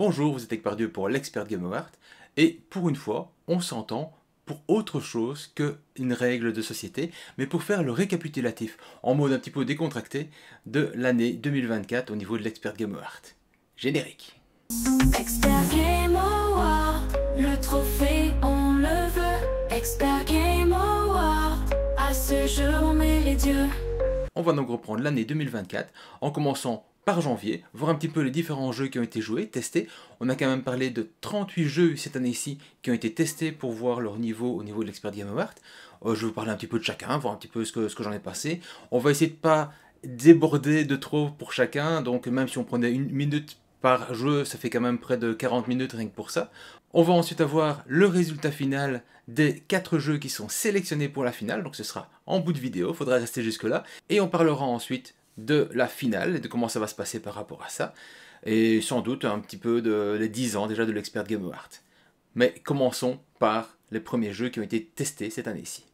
Bonjour, vous êtes avec Pardieu pour l'Expert Game Award, et pour une fois, on s'entend pour autre chose qu'une règle de société, mais pour faire le récapitulatif, en mode un petit peu décontracté, de l'année 2024 au niveau de l'Expert Game Award. Générique. Expert Game Award, le trophée on le veut. Expert Game Award, à ce jeu on met les dieux. On va donc reprendre l'année 2024 en commençant par janvier, voir un petit peu les différents jeux qui ont été joués, testés. On a quand même parlé de 38 jeux cette année-ci qui ont été testés pour voir leur niveau au niveau de l'Expert Game Award. Je vais vous parler un petit peu de chacun, voir un petit peu ce que j'en ai passé. On va essayer de pas déborder de trop pour chacun, donc même si on prenait une minute par jeu, ça fait quand même près de 40 minutes rien que pour ça. On va ensuite avoir le résultat final des 4 jeux qui sont sélectionnés pour la finale, donc ce sera en bout de vidéo, il faudra rester jusque là. Et on parlera ensuite de la finale et de comment ça va se passer par rapport à ça. Et sans doute un petit peu les 10 ans déjà de l'Expert Game Award. Mais commençons par les premiers jeux qui ont été testés cette année-ci.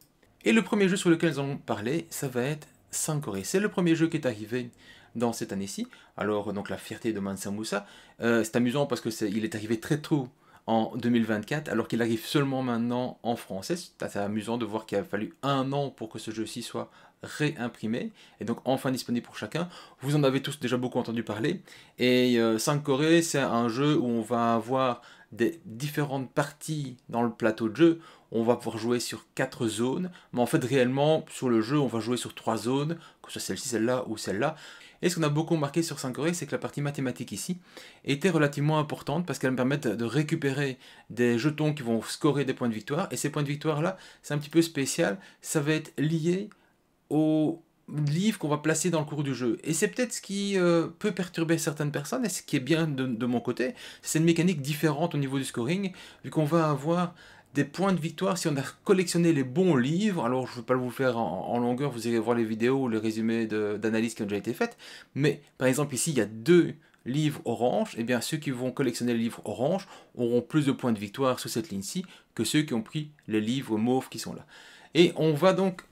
Et le premier jeu sur lequel nous allons parler, ça va être Sankoré. C'est le premier jeu qui est arrivé dans cette année-ci. Alors, donc la fierté de Mansa Moussa. C'est amusant parce qu'il est arrivé très tôt en 2024, alors qu'il arrive seulement maintenant en français. C'est assez amusant de voir qu'il a fallu 1 an pour que ce jeu-ci soit réimprimé, et donc enfin disponible pour chacun. Vous en avez tous déjà beaucoup entendu parler. Et Sankoré, c'est un jeu où on va avoir des différentes parties dans le plateau de jeu. On va pouvoir jouer sur 4 zones, mais en fait réellement sur le jeu on va jouer sur 3 zones, que ce soit celle-ci, celle-là ou celle-là. Et ce qu'on a beaucoup remarqué sur Sankoré, c'est que la partie mathématique ici était relativement importante parce qu'elle me permet de récupérer des jetons qui vont scorer des points de victoire. Et ces points de victoire là, c'est un petit peu spécial, ça va être lié au livre qu'on va placer dans le cours du jeu. Et c'est peut-être ce qui peut perturber certaines personnes, et ce qui est bien de mon côté, c'est une mécanique différente au niveau du scoring, vu qu'on va avoir des points de victoire si on a collectionné les bons livres. Alors je ne vais pas vous faire en longueur, vous irez voir les vidéos ou les résumés d'analyse qui ont déjà été faites, mais par exemple ici il y a 2 livres orange, et bien ceux qui vont collectionner les livres orange auront plus de points de victoire sur cette ligne-ci que ceux qui ont pris les livres mauves qui sont là. Et on va donc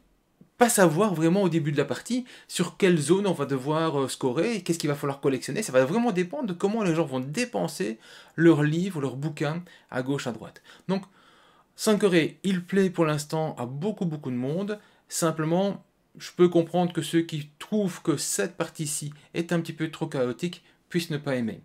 pas savoir vraiment au début de la partie sur quelle zone on va devoir scorer, qu'est-ce qu'il va falloir collectionner. Ça va vraiment dépendre de comment les gens vont dépenser leurs livres, leurs bouquins à gauche, à droite. Donc Sankoré, il plaît pour l'instant à beaucoup de monde. Simplement, je peux comprendre que ceux qui trouvent que cette partie-ci est un petit peu trop chaotique puissent ne pas aimer.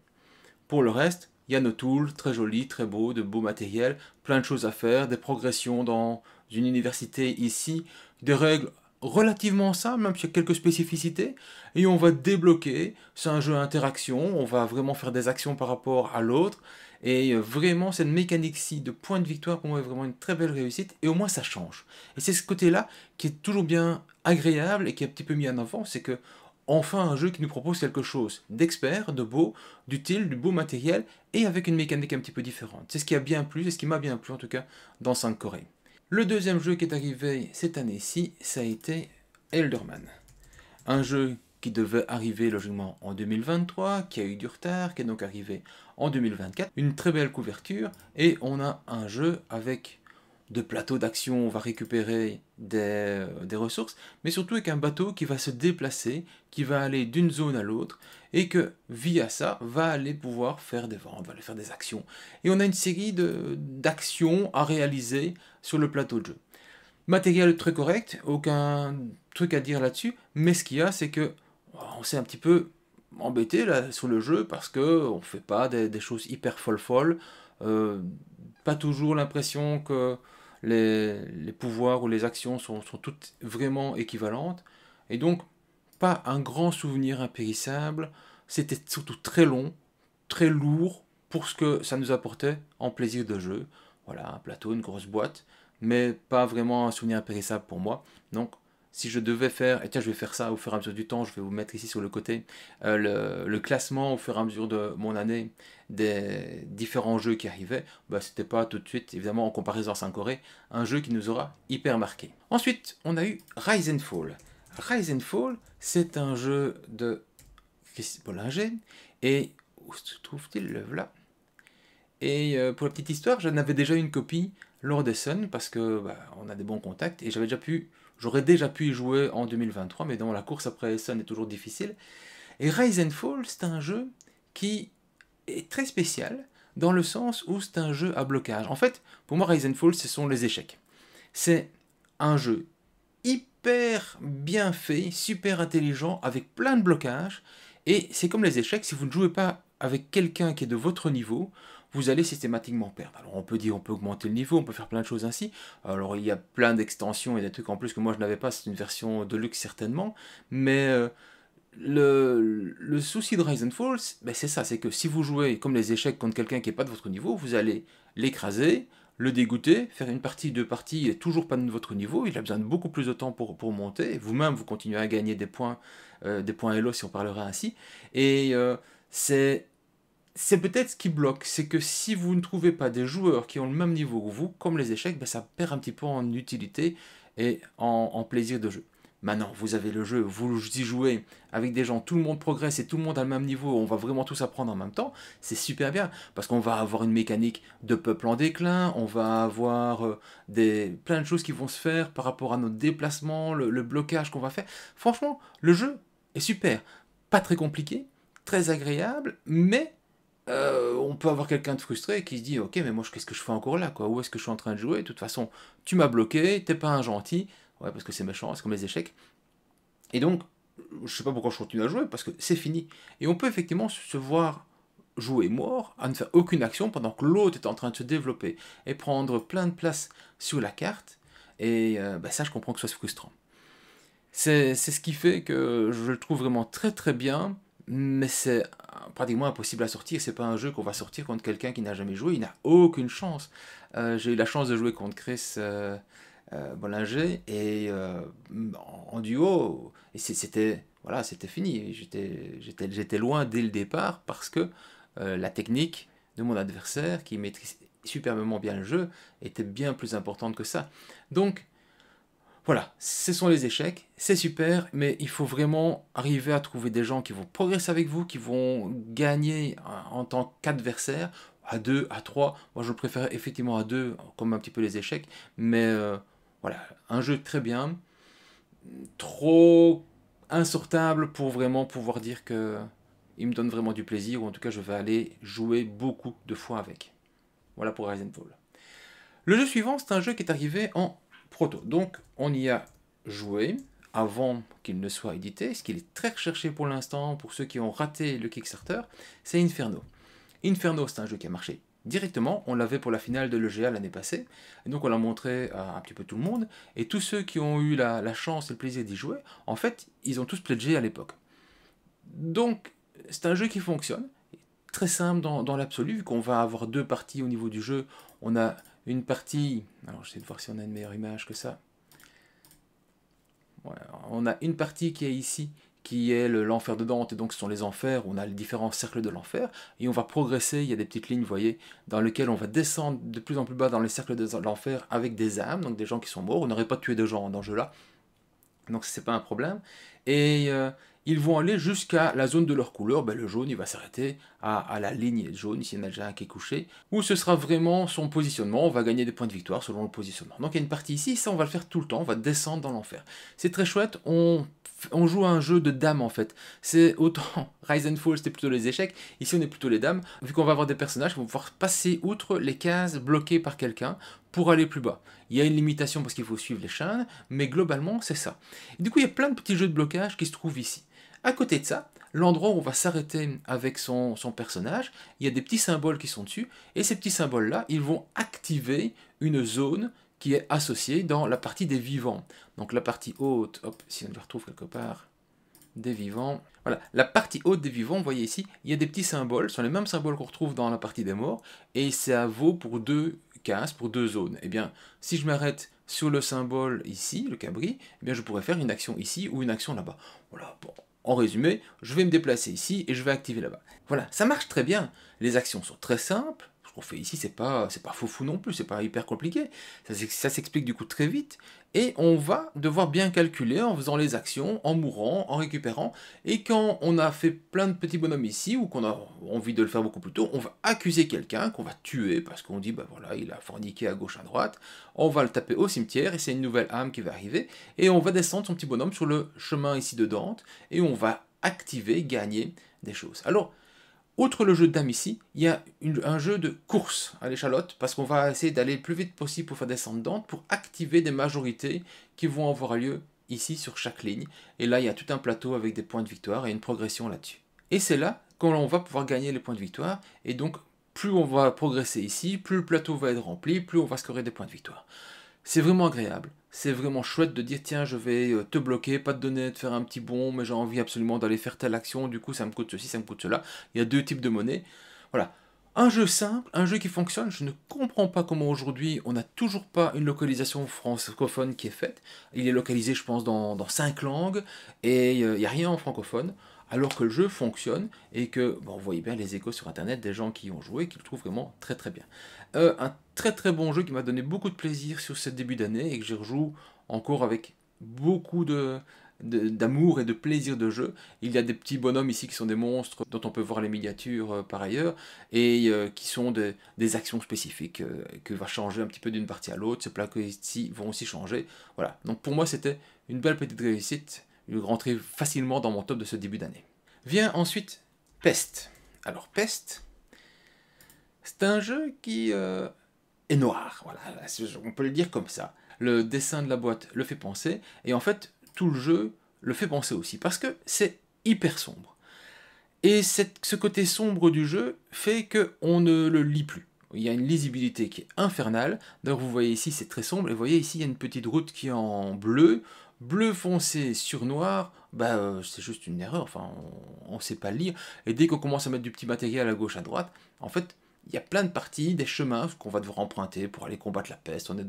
Pour le reste, il y a nos tools, très jolis, très beaux, de beaux matériels, plein de choses à faire, des progressions dans une université ici, des règles relativement simples, même s'il y a quelques spécificités, et on va débloquer. C'est un jeu à interaction, on va vraiment faire des actions par rapport à l'autre, et vraiment cette mécanique-ci de points de victoire pour moi est vraiment une très belle réussite, et au moins ça change. Et c'est ce côté-là qui est toujours bien agréable et qui est un petit peu mis en avant, c'est que enfin un jeu qui nous propose quelque chose d'expert, de beau, d'utile, du beau matériel, et avec une mécanique un petit peu différente. C'est ce qui a bien plu, c'est ce qui m'a bien plu en tout cas dans Sankoré. Le deuxième jeu qui est arrivé cette année-ci, ça a été Elderman. Un jeu qui devait arriver logiquement en 2023, qui a eu du retard, qui est donc arrivé en 2024. Une très belle couverture, et on a un jeu avec de plateaux d'action, on va récupérer des ressources, mais surtout avec un bateau qui va se déplacer, qui va aller d'une zone à l'autre, et que via ça, va aller pouvoir faire des ventes, va aller faire des actions. Et on a une série d'actions à réaliser sur le plateau de jeu. Matériel très correct, aucun truc à dire là-dessus, mais ce qu'il y a, c'est que on s'est un petit peu embêté là sur le jeu parce que on fait pas des choses hyper folles, pas toujours l'impression que les pouvoirs ou les actions sont toutes vraiment équivalentes, et donc pas un grand souvenir impérissable. C'était surtout très long, très lourd pour ce que ça nous apportait en plaisir de jeu. Voilà, un plateau, une grosse boîte, mais pas vraiment un souvenir impérissable pour moi. Donc si je devais faire, et tiens je vais faire ça au fur et à mesure du temps, je vais vous mettre ici sur le côté le classement au fur et à mesure de mon année des différents jeux qui arrivaient, bah, c'était pas tout de suite, évidemment en comparaison à Sankoré, un jeu qui nous aura hyper marqué. Ensuite, on a eu Rise and Fall. Rise and Fall, c'est un jeu de Christine Bollinger, et où se trouve-t-il? Le voilà. Et pour la petite histoire, j'en avais déjà une copie lors des Sun, parce que bah, on a des bons contacts, et j'aurais déjà pu y jouer en 2023, mais dans la course après Sun est toujours difficile. Et Rise and Fall, c'est un jeu qui est très spécial dans le sens où c'est un jeu à blocage. En fait, pour moi, Rise and Fall, ce sont les échecs. C'est un jeu hyper bien fait, super intelligent, avec plein de blocages. Et c'est comme les échecs, si vous ne jouez pas avec quelqu'un qui est de votre niveau, vous allez systématiquement perdre. Alors on peut dire, on peut augmenter le niveau, on peut faire plein de choses ainsi. Alors il y a plein d'extensions et des trucs en plus que moi je n'avais pas, c'est une version de luxe certainement. Mais le souci de Rise and Fall, ben c'est ça, c'est que si vous jouez comme les échecs contre quelqu'un qui n'est pas de votre niveau, vous allez l'écraser, le dégoûter, faire une partie, deux parties, il n'est toujours pas de votre niveau, il a besoin de beaucoup plus de temps pour monter, vous-même vous continuez à gagner des points Elo si on parlerait ainsi, et c'est peut-être ce qui bloque, c'est que si vous ne trouvez pas des joueurs qui ont le même niveau que vous, comme les échecs, ben ça perd un petit peu en utilité et en plaisir de jeu. Maintenant, vous avez le jeu, vous y jouez avec des gens, tout le monde progresse et tout le monde a le même niveau, on va vraiment tous apprendre en même temps, c'est super bien, parce qu'on va avoir une mécanique de peuple en déclin, on va avoir plein de choses qui vont se faire par rapport à notre déplacement, le blocage qu'on va faire. Franchement, le jeu est super, pas très compliqué, très agréable, mais on peut avoir quelqu'un de frustré qui se dit ok mais moi qu'est-ce que je fais encore là quoi, où est-ce que je suis en train de jouer, de toute façon tu m'as bloqué, t'es pas un gentil, ouais parce que c'est méchant, c'est comme les échecs, et donc je sais pas pourquoi je continue à jouer parce que c'est fini, et on peut effectivement se voir jouer mort à ne faire aucune action pendant que l'autre est en train de se développer et prendre plein de place sur la carte, et ça je comprends que ce soit frustrant. C'est ce qui fait que je le trouve vraiment très très bien, mais c'est pratiquement impossible à sortir. C'est pas un jeu qu'on va sortir contre quelqu'un qui n'a jamais joué, il n'a aucune chance. J'ai eu la chance de jouer contre Chris Bollinger et en duo, et c'était voilà, c'était fini. J'étais loin dès le départ parce que la technique de mon adversaire, qui maîtrise superbement bien le jeu, était bien plus importante que ça. Donc voilà, ce sont les échecs, c'est super, mais il faut vraiment arriver à trouver des gens qui vont progresser avec vous, qui vont gagner en tant qu'adversaire, à 2, à 3. Moi je préfère effectivement à 2, comme un petit peu les échecs, mais voilà, un jeu très bien, trop insortable pour vraiment pouvoir dire que il me donne vraiment du plaisir, ou en tout cas je vais aller jouer beaucoup de fois avec. Voilà pour Rise and Fall. Le jeu suivant, c'est un jeu qui est arrivé en proto. Donc on y a joué avant qu'il ne soit édité, ce qui est très recherché pour l'instant pour ceux qui ont raté le Kickstarter, c'est Inferno. Inferno, c'est un jeu qui a marché directement, on l'avait pour la finale de l'EGA l'année passée, et donc on l'a montré à un petit peu tout le monde, et tous ceux qui ont eu la chance et le plaisir d'y jouer, en fait, ils ont tous pledgé à l'époque. Donc c'est un jeu qui fonctionne, très simple dans l'absolu, vu qu'on va avoir deux parties au niveau du jeu. On a une partie, alors j'essaie de voir si on a une meilleure image que ça. Ouais, on a une partie qui est ici, qui est l'enfer de Dante, et donc ce sont les enfers, on a les différents cercles de l'enfer, et on va progresser, il y a des petites lignes, vous voyez, dans lesquelles on va descendre de plus en plus bas dans les cercles de l'enfer avec des âmes, donc des gens qui sont morts. On n'aurait pas tué de gens dans ce jeu-là, donc c'est pas un problème, et ils vont aller jusqu'à la zone de leur couleur, le jaune il va s'arrêter à la ligne jaune, s'il y en a déjà un qui est couché, où ce sera vraiment son positionnement, on va gagner des points de victoire selon le positionnement. Donc il y a une partie ici, ça on va le faire tout le temps, on va descendre dans l'enfer. C'est très chouette, on joue à un jeu de dames en fait. C'est autant Rise and Fall c'était plutôt les échecs, ici on est plutôt les dames, vu qu'on va avoir des personnages qui vont pouvoir passer outre les cases bloquées par quelqu'un pour aller plus bas. Il y a une limitation parce qu'il faut suivre les chaînes, mais globalement c'est ça. Et du coup il y a plein de petits jeux de blocage qui se trouvent ici. À côté de ça, l'endroit où on va s'arrêter avec son personnage, il y a des petits symboles qui sont dessus, et ces petits symboles-là, ils vont activer une zone qui est associée dans la partie des vivants. Donc la partie haute, hop, si on le retrouve quelque part, des vivants. Voilà, la partie haute des vivants, vous voyez ici, il y a des petits symboles, ce sont les mêmes symboles qu'on retrouve dans la partie des morts, et ça vaut pour deux cases, pour deux zones. Eh bien, si je m'arrête sur le symbole ici, le cabri, eh bien je pourrais faire une action ici ou une action là-bas. Voilà, bon. En résumé, je vais me déplacer ici et je vais activer là-bas. Voilà, ça marche très bien. Les actions sont très simples. Ce qu'on fait ici, c'est pas foufou non plus, c'est pas hyper compliqué. Ça s'explique du coup très vite. Et on va devoir bien calculer en faisant les actions, en mourant, en récupérant. Et quand on a fait plein de petits bonhommes ici, ou qu'on a envie de le faire beaucoup plus tôt, on va accuser quelqu'un qu'on va tuer, parce qu'on dit, voilà, il a forniqué à gauche, à droite. On va le taper au cimetière, et c'est une nouvelle âme qui va arriver. Et on va descendre son petit bonhomme sur le chemin ici de Dante, et on va activer, gagner des choses. Alors, Outre le jeu de dames ici, il y a un jeu de course à l'échalote, parce qu'on va essayer d'aller le plus vite possible pour faire descendre Dante, pour activer des majorités qui vont avoir lieu ici sur chaque ligne. Et là, il y a tout un plateau avec des points de victoire et une progression là-dessus. Et c'est là qu'on va pouvoir gagner les points de victoire, et donc plus on va progresser ici, plus le plateau va être rempli, plus on va scorer des points de victoire. C'est vraiment agréable, c'est vraiment chouette de dire tiens je vais te bloquer, pas te donner de faire un petit bond, mais j'ai envie absolument d'aller faire telle action, du coup ça me coûte ceci, ça me coûte cela. Il y a deux types de monnaie. Voilà. Un jeu simple, un jeu qui fonctionne, je ne comprends pas comment aujourd'hui on n'a toujours pas une localisation francophone qui est faite. Il est localisé je pense dans 5 langues et il n'y a rien en francophone. Alors que le jeu fonctionne et que, bon, vous voyez bien les échos sur internet des gens qui y ont joué et qui le trouvent vraiment très très bien. Un très très bon jeu qui m'a donné beaucoup de plaisir sur ce début d'année et que je rejoue encore avec beaucoup d'amour et de plaisir de jeu. Il y a des petits bonhommes ici qui sont des monstres dont on peut voir les miniatures par ailleurs et qui sont des actions spécifiques que va changer un petit peu d'une partie à l'autre. Ces plaques ici vont aussi changer. Voilà, donc pour moi c'était une belle petite réussite. Il rentrait facilement dans mon top de ce début d'année. Vient ensuite Pest. Alors Pest, c'est un jeu qui est noir, voilà, on peut le dire comme ça. Le dessin de la boîte le fait penser, et en fait tout le jeu le fait penser aussi, parce que c'est hyper sombre. Et ce côté sombre du jeu fait qu'on ne le lit plus. Il y a une lisibilité qui est infernale. D'ailleurs, vous voyez ici, c'est très sombre. Et vous voyez ici, il y a une petite route qui est en bleu. Bleu foncé sur noir, c'est juste une erreur. Enfin, on ne sait pas lire. Et dès qu'on commence à mettre du petit matériel à gauche, à droite, en fait, il y a plein de parties, des chemins qu'on va devoir emprunter pour aller combattre la peste. On est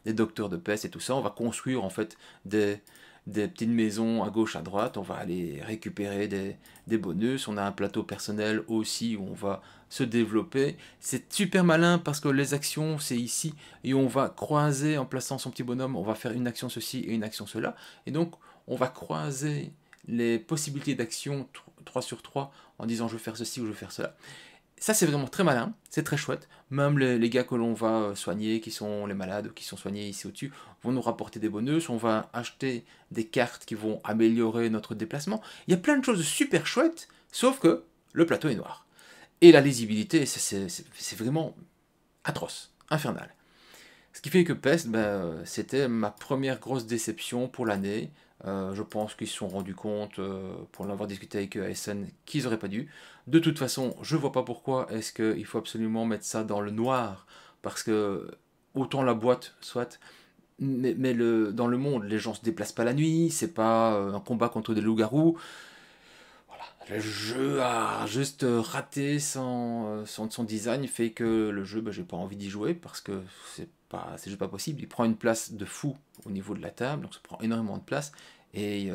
des docteurs de peste et tout ça. On va construire, en fait, des petites maisons à gauche, à droite, on va aller récupérer des bonus, on a un plateau personnel aussi où on va se développer. C'est super malin parce que les actions, c'est ici, et on va croiser en plaçant son petit bonhomme, on va faire une action ceci et une action cela, et donc on va croiser les possibilités d'action 3 sur 3 en disant je vais faire ceci ou je vais faire cela. Ça c'est vraiment très malin, c'est très chouette, même les gars que l'on va soigner, qui sont les malades, qui sont soignés ici au-dessus, vont nous rapporter des bonus, on va acheter des cartes qui vont améliorer notre déplacement. Il y a plein de choses super chouettes, sauf que le plateau est noir. Et la lisibilité, c'est vraiment atroce, infernal. Ce qui fait que Pest, c'était ma première grosse déception pour l'année. Je pense qu'ils se sont rendus compte, pour l'avoir discuté avec ASN, qu'ils n'auraient pas dû. De toute façon, je vois pas pourquoi est-ce qu'il faut absolument mettre ça dans le noir, parce que autant la boîte, soit, mais dans le monde, les gens se déplacent pas la nuit, c'est pas un combat contre des loups-garous. Voilà. Le jeu a juste raté son design, fait que le jeu, j'ai pas envie d'y jouer, parce que c'est juste pas possible. Il prend une place de fou au niveau de la table, donc ça prend énormément de place. Et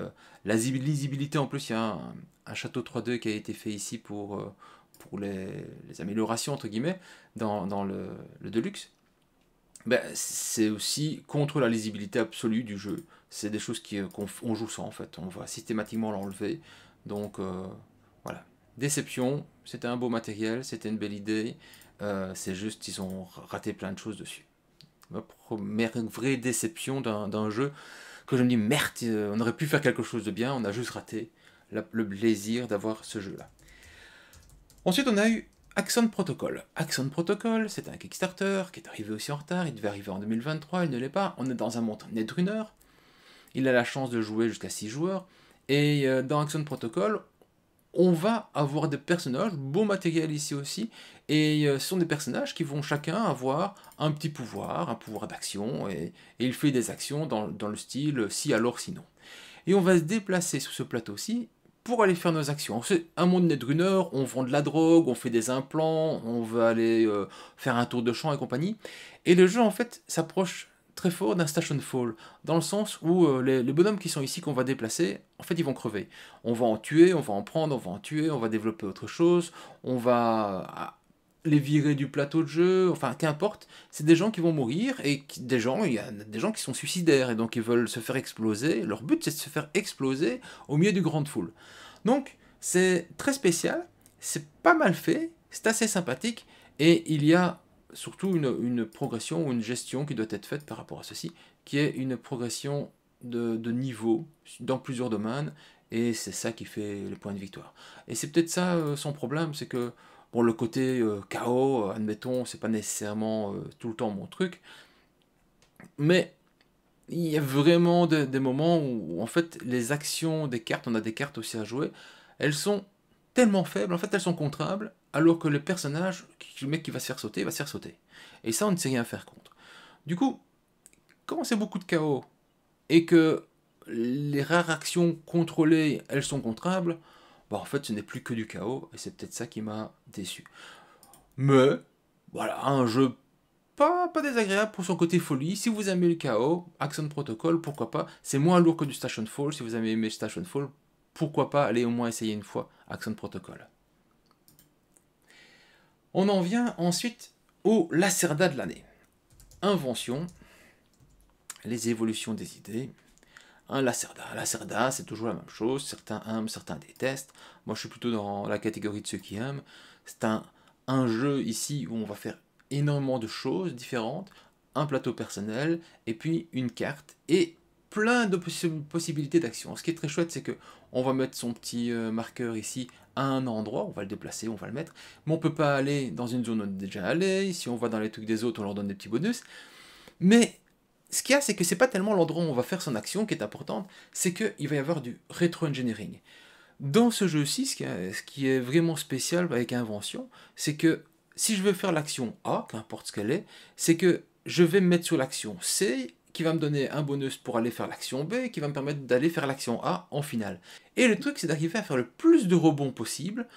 la lisibilité, en plus, il y a un château 3D qui a été fait ici pour les améliorations, entre guillemets, dans le Deluxe. C'est aussi contre la lisibilité absolue du jeu. C'est des choses qu'on joue sans, en fait. On va systématiquement l'enlever. Donc, voilà. Déception, c'était un beau matériel, c'était une belle idée. C'est juste, ils ont raté plein de choses dessus. Ma première vraie déception d'un jeu que je me dis merde, on aurait pu faire quelque chose de bien, on a juste raté le plaisir d'avoir ce jeu là. Ensuite on a eu Axon Protocol. Axon Protocol, c'est un Kickstarter qui est arrivé aussi en retard, il devait arriver en 2023, il ne l'est pas. On est dans un monde Netrunner, il a la chance de jouer jusqu'à 6 joueurs, et dans Axon Protocol, on va avoir des personnages, beau matériel ici aussi, et ce sont des personnages qui vont chacun avoir un petit pouvoir, un pouvoir d'action, et il fait des actions dans le style si alors sinon. Et on va se déplacer sur ce plateau-ci pour aller faire nos actions. C'est un monde Netrunner, on vend de la drogue, on fait des implants, on va aller faire un tour de champ et compagnie, et le jeu en fait s'approche très fort d'un Station Fall, dans le sens où les bonhommes qui sont ici qu'on va déplacer, en fait ils vont crever. On va en tuer, on va en prendre, on va en tuer, on va développer autre chose, on va les virer du plateau de jeu, enfin qu'importe, c'est des gens qui vont mourir, et il y a des gens qui sont suicidaires, et donc ils veulent se faire exploser, leur but c'est de se faire exploser au milieu du grand foule. Donc c'est très spécial, c'est pas mal fait, c'est assez sympathique, et il y a surtout une progression ou une gestion qui doit être faite par rapport à ceci, qui est une progression de niveau dans plusieurs domaines, et c'est ça qui fait le point de victoire. Et c'est peut-être ça son problème, c'est que bon, le côté chaos, admettons, c'est pas nécessairement tout le temps mon truc, mais il y a vraiment des moments où, en fait, les actions des cartes, on a des cartes aussi à jouer, elles sont tellement faibles, en fait, elles sont contrables, alors que le personnage, le mec qui va se faire sauter, va se faire sauter. Et ça, on ne sait rien faire contre. Du coup, quand c'est beaucoup de chaos, et que les rares actions contrôlées, elles sont contrables, bah en fait, ce n'est plus que du chaos, et c'est peut-être ça qui m'a déçu. Mais, voilà, un jeu pas désagréable pour son côté folie. Si vous aimez le chaos, Action Protocol, pourquoi pas. C'est moins lourd que du Station Fall. Si vous avez aimé Station Fall, pourquoi pas aller au moins essayer une fois Action Protocol. On en vient ensuite au Lacerda de l'année. Invention, les évolutions des idées. Un Lacerda. Lacerda, c'est toujours la même chose. Certains aiment, certains détestent. Moi, je suis plutôt dans la catégorie de ceux qui aiment. C'est un jeu ici où on va faire énormément de choses différentes, un plateau personnel, et puis une carte, et plein de possibilités d'action. Ce qui est très chouette, c'est que on va mettre son petit marqueur ici à un endroit, on va le déplacer, on va le mettre, mais on peut pas aller dans une zone où on est déjà allé. Si on va dans les trucs des autres, on leur donne des petits bonus. Mais ce qu'il y a, c'est que c'est pas tellement l'endroit où on va faire son action qui est importante, c'est qu'il va y avoir du rétro-engineering. Dans ce jeu-ci, ce qui est vraiment spécial avec Invention, c'est que si je veux faire l'action A, qu'importe ce qu'elle est, c'est que je vais me mettre sur l'action C, qui va me donner un bonus pour aller faire l'action B, qui va me permettre d'aller faire l'action A en finale. Et le truc, c'est d'arriver à faire le plus de rebonds possible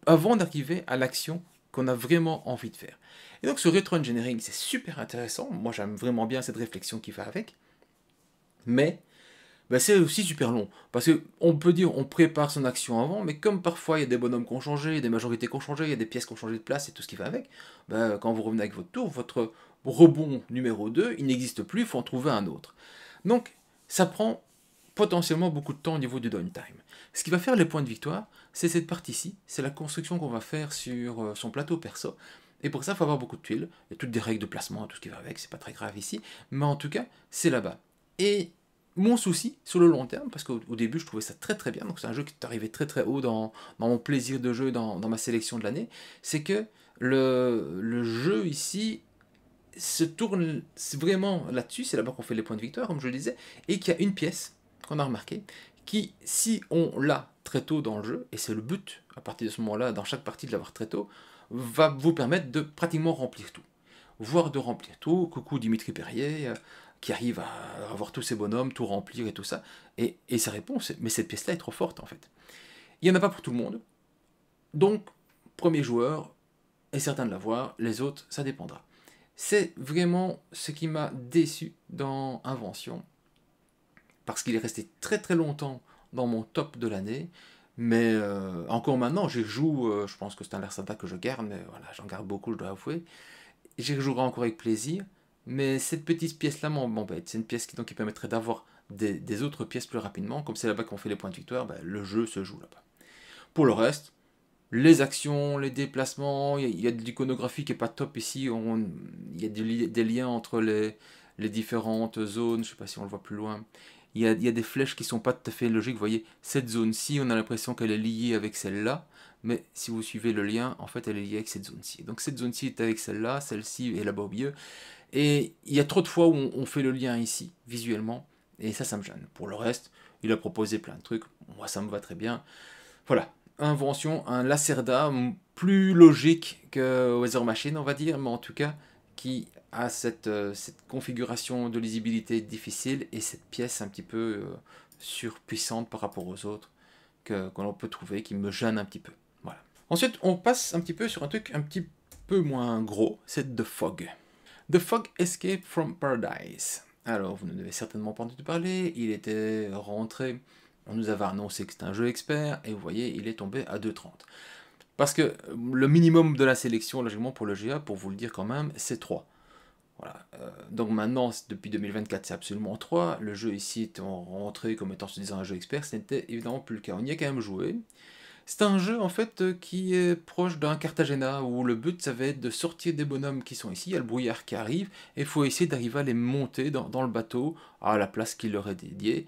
avant d'arriver à l'action qu'on a vraiment envie de faire. Et donc ce rétro-engineering, c'est super intéressant. Moi, j'aime vraiment bien cette réflexion qui va avec. Mais ben c'est aussi super long. Parce qu'on peut dire on prépare son action avant, mais comme parfois il y a des bonhommes qui ont changé, il y a des majorités qui ont changé, il y a des pièces qui ont changé de place et tout ce qui va avec, ben, quand vous revenez avec votre tour, votre rebond numéro 2, il n'existe plus, il faut en trouver un autre. Donc ça prend potentiellement beaucoup de temps au niveau du downtime. Ce qui va faire les points de victoire, c'est cette partie-ci, c'est la construction qu'on va faire sur son plateau perso. Et pour ça, il faut avoir beaucoup de tuiles, il y a toutes des règles de placement, tout ce qui va avec, c'est pas très grave ici, mais en tout cas, c'est là-bas. Et mon souci sur le long terme, parce qu'au début je trouvais ça très très bien, donc c'est un jeu qui est arrivé très très haut dans mon plaisir de jeu, dans ma sélection de l'année, c'est que le jeu ici se tourne vraiment là-dessus, c'est là-bas qu'on fait les points de victoire, comme je le disais, et qu'il y a une pièce qu'on a remarqué, qui, si on l'a très tôt dans le jeu, et c'est le but, à partir de ce moment-là, dans chaque partie de l'avoir très tôt, va vous permettre de pratiquement remplir tout. Voire de remplir tout. Coucou Dimitri Perrier, qui arrive à avoir tous ces bonhommes, tout remplir et tout ça. Et sa réponse, mais cette pièce-là est trop forte en fait. Il n'y en a pas pour tout le monde. Donc, premier joueur est certain de l'avoir, les autres, ça dépendra. C'est vraiment ce qui m'a déçu dans Invention, parce qu'il est resté très très longtemps dans mon top de l'année, mais encore maintenant, j'y joue, je pense que c'est un Lacerda que je garde, mais voilà, j'en garde beaucoup, je dois avouer. J'y rejouerai encore avec plaisir, mais cette petite pièce-là m'embête. C'est une pièce qui permettrait d'avoir des autres pièces plus rapidement, comme c'est là-bas qu'on fait les points de victoire, ben, le jeu se joue là-bas. Pour le reste, les actions, les déplacements, il y a de l'iconographie qui n'est pas top ici, il y a des liens entre les différentes zones, je ne sais pas si on le voit plus loin. Il y a des flèches qui ne sont pas tout à fait logiques, vous voyez, cette zone-ci, on a l'impression qu'elle est liée avec celle-là, mais si vous suivez le lien, en fait elle est liée avec cette zone-ci. Donc cette zone-ci est avec celle-là, celle-ci est là-bas au milieu, et il y a trop de fois où on fait le lien ici, visuellement, et ça me gêne. Pour le reste, il a proposé plein de trucs, moi ça me va très bien. Voilà, Invention, un Lacerda plus logique que Weather Machine, on va dire, mais en tout cas, qui a cette configuration de lisibilité difficile et cette pièce un petit peu surpuissante par rapport aux autres qu'on peut trouver, qui me gêne un petit peu. Voilà. Ensuite, on passe un petit peu sur un truc un petit peu moins gros, c'est The Fog. The Fog Escape from Paradise. Alors, vous ne devez certainement pas entendu parler, il était rentré, on nous avait annoncé que c'était un jeu expert, et vous voyez, il est tombé à 2,30. Parce que le minimum de la sélection, logiquement, pour le GA, pour vous le dire quand même, c'est 3. Voilà. Donc maintenant, depuis 2024, c'est absolument 3. Le jeu ici est rentré comme étant, se disant, un jeu expert, ce n'était évidemment plus le cas. On y a quand même joué. C'est un jeu, en fait, qui est proche d'un Cartagena, où le but, ça va être de sortir des bonhommes qui sont ici, il y a le brouillard qui arrive, et il faut essayer d'arriver à les monter dans le bateau, à la place qui leur est dédiée,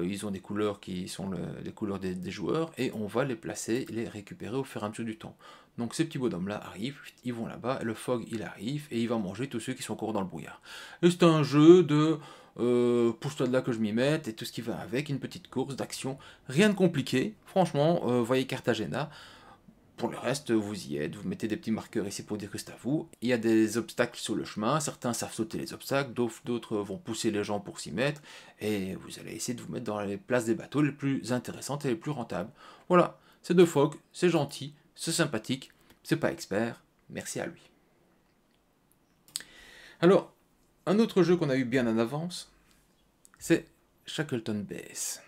ils ont des couleurs qui sont les couleurs des joueurs, et on va les placer, les récupérer au fur et à mesure du temps. Donc ces petits bonhommes-là arrivent, ils vont là-bas, le fog il arrive, et il va manger tous ceux qui sont encore dans le brouillard. Et c'est un jeu de pousse-toi de là que je m'y mette, et tout ce qui va avec, une petite course d'action, rien de compliqué, franchement, voyez Cartagena. Pour le reste, vous y êtes, vous mettez des petits marqueurs ici pour dire que c'est à vous. Il y a des obstacles sur le chemin, certains savent sauter les obstacles, d'autres vont pousser les gens pour s'y mettre, et vous allez essayer de vous mettre dans les places des bateaux les plus intéressantes et les plus rentables. Voilà, c'est de Fog, c'est gentil, c'est sympathique, c'est pas expert, merci à lui. Alors, un autre jeu qu'on a eu bien en avance, c'est Shackleton Base.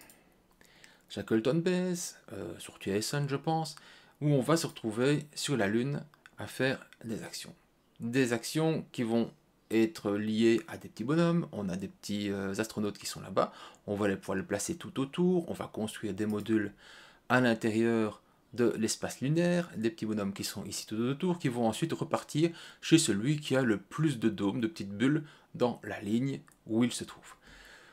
Shackleton Base, sur TSN je pense, où on va se retrouver sur la Lune à faire des actions. Des actions qui vont être liées à des petits bonhommes, on a des petits astronautes qui sont là-bas, on va pouvoir les placer tout autour, on va construire des modules à l'intérieur de l'espace lunaire, des petits bonhommes qui sont ici tout autour, qui vont ensuite repartir chez celui qui a le plus de dômes, de petites bulles, dans la ligne où il se trouve.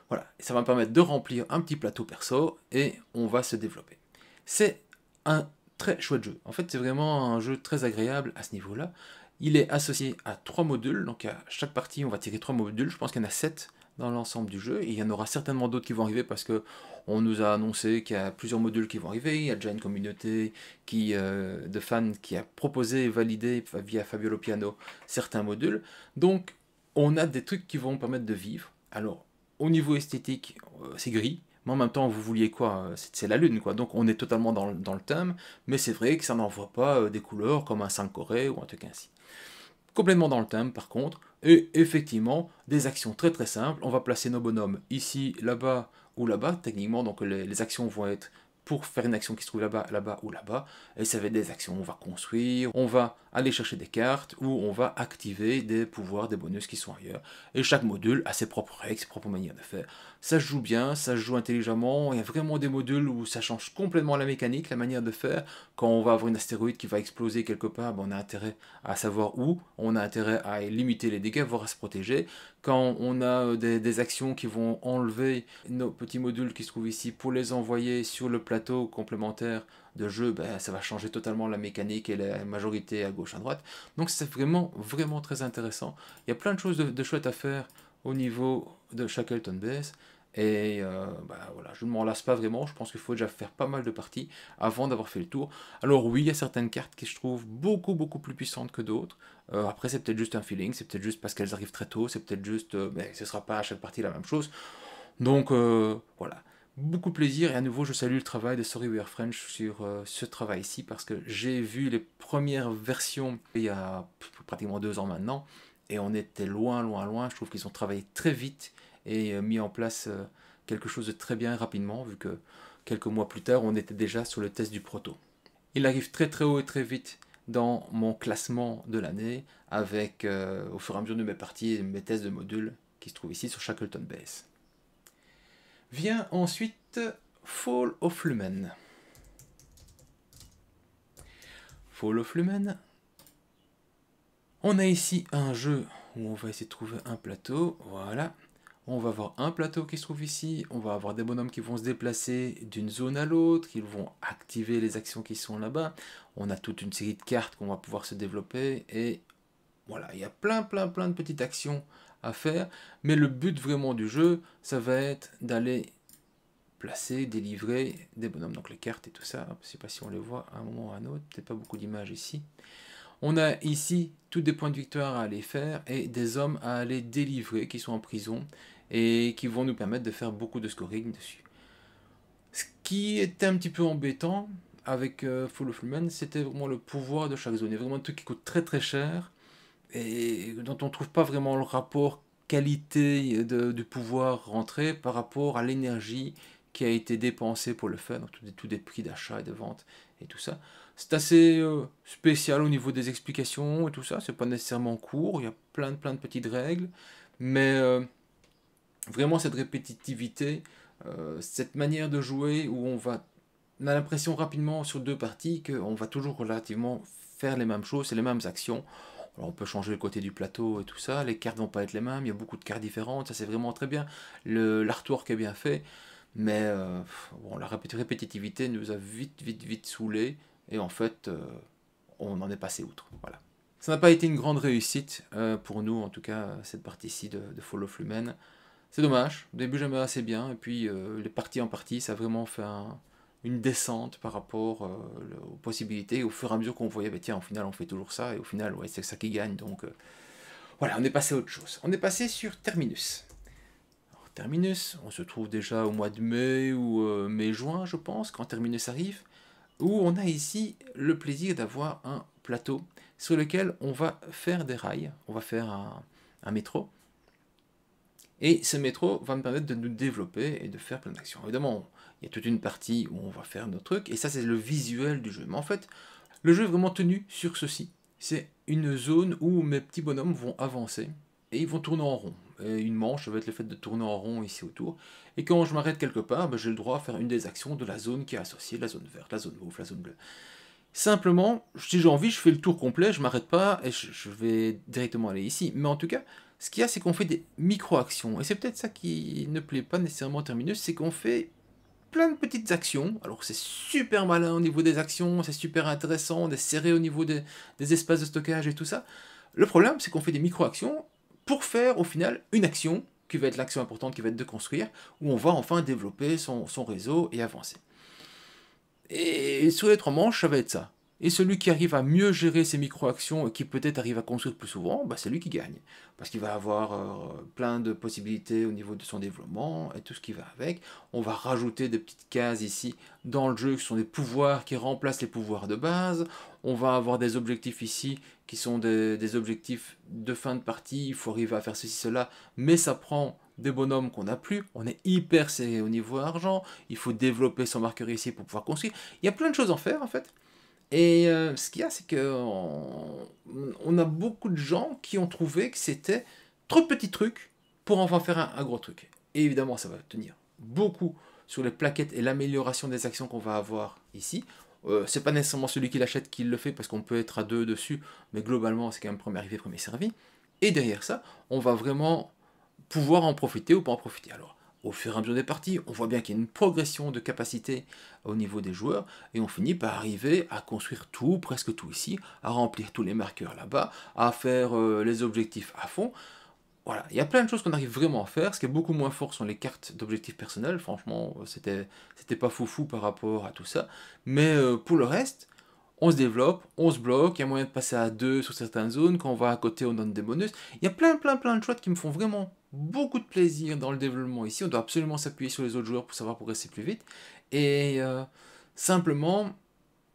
Voilà, et ça va me permettre de remplir un petit plateau perso, et on va se développer. C'est un très chouette jeu. En fait, c'est vraiment un jeu très agréable à ce niveau-là. Il est associé à 3 modules, donc à chaque partie, on va tirer 3 modules. Je pense qu'il y en a 7 dans l'ensemble du jeu, et il y en aura certainement d'autres qui vont arriver parce que on nous a annoncé qu'il y a plusieurs modules qui vont arriver. Il y a déjà une communauté de fans qui a proposé et validé via Fabio Lopiano certains modules. Donc, on a des trucs qui vont permettre de vivre. Alors, au niveau esthétique, c'est gris. Mais en même temps, vous vouliez quoi? C'est la Lune, quoi. Donc on est totalement dans le thème, mais c'est vrai que ça n'envoie pas des couleurs comme un 5 Corée ou un truc ainsi. Complètement dans le thème, par contre, et effectivement, des actions très très simples. On va placer nos bonhommes ici, là-bas ou là-bas, techniquement, donc les actions vont être pour faire une action qui se trouve là-bas, là-bas ou là-bas, et ça va être des actions, on va construire, on va aller chercher des cartes, ou on va activer des pouvoirs, des bonus qui sont ailleurs, et chaque module a ses propres règles, ses propres manières de faire. Ça se joue bien, ça se joue intelligemment, il y a vraiment des modules où ça change complètement la mécanique, la manière de faire. Quand on va avoir une astéroïde qui va exploser quelque part, ben on a intérêt à savoir où, on a intérêt à limiter les dégâts, voire à se protéger. Quand on a des actions qui vont enlever nos petits modules qui se trouvent ici pour les envoyer sur le plateau complémentaire de jeu, ben, ça va changer totalement la mécanique et la majorité à gauche, à droite. Donc c'est vraiment, vraiment très intéressant. Il y a plein de choses de chouettes à faire au niveau de Shackleton Base. Et bah, voilà, je ne m'en lasse pas vraiment, je pense qu'il faut déjà faire pas mal de parties avant d'avoir fait le tour. Alors oui, il y a certaines cartes qui je trouve beaucoup plus puissantes que d'autres. Après c'est peut-être juste un feeling, c'est peut-être juste parce qu'elles arrivent très tôt, c'est peut-être juste, mais ce ne sera pas à chaque partie la même chose. Donc voilà, beaucoup de plaisir, et à nouveau je salue le travail de Sorry We Are French sur ce travail-ci, parce que j'ai vu les premières versions il y a pratiquement 2 ans maintenant, et on était loin, je trouve qu'ils ont travaillé très vite, et mis en place quelque chose de très bien rapidement, vu que quelques mois plus tard, on était déjà sur le test du proto. Il arrive très haut et très vite dans mon classement de l'année, avec au fur et à mesure de mes parties et mes tests de modules qui se trouvent ici sur Shackleton Base. Vient ensuite Fall of Lumen. Fall of Lumen. On a ici un jeu où on va essayer de trouver un plateau, voilà. On va avoir un plateau qui se trouve ici, on va avoir des bonhommes qui vont se déplacer d'une zone à l'autre, qui vont activer les actions qui sont là-bas. On a toute une série de cartes qu'on va pouvoir se développer, et voilà, il y a plein de petites actions à faire, mais le but vraiment du jeu, ça va être d'aller placer, délivrer des bonhommes, donc les cartes et tout ça. Je ne sais pas si on les voit à un moment ou à un autre, peut-être pas beaucoup d'images ici. On a ici tous des points de victoire à aller faire et des hommes à aller délivrer qui sont en prison et qui vont nous permettre de faire beaucoup de scoring dessus. Ce qui était un petit peu embêtant avec Fall of Lumen, c'était vraiment le pouvoir de chaque zone. Il y a vraiment un truc qui coûte très cher et dont on ne trouve pas vraiment le rapport qualité du pouvoir rentré par rapport à l'énergie qui a été dépensée pour le faire, donc tous des prix d'achat et de vente et tout ça. C'est assez spécial au niveau des explications et tout ça, c'est pas nécessairement court, il y a plein de petites règles, mais vraiment cette répétitivité, cette manière de jouer où on a l'impression rapidement sur 2 parties qu'on va toujours relativement faire les mêmes choses, c'est les mêmes actions. Alors on peut changer le côté du plateau et tout ça, les cartes vont pas être les mêmes, il y a beaucoup de cartes différentes, ça c'est vraiment très bien, l'artwork est bien fait, Mais bon, la répétitivité nous a vite saoulés, et en fait, on en est passé outre. Voilà. Ça n'a pas été une grande réussite pour nous, en tout cas, cette partie-ci de Fall of Lumen. C'est dommage, au début j'aimais assez bien, et puis les parties en partie, ça a vraiment fait une descente par rapport aux possibilités, au fur et à mesure qu'on voyait, bah, tiens, au final on fait toujours ça, et au final, ouais, c'est ça qui gagne, donc voilà, on est passé à autre chose. On est passé sur Terminus. Alors, Terminus, on se trouve déjà au mois de mai ou mai-juin, je pense, quand Terminus arrive, où on a ici le plaisir d'avoir un plateau sur lequel on va faire des rails, on va faire un métro, et ce métro va me permettre de nous développer et de faire plein d'actions. Évidemment, il y a toute une partie où on va faire nos trucs, et ça c'est le visuel du jeu. Mais en fait, le jeu est vraiment tenu sur ceci. C'est une zone où mes petits bonhommes vont avancer, et ils vont tourner en rond. Et une manche, ça va être le fait de tourner en rond ici autour. Et quand je m'arrête quelque part, ben, j'ai le droit à faire une des actions de la zone qui est associée, la zone verte, la zone mauve, la zone bleue. Simplement, si j'ai envie, je fais le tour complet, je m'arrête pas, et je vais directement aller ici. Mais en tout cas, ce qu'il y a, c'est qu'on fait des micro-actions. Et c'est peut-être ça qui ne plaît pas nécessairement à Terminus, c'est qu'on fait plein de petites actions. Alors c'est super malin au niveau des actions, c'est super intéressant, on est serré au niveau des espaces de stockage et tout ça. Le problème, c'est qu'on fait des micro-actions pour faire au final une action, qui va être l'action importante, qui va être de construire, où on va enfin développer son réseau et avancer. Et sur les 3 manches, ça va être ça. Et celui qui arrive à mieux gérer ses micro-actions et qui peut-être arrive à construire plus souvent, bah c'est lui qui gagne. Parce qu'il va avoir plein de possibilités au niveau de son développement et tout ce qui va avec. On va rajouter des petites cases ici dans le jeu qui sont des pouvoirs qui remplacent les pouvoirs de base. On va avoir des objectifs ici qui sont des objectifs de fin de partie. Il faut arriver à faire ceci, cela, mais ça prend des bonhommes qu'on n'a plus. On est hyper serré au niveau argent. Il faut développer son marqueur ici pour pouvoir construire. Il y a plein de choses à faire en fait. Et ce qu'il y a, c'est qu'on a beaucoup de gens qui ont trouvé que c'était trop de petits trucs pour enfin faire un gros truc. Et évidemment, ça va tenir beaucoup sur les plaquettes et l'amélioration des actions qu'on va avoir ici. C'est pas nécessairement celui qui l'achète qui le fait, parce qu'on peut être à 2 dessus, mais globalement, c'est quand même premier arrivé, premier servi. Et derrière ça, on va vraiment pouvoir en profiter ou pas en profiter. Alors, au fur et à mesure des parties, on voit bien qu'il y a une progression de capacité au niveau des joueurs, et on finit par arriver à construire tout, presque tout ici, à remplir tous les marqueurs là-bas, à faire les objectifs à fond. Voilà, il y a plein de choses qu'on arrive vraiment à faire. Ce qui est beaucoup moins fort sont les cartes d'objectifs personnels. Franchement, c'était pas foufou par rapport à tout ça. Mais pour le reste, on se développe, on se bloque, il y a moyen de passer à 2 sur certaines zones, quand on va à côté on donne des bonus. Il y a plein de choses qui me font vraiment beaucoup de plaisir dans le développement ici. On doit absolument s'appuyer sur les autres joueurs pour savoir progresser plus vite. Et simplement,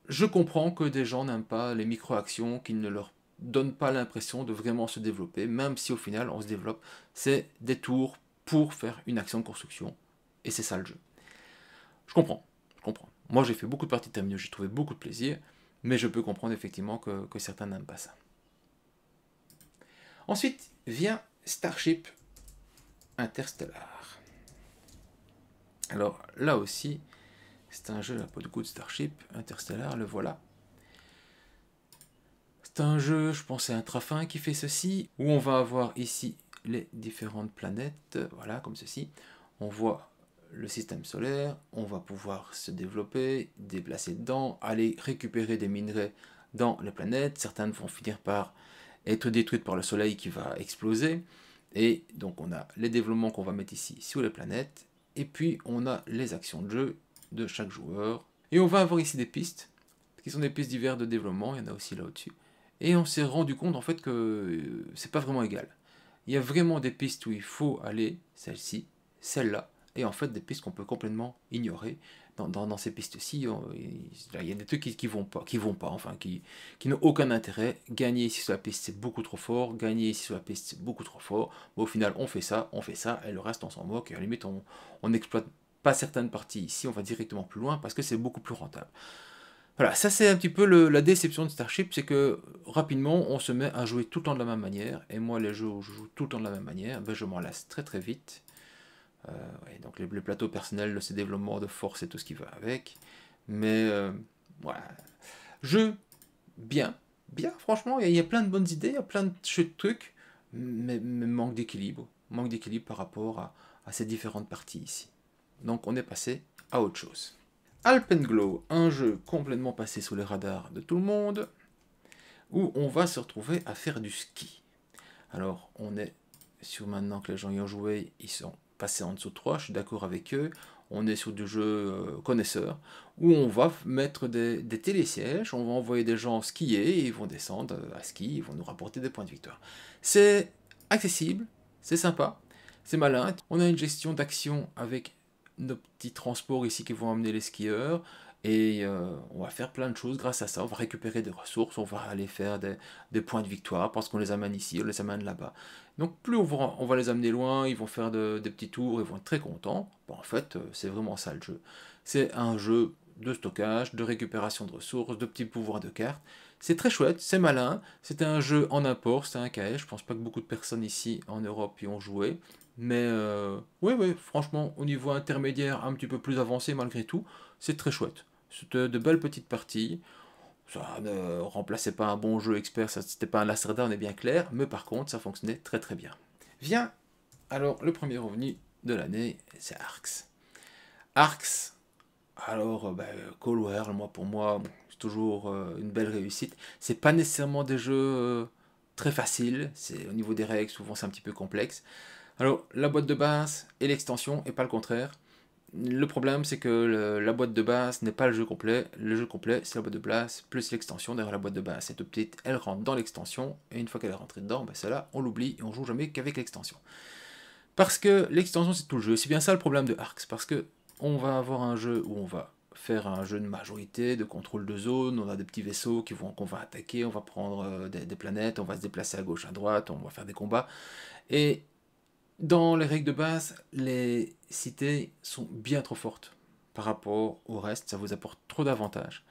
je comprends que des gens n'aiment pas les micro-actions qui ne leur donnent pas l'impression de vraiment se développer, même si au final on se développe. C'est des tours pour faire une action de construction. Et c'est ça le jeu. Je comprends. Moi j'ai fait beaucoup de parties de Terminus, j'ai trouvé beaucoup de plaisir. Mais je peux comprendre effectivement que certains n'aiment pas ça. Ensuite vient Starship Interstellar. Alors là aussi, c'est un jeu à pas de goût de Starship Interstellar, le voilà. C'est un jeu, je pense, c'est un Trafin qui fait ceci, où on va avoir ici les différentes planètes, voilà, comme ceci. On voit le système solaire, on va pouvoir se développer, déplacer dedans, aller récupérer des minerais dans les planètes. Certaines vont finir par être détruites par le soleil qui va exploser. Et donc on a les développements qu'on va mettre ici sur les planètes. Et puis on a les actions de jeu de chaque joueur. Et on va avoir ici des pistes, qui sont des pistes diverses de développement, il y en a aussi là au-dessus. Et on s'est rendu compte en fait que c'est pas vraiment égal. Il y a vraiment des pistes où il faut aller, celle-ci, celle-là, et en fait des pistes qu'on peut complètement ignorer. Dans ces pistes-ci, il y a des trucs qui vont pas, enfin qui n'ont aucun intérêt. Gagner ici sur la piste c'est beaucoup trop fort, gagner ici sur la piste c'est beaucoup trop fort. Mais au final on fait ça, et le reste on s'en moque, et à la limite on n'exploite pas certaines parties ici, on va directement plus loin parce que c'est beaucoup plus rentable. Voilà, ça c'est un petit peu la déception de Starship, c'est que rapidement on se met à jouer tout le temps de la même manière, et moi les jeux où je joue tout le temps de la même manière, ben, je m'en lasse très vite. Ouais, donc les plateaux personnels, ces développements de force et tout ce qui va avec. Mais voilà, jeu bien, franchement, il y a plein de bonnes idées, il y a plein de trucs, mais manque d'équilibre par rapport à ces différentes parties ici. Donc on est passé à autre chose. Alpenglow, un jeu complètement passé sous les radars de tout le monde, où on va se retrouver à faire du ski. Alors on est sur, maintenant que les gens y ont joué, ils sont passés en dessous de 3, je suis d'accord avec eux. On est sur du jeu connaisseur, où on va mettre des télésièges, on va envoyer des gens skier, et ils vont descendre à ski, ils vont nous rapporter des points de victoire. C'est accessible, c'est sympa, c'est malin. On a une gestion d'action avec nos petits transports ici qui vont amener les skieurs, et on va faire plein de choses grâce à ça. On va récupérer des ressources, on va aller faire des points de victoire parce qu'on les amène ici, on les amène là-bas. Donc plus on va les amener loin, ils vont faire des petits tours, ils vont être très contents. Bon, en fait, c'est vraiment ça le jeu. C'est un jeu de stockage, de récupération de ressources, de petits pouvoirs de cartes. C'est très chouette, c'est malin. C'était un jeu en import, c'était un KS. Je pense pas que beaucoup de personnes ici en Europe y ont joué. Mais oui, franchement, au niveau intermédiaire, un petit peu plus avancé malgré tout, c'est très chouette. C'était de belles petites parties. Ça ne remplaçait pas un bon jeu expert, c'était pas un Lacerda, on est bien clair, mais par contre, ça fonctionnait très très bien. Vient, alors, le premier revenu de l'année, c'est Arx. Arx, alors, Call World, pour moi, bon, c'est toujours une belle réussite. C'est pas nécessairement des jeux très faciles, au niveau des règles, souvent c'est un petit peu complexe. Alors, la boîte de base et l'extension, et pas le contraire. Le problème, c'est que la boîte de base n'est pas le jeu complet. Le jeu complet, c'est la boîte de base plus l'extension. D'ailleurs, la boîte de base, cette petite, elle rentre dans l'extension. Et une fois qu'elle est rentrée dedans, celle-là, on l'oublie et on joue jamais qu'avec l'extension. Parce que l'extension, c'est tout le jeu. C'est bien ça le problème de Arx. Parce que on va avoir un jeu où on va faire un jeu de majorité, de contrôle de zone. On a des petits vaisseaux qu'on va attaquer. On va prendre des planètes. On va se déplacer à gauche, à droite. On va faire des combats. Et dans les règles de base, les cités sont bien trop fortes par rapport au reste, ça vous apporte trop d'avantages.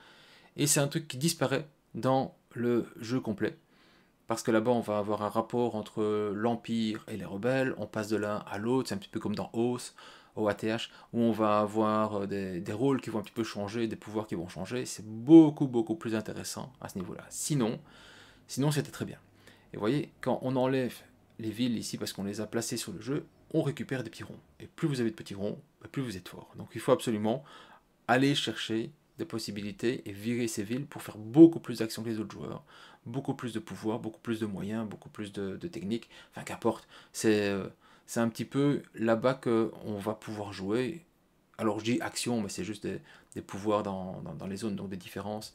Et c'est un truc qui disparaît dans le jeu complet. Parce que là-bas, on va avoir un rapport entre l'Empire et les rebelles, on passe de l'un à l'autre, c'est un petit peu comme dans Oath, OATH, où on va avoir des rôles qui vont un petit peu changer, des pouvoirs qui vont changer, c'est beaucoup plus intéressant à ce niveau-là. Sinon c'était très bien. Et vous voyez, quand on enlève les villes ici, parce qu'on les a placées sur le jeu, on récupère des petits ronds. Et plus vous avez de petits ronds, plus vous êtes fort. Donc il faut absolument aller chercher des possibilités et virer ces villes pour faire beaucoup plus d'actions que les autres joueurs, beaucoup plus de pouvoir, beaucoup plus de moyens, beaucoup plus de techniques, enfin qu'importe. C'est un petit peu là-bas qu'on va pouvoir jouer. Alors je dis action, mais c'est juste des pouvoirs dans les zones, donc des différences.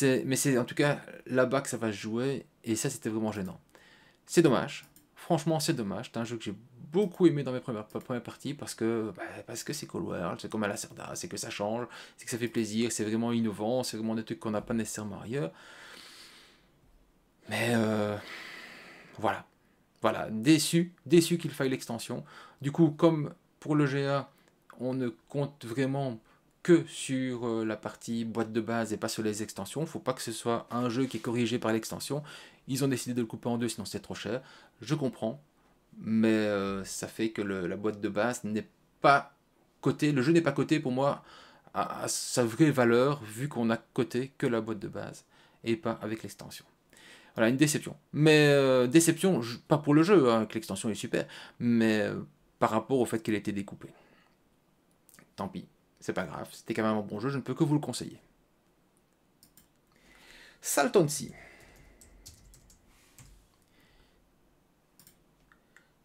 Mais c'est en tout cas là-bas que ça va se jouer, et ça c'était vraiment gênant. C'est dommage. Franchement, c'est dommage. C'est un jeu que j'ai beaucoup aimé dans mes premières parties parce que c'est Call World, c'est comme à la Lacerda, c'est que ça change, c'est que ça fait plaisir, c'est vraiment innovant, c'est vraiment des trucs qu'on n'a pas nécessairement ailleurs. Mais voilà, déçu qu'il faille l'extension. Du coup, comme pour le GA, on ne compte vraiment que sur la partie boîte de base et pas sur les extensions. Faut pas que ce soit un jeu qui est corrigé par l'extension. Ils ont décidé de le couper en deux, sinon c'est trop cher. Je comprends, mais ça fait que la boîte de base n'est pas cotée. Le jeu n'est pas coté pour moi à sa vraie valeur, vu qu'on a coté que la boîte de base et pas avec l'extension. Voilà, une déception. Mais déception, pas pour le jeu, hein, que l'extension est super, mais par rapport au fait qu'elle ait été découpée. Tant pis, c'est pas grave, c'était quand même un bon jeu, je ne peux que vous le conseiller. Salton Sea.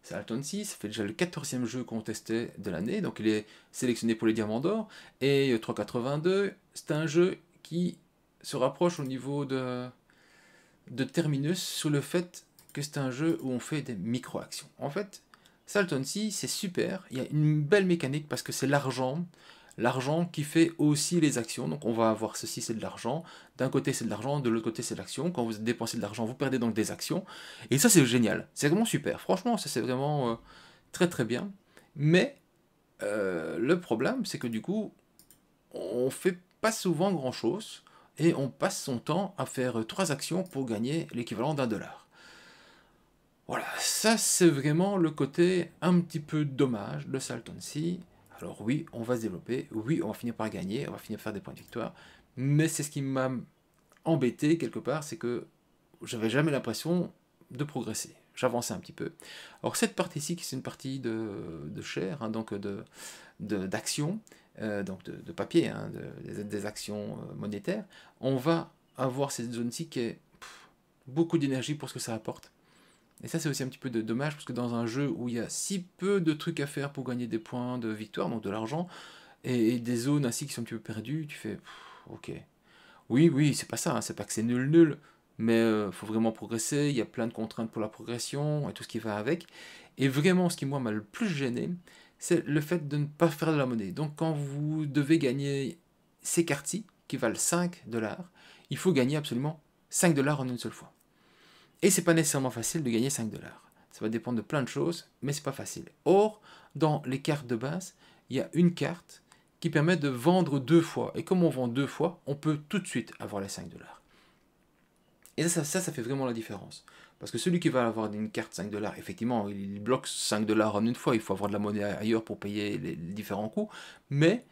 Salton Sea, ça fait déjà le 14e jeu qu'on testait de l'année, donc il est sélectionné pour les Diamants d'Or, et 3,82, c'est un jeu qui se rapproche au niveau de Terminus sur le fait que c'est un jeu où on fait des micro-actions. En fait, Salton Sea, c'est super, il y a une belle mécanique parce que c'est l'argent qui fait aussi les actions. Donc on va avoir ceci, c'est de l'argent, d'un côté c'est de l'argent, de l'autre côté c'est l'action. Quand vous dépensez de l'argent, vous perdez donc des actions, et ça c'est génial, c'est vraiment super, franchement ça c'est vraiment très bien. Mais le problème c'est que du coup, on fait pas souvent grand chose, et on passe son temps à faire 3 actions pour gagner l'équivalent d'$1. Voilà, ça c'est vraiment le côté un petit peu dommage de Salton Sea. Alors oui, on va se développer, oui, on va finir par gagner, on va finir par faire des points de victoire, mais c'est ce qui m'a embêté quelque part, c'est que j'avais jamais l'impression de progresser. j'avançais un petit peu. Alors cette partie-ci, qui c'est une partie de chair, hein, donc d'action, donc de papier, hein, des actions monétaires, on va avoir cette zone-ci qui est beaucoup d'énergie pour ce que ça apporte. Et ça c'est aussi un petit peu dommage, parce que dans un jeu où il y a si peu de trucs à faire pour gagner des points de victoire, donc de l'argent, et des zones ainsi qui sont un petit peu perdues, tu fais, ok. Oui, c'est pas ça, hein, c'est pas que c'est nul, mais faut vraiment progresser, il y a plein de contraintes pour la progression, et tout ce qui va avec. Et vraiment, ce qui moi m'a le plus gêné, c'est le fait de ne pas faire de la monnaie. Donc quand vous devez gagner ces cartes-ci, qui valent 5$, il faut gagner absolument 5$ en une seule fois. Et c'est pas nécessairement facile de gagner 5$. Ça va dépendre de plein de choses, mais c'est pas facile. Or, dans les cartes de base, il y a une carte qui permet de vendre 2 fois. Et comme on vend 2 fois, on peut tout de suite avoir les 5$. Et ça fait vraiment la différence. Parce que celui qui va avoir une carte 5$, effectivement, il bloque 5$ en une fois, il faut avoir de la monnaie ailleurs pour payer les différents coûts, mais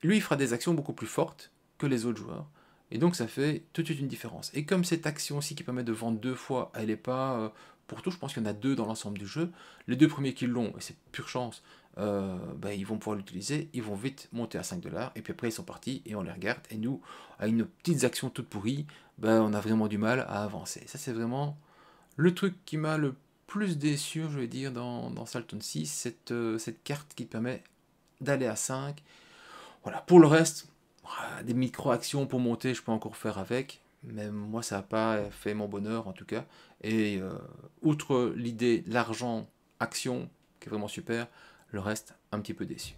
lui, il fera des actions beaucoup plus fortes que les autres joueurs. Et donc ça fait tout de suite une différence. Et comme cette action aussi qui permet de vendre 2 fois, elle n'est pas pour tout, je pense qu'il y en a 2 dans l'ensemble du jeu, les 2 premiers qui l'ont, et c'est pure chance, ils vont pouvoir l'utiliser, ils vont vite monter à 5$, et puis après ils sont partis, et on les regarde, et nous, avec nos petites actions toutes pourries, on a vraiment du mal à avancer. Ça c'est vraiment le truc qui m'a le plus déçu, je vais dire, dans Salton 6, cette carte qui permet d'aller à 5. Voilà, pour le reste, des micro-actions pour monter, je peux encore faire avec, mais moi ça n'a pas fait mon bonheur en tout cas. Et outre l'idée, l'argent, action, qui est vraiment super, le reste, un petit peu déçu.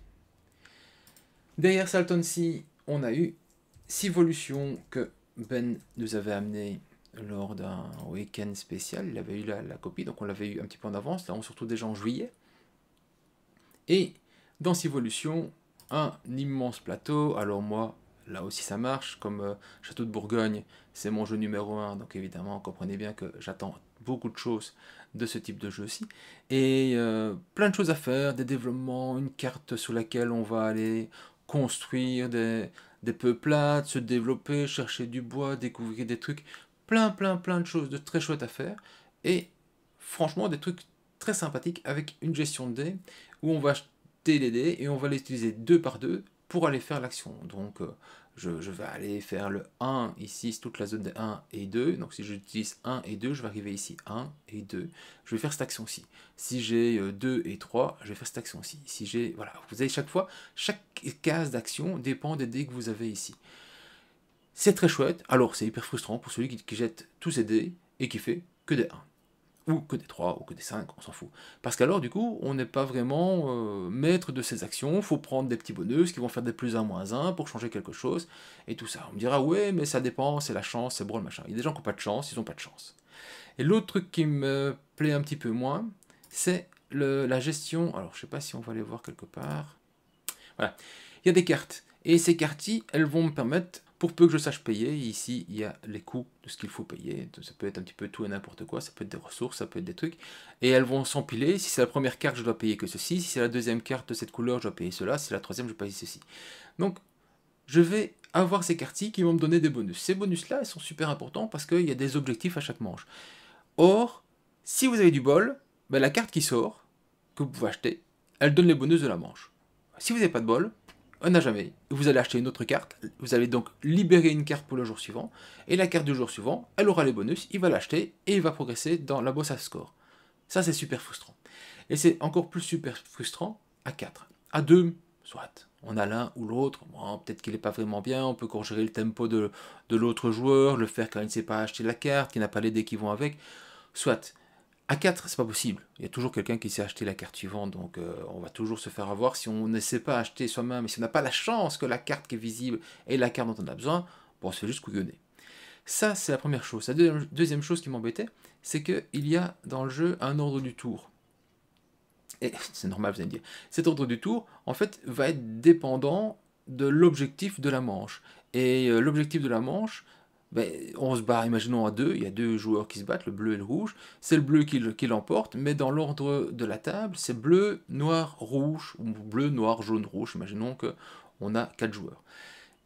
Derrière Salton Sea, on a eu Civolution que Ben nous avait amené lors d'un week-end spécial. Il avait eu la copie, donc on l'avait eu un petit peu en avance, là on se retrouve déjà en juillet. Et dans Civolution, un immense plateau. Alors moi, là aussi ça marche, comme Château de Bourgogne, c'est mon jeu numéro 1, donc évidemment, comprenez bien que j'attends beaucoup de choses de ce type de jeu-ci. Et plein de choses à faire, des développements, une carte sur laquelle on va aller construire des peuplades, se développer, chercher du bois, découvrir des trucs, plein de choses de très chouettes à faire. Et franchement, des trucs très sympathiques avec une gestion de dés, où on va acheter les dés et on va les utiliser 2 par 2 pour aller faire l'action. Donc je vais aller faire le 1 ici, c'est toute la zone des 1 et 2. Donc si j'utilise 1 et 2, je vais arriver ici 1 et 2. Je vais faire cette action-ci. Si j'ai 2 et 3, je vais faire cette action-ci. Si j'ai, voilà, vous avez chaque fois, chaque case d'action dépend des dés que vous avez ici. C'est très chouette. Alors c'est hyper frustrant pour celui qui jette tous ses dés et qui fait que des 1. Ou que des 3, ou que des 5, on s'en fout. Parce qu'alors, du coup, on n'est pas vraiment maître de ses actions, il faut prendre des petits bonus qui vont faire des plus 1, moins 1 pour changer quelque chose, et tout ça. On me dira, ouais, mais ça dépend, c'est la chance, c'est bon, le machin. Il y a des gens qui n'ont pas de chance, ils n'ont pas de chance. Et l'autre truc qui me plaît un petit peu moins, c'est la gestion, alors je sais pas si on va les voir quelque part. Voilà, il y a des cartes, et ces cartes-ci, elles vont me permettre, pour peu que je sache payer, ici il y a les coûts de ce qu'il faut payer, ça peut être un petit peu tout et n'importe quoi, ça peut être des ressources, ça peut être des trucs, et elles vont s'empiler. Si c'est la première carte, je dois payer que ceci, si c'est la deuxième carte de cette couleur, je dois payer cela, si c'est la troisième, je dois payer ceci. Donc je vais avoir ces cartes-ci qui vont me donner des bonus. Ces bonus-là, ils sont super importants parce qu'il y a des objectifs à chaque manche. Or, si vous avez du bol, la carte qui sort, que vous pouvez acheter, elle donne les bonus de la manche. Si vous n'avez pas de bol, on n'a jamais. Vous allez acheter une autre carte, vous allez donc libérer une carte pour le jour suivant, et la carte du jour suivant, elle aura les bonus, il va l'acheter, et il va progresser dans la boss à score. Ça, c'est super frustrant. Et c'est encore plus super frustrant à 4. À 2, soit, on a l'un ou l'autre, bon, peut-être qu'il n'est pas vraiment bien, on peut corriger le tempo de l'autre joueur, le faire quand il ne sait pas acheter la carte, qu'il n'a pas les dés qui vont avec, soit. À 4, c'est pas possible. Il y a toujours quelqu'un qui sait acheter la carte suivante, donc on va toujours se faire avoir. Si on ne sait pas acheter soi-même, et si on n'a pas la chance que la carte qui est visible est la carte dont on a besoin, bon, on se fait juste couillonner. Ça, c'est la première chose. La deuxième chose qui m'embêtait, c'est qu'il y a dans le jeu un ordre du tour. Et c'est normal, vous allez me dire. Cet ordre du tour, en fait, va être dépendant de l'objectif de la manche. Et l'objectif de la manche, on se bat, imaginons à 2, il y a 2 joueurs qui se battent, le bleu et le rouge, c'est le bleu qui l'emporte, mais dans l'ordre de la table, c'est bleu, noir, rouge, ou bleu, noir, jaune, rouge, imaginons qu'on a 4 joueurs.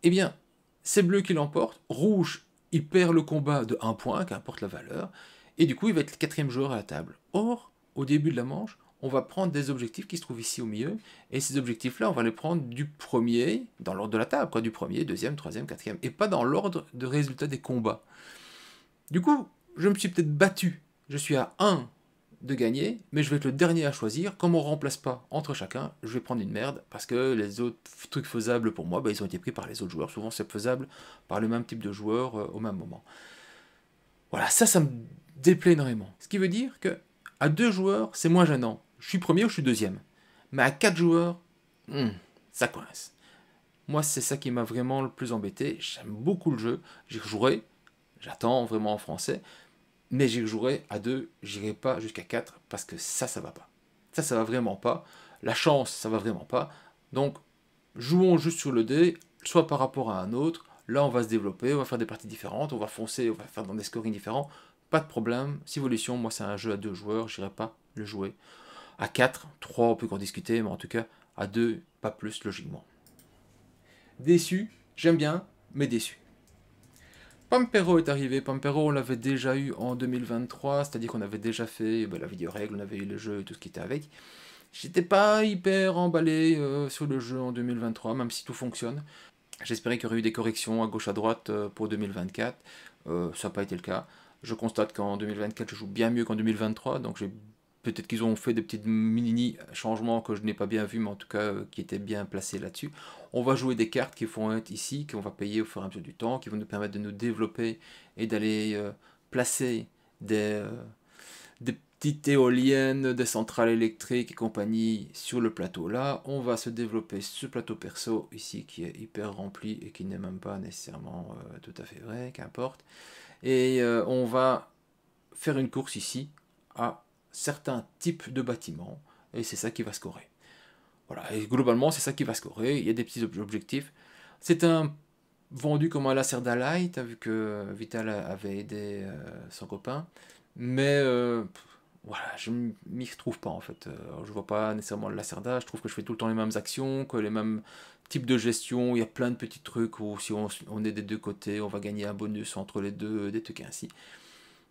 Eh bien, c'est bleu qui l'emporte, rouge, il perd le combat de 1 point, qu'importe la valeur, Et du coup, il va être le quatrième joueur à la table. Or, au début de la manche, on va prendre des objectifs qui se trouvent ici au milieu, et ces objectifs-là, on va les prendre du premier, dans l'ordre de la table, quoi, du premier, deuxième, troisième, quatrième, et pas dans l'ordre de résultat des combats. Du coup, je me suis peut-être battu, je suis à 1 de gagner, mais je vais être le dernier à choisir. Comme on ne remplace pas entre chacun, je vais prendre une merde, parce que les autres trucs faisables pour moi, ils ont été pris par les autres joueurs. Souvent, c'est faisable par le même type de joueur au même moment. Voilà, ça me déplaît énormément. Ce qui veut dire que à 2 joueurs, c'est moins gênant. Je suis premier ou je suis deuxième. Mais à 4 joueurs, ça coince. Moi, c'est ça qui m'a vraiment le plus embêté. J'aime beaucoup le jeu, j'y rejouerai. J'attends vraiment en français. Mais j'y rejouerai à 2, j'irai pas jusqu'à 4 parce que ça va pas. Ça va vraiment pas. La chance, ça va vraiment pas. Donc, jouons juste sur le dé, soit par rapport à un autre. Là, on va se développer, on va faire des parties différentes, on va foncer, on va faire dans des scorings différents. Pas de problème. Civolution, moi, c'est un jeu à 2 joueurs, j'irai pas le jouer. À 4, 3, on peut encore discuter, mais en tout cas, à 2, pas plus, logiquement. Déçu, j'aime bien, mais déçu. Pampero est arrivé. Pampero, on l'avait déjà eu en 2023, c'est-à-dire qu'on avait déjà fait la vidéo règle, on avait eu le jeu et tout ce qui était avec. J'étais pas hyper emballé sur le jeu en 2023, même si tout fonctionne. J'espérais qu'il y aurait eu des corrections à gauche à droite pour 2024. Ça n'a pas été le cas. Je constate qu'en 2024, je joue bien mieux qu'en 2023, donc peut-être qu'ils ont fait des petits mini changements que je n'ai pas bien vus, mais en tout cas qui étaient bien placés là-dessus. On va jouer des cartes qui vont être ici, qu'on va payer au fur et à mesure du temps, qui vont nous permettre de nous développer et d'aller placer des petites éoliennes, des centrales électriques et compagnie sur le plateau là. On va se développer ce plateau perso ici qui est hyper rempli et qui n'est même pas nécessairement tout à fait vrai, qu'importe. Et on va faire une course ici à certains types de bâtiments et c'est ça qui va scorer. Voilà, et globalement c'est ça qui va scorer. Il y a des petits objectifs. C'est un vendu comme un Lacerda Light, vu que Vital avait aidé son copain, mais voilà, je m'y retrouve pas en fait. Je vois pas nécessairement le Lacerda, je trouve que je fais tout le temps les mêmes actions, que les mêmes types de gestion, il y a plein de petits trucs où si on est des deux côtés, on va gagner un bonus entre les deux, des trucs ainsi.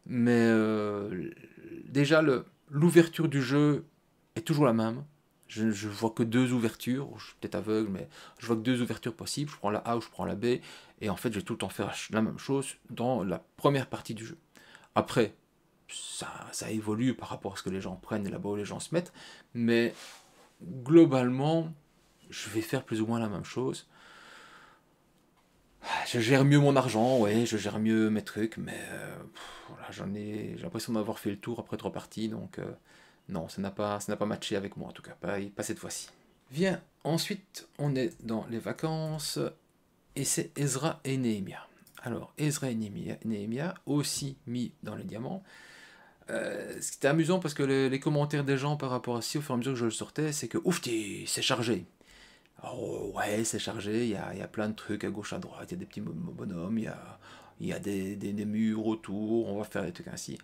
Mais déjà, l'ouverture du jeu est toujours la même. Je vois que 2 ouvertures, je suis peut-être aveugle, mais je vois que 2 ouvertures possibles. Je prends la A ou je prends la B, et en fait, je vais tout le temps faire la même chose dans la première partie du jeu. Après, ça évolue par rapport à ce que les gens prennent et là-bas où les gens se mettent, mais globalement, je vais faire plus ou moins la même chose. Je gère mieux mon argent, ouais, je gère mieux mes trucs, mais voilà, j'ai l'impression d'avoir fait le tour après 3 parties, donc non, ça n'a pas matché avec moi en tout cas, pas cette fois-ci. Viens, ensuite on est dans les vacances, et c'est Ezra et Nehemia. Alors, Ezra et Nehemia, aussi mis dans les diamants. C'était amusant parce que les commentaires des gens par rapport à ci, au fur et à mesure que je le sortais, c'est que ouf, c'est chargé. Oh, ouais, c'est chargé, il y a plein de trucs à gauche, à droite, il y a des petits bonhommes, il y a des murs autour, on va faire des trucs ainsi.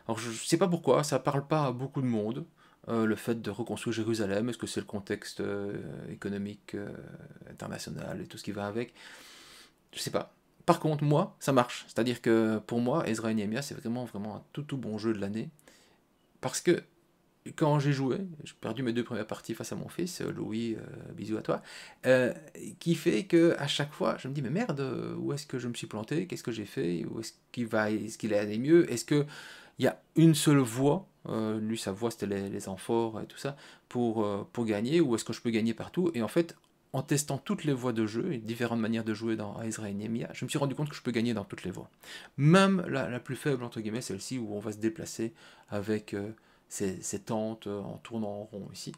Alors je sais pas pourquoi, ça parle pas à beaucoup de monde, le fait de reconstruire Jérusalem, est-ce que c'est le contexte économique international et tout ce qui va avec? Je sais pas. Par contre, moi, ça marche. C'est-à-dire que pour moi, Ezra et Nehemia, c'est vraiment un tout bon jeu de l'année. Parce que quand j'ai joué, j'ai perdu mes 2 premières parties face à mon fils, Louis, bisous à toi, qui fait que à chaque fois, je me dis, mais merde, où est-ce que je me suis planté? Qu'est-ce que j'ai fait? Où est-ce qu'il est allé mieux? Est-ce qu'il y a une seule voie? Lui, sa voie, c'était les amphores et tout ça, pour gagner, ou est-ce que je peux gagner partout? Et en fait, en testant toutes les voies de jeu et différentes manières de jouer dans Ezra et Nehemia, je me suis rendu compte que je peux gagner dans toutes les voies. Même la plus faible, entre guillemets, celle-ci où on va se déplacer avec ces tentes en tournant en rond ici,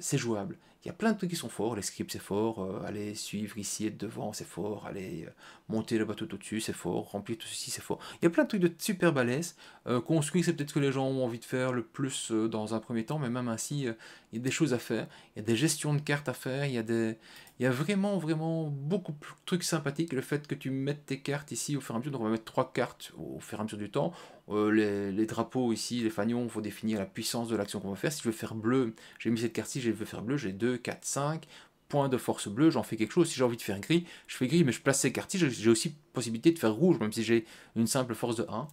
c'est jouable. Il y a plein de trucs qui sont forts, les scripts c'est fort, aller suivre ici, être devant c'est fort, aller monter le bateau au-dessus c'est fort, remplir tout ceci c'est fort. Il y a plein de trucs de super balèzes. Construire c'est peut-être ce que les gens ont envie de faire le plus dans un premier temps, mais même ainsi, il y a des choses à faire, il y a des gestions de cartes à faire, il y a vraiment beaucoup de trucs sympathiques. Le fait que tu mettes tes cartes ici au fur et à mesure, donc on va mettre 3 cartes au fur et à mesure du temps. Les drapeaux ici, les fanions, il faut définir la puissance de l'action qu'on va faire. Si je veux faire bleu, j'ai mis cette carte-ci, je veux faire bleu, j'ai 2, 4, 5. point de force bleu, j'en fais quelque chose. Si j'ai envie de faire gris, je fais gris, mais je place ces quartiers. J'ai aussi possibilité de faire rouge, même si j'ai une simple force de 1.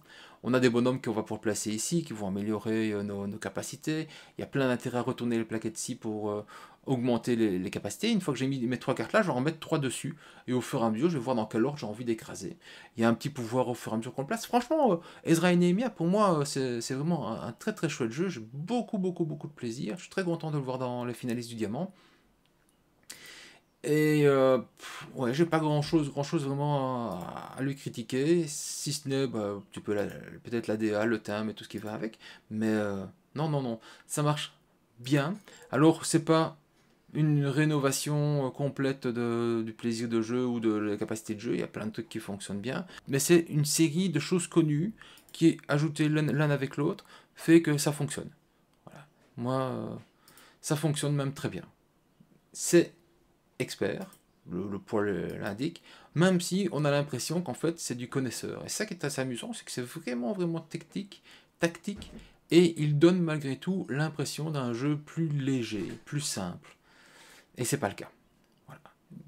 On a des bonhommes qu'on va pouvoir placer ici, qui vont améliorer nos capacités. Il y a plein d'intérêt à retourner les plaquettes ici pour augmenter les capacités. Une fois que j'ai mis mes 3 cartes là, je vais en mettre 3 dessus. Et au fur et à mesure, je vais voir dans quel ordre j'ai envie d'écraser. Il y a un petit pouvoir au fur et à mesure qu'on le place. Franchement, Ezra et Nehemia, pour moi, c'est vraiment un très très chouette jeu. J'ai beaucoup de plaisir. Je suis très content de le voir dans les finalistes du Diamant. Et ouais, j'ai pas grand chose vraiment à lui critiquer, si ce n'est, bah, tu peux peut-être la DA, le thème et tout ce qui va avec, mais non, ça marche bien. Alors, c'est pas une rénovation complète du plaisir de jeu ou de la capacité de jeu, il y a plein de trucs qui fonctionnent bien, mais c'est une série de choses connues qui, ajoutées l'un avec l'autre, fait que ça fonctionne. Voilà. Moi, ça fonctionne même très bien. C'est expert, le poil l'indique, même si on a l'impression qu'en fait c'est du connaisseur. Et ça qui est assez amusant, c'est que c'est vraiment technique, tactique, et il donne malgré tout l'impression d'un jeu plus léger, plus simple. Et c'est pas le cas. Voilà.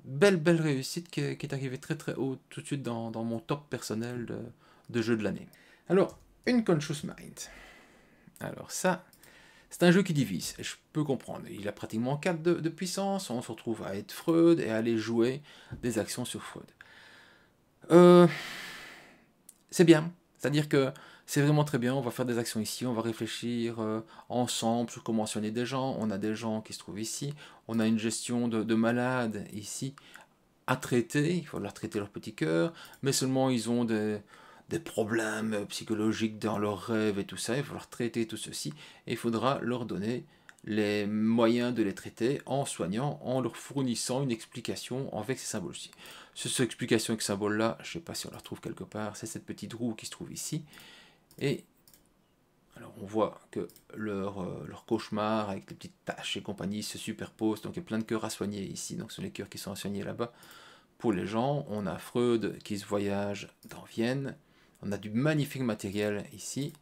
Belle réussite qui est arrivée très haut tout de suite dans mon top personnel de jeu de l'année. Alors, une Conscious Mind. Alors ça, c'est un jeu qui divise, et je peux comprendre. Il a pratiquement 4 de puissance, on se retrouve à être Freud et à aller jouer des actions sur Freud. C'est bien, c'est-à-dire que c'est vraiment très bien, on va faire des actions ici, on va réfléchir ensemble sur comment soigner des gens, on a des gens qui se trouvent ici, on a une gestion de malades ici à traiter, il faut leur traiter leur petit cœur, mais seulement ils ont des problèmes psychologiques dans leurs rêves et tout ça, il faut leur traiter tout ceci, et il faudra leur donner les moyens de les traiter en soignant, en leur fournissant une explication avec ces symboles-ci. Cette explication avec ces symboles-là, je ne sais pas si on la retrouve quelque part, c'est cette petite roue qui se trouve ici, et alors on voit que leur cauchemar avec les petites taches et compagnie se superposent, donc il y a plein de cœurs à soigner ici, donc ce sont les cœurs qui sont à soigner là-bas. Pour les gens, on a Freud qui se voyage dans Vienne, on a du magnifique matériel ici,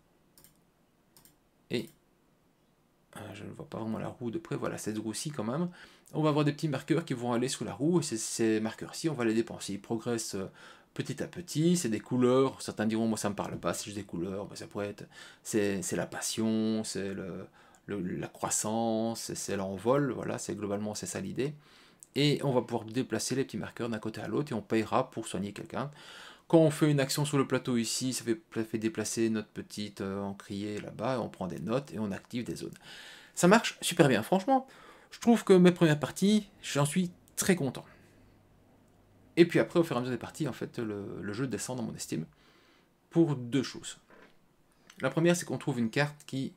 et je ne vois pas vraiment la roue de près, voilà cette roue-ci quand même. On va avoir des petits marqueurs qui vont aller sous la roue, et ces marqueurs-ci, on va les dépenser. Ils progressent petit à petit, c'est des couleurs, certains diront, moi ça me parle pas, c'est juste des couleurs, mais ça pourrait être, c'est la passion, c'est la croissance, c'est l'envol, voilà, globalement c'est ça l'idée. Et on va pouvoir déplacer les petits marqueurs d'un côté à l'autre, et on payera pour soigner quelqu'un. Quand on fait une action sur le plateau ici, ça fait déplacer notre petite encrier là-bas, on prend des notes et on active des zones. Ça marche super bien, franchement, je trouve que mes premières parties, j'en suis très content. Et puis après, au fur et à mesure des parties, en fait, le jeu descend dans mon estime pour 2 choses. La première, c'est qu'on trouve une carte qui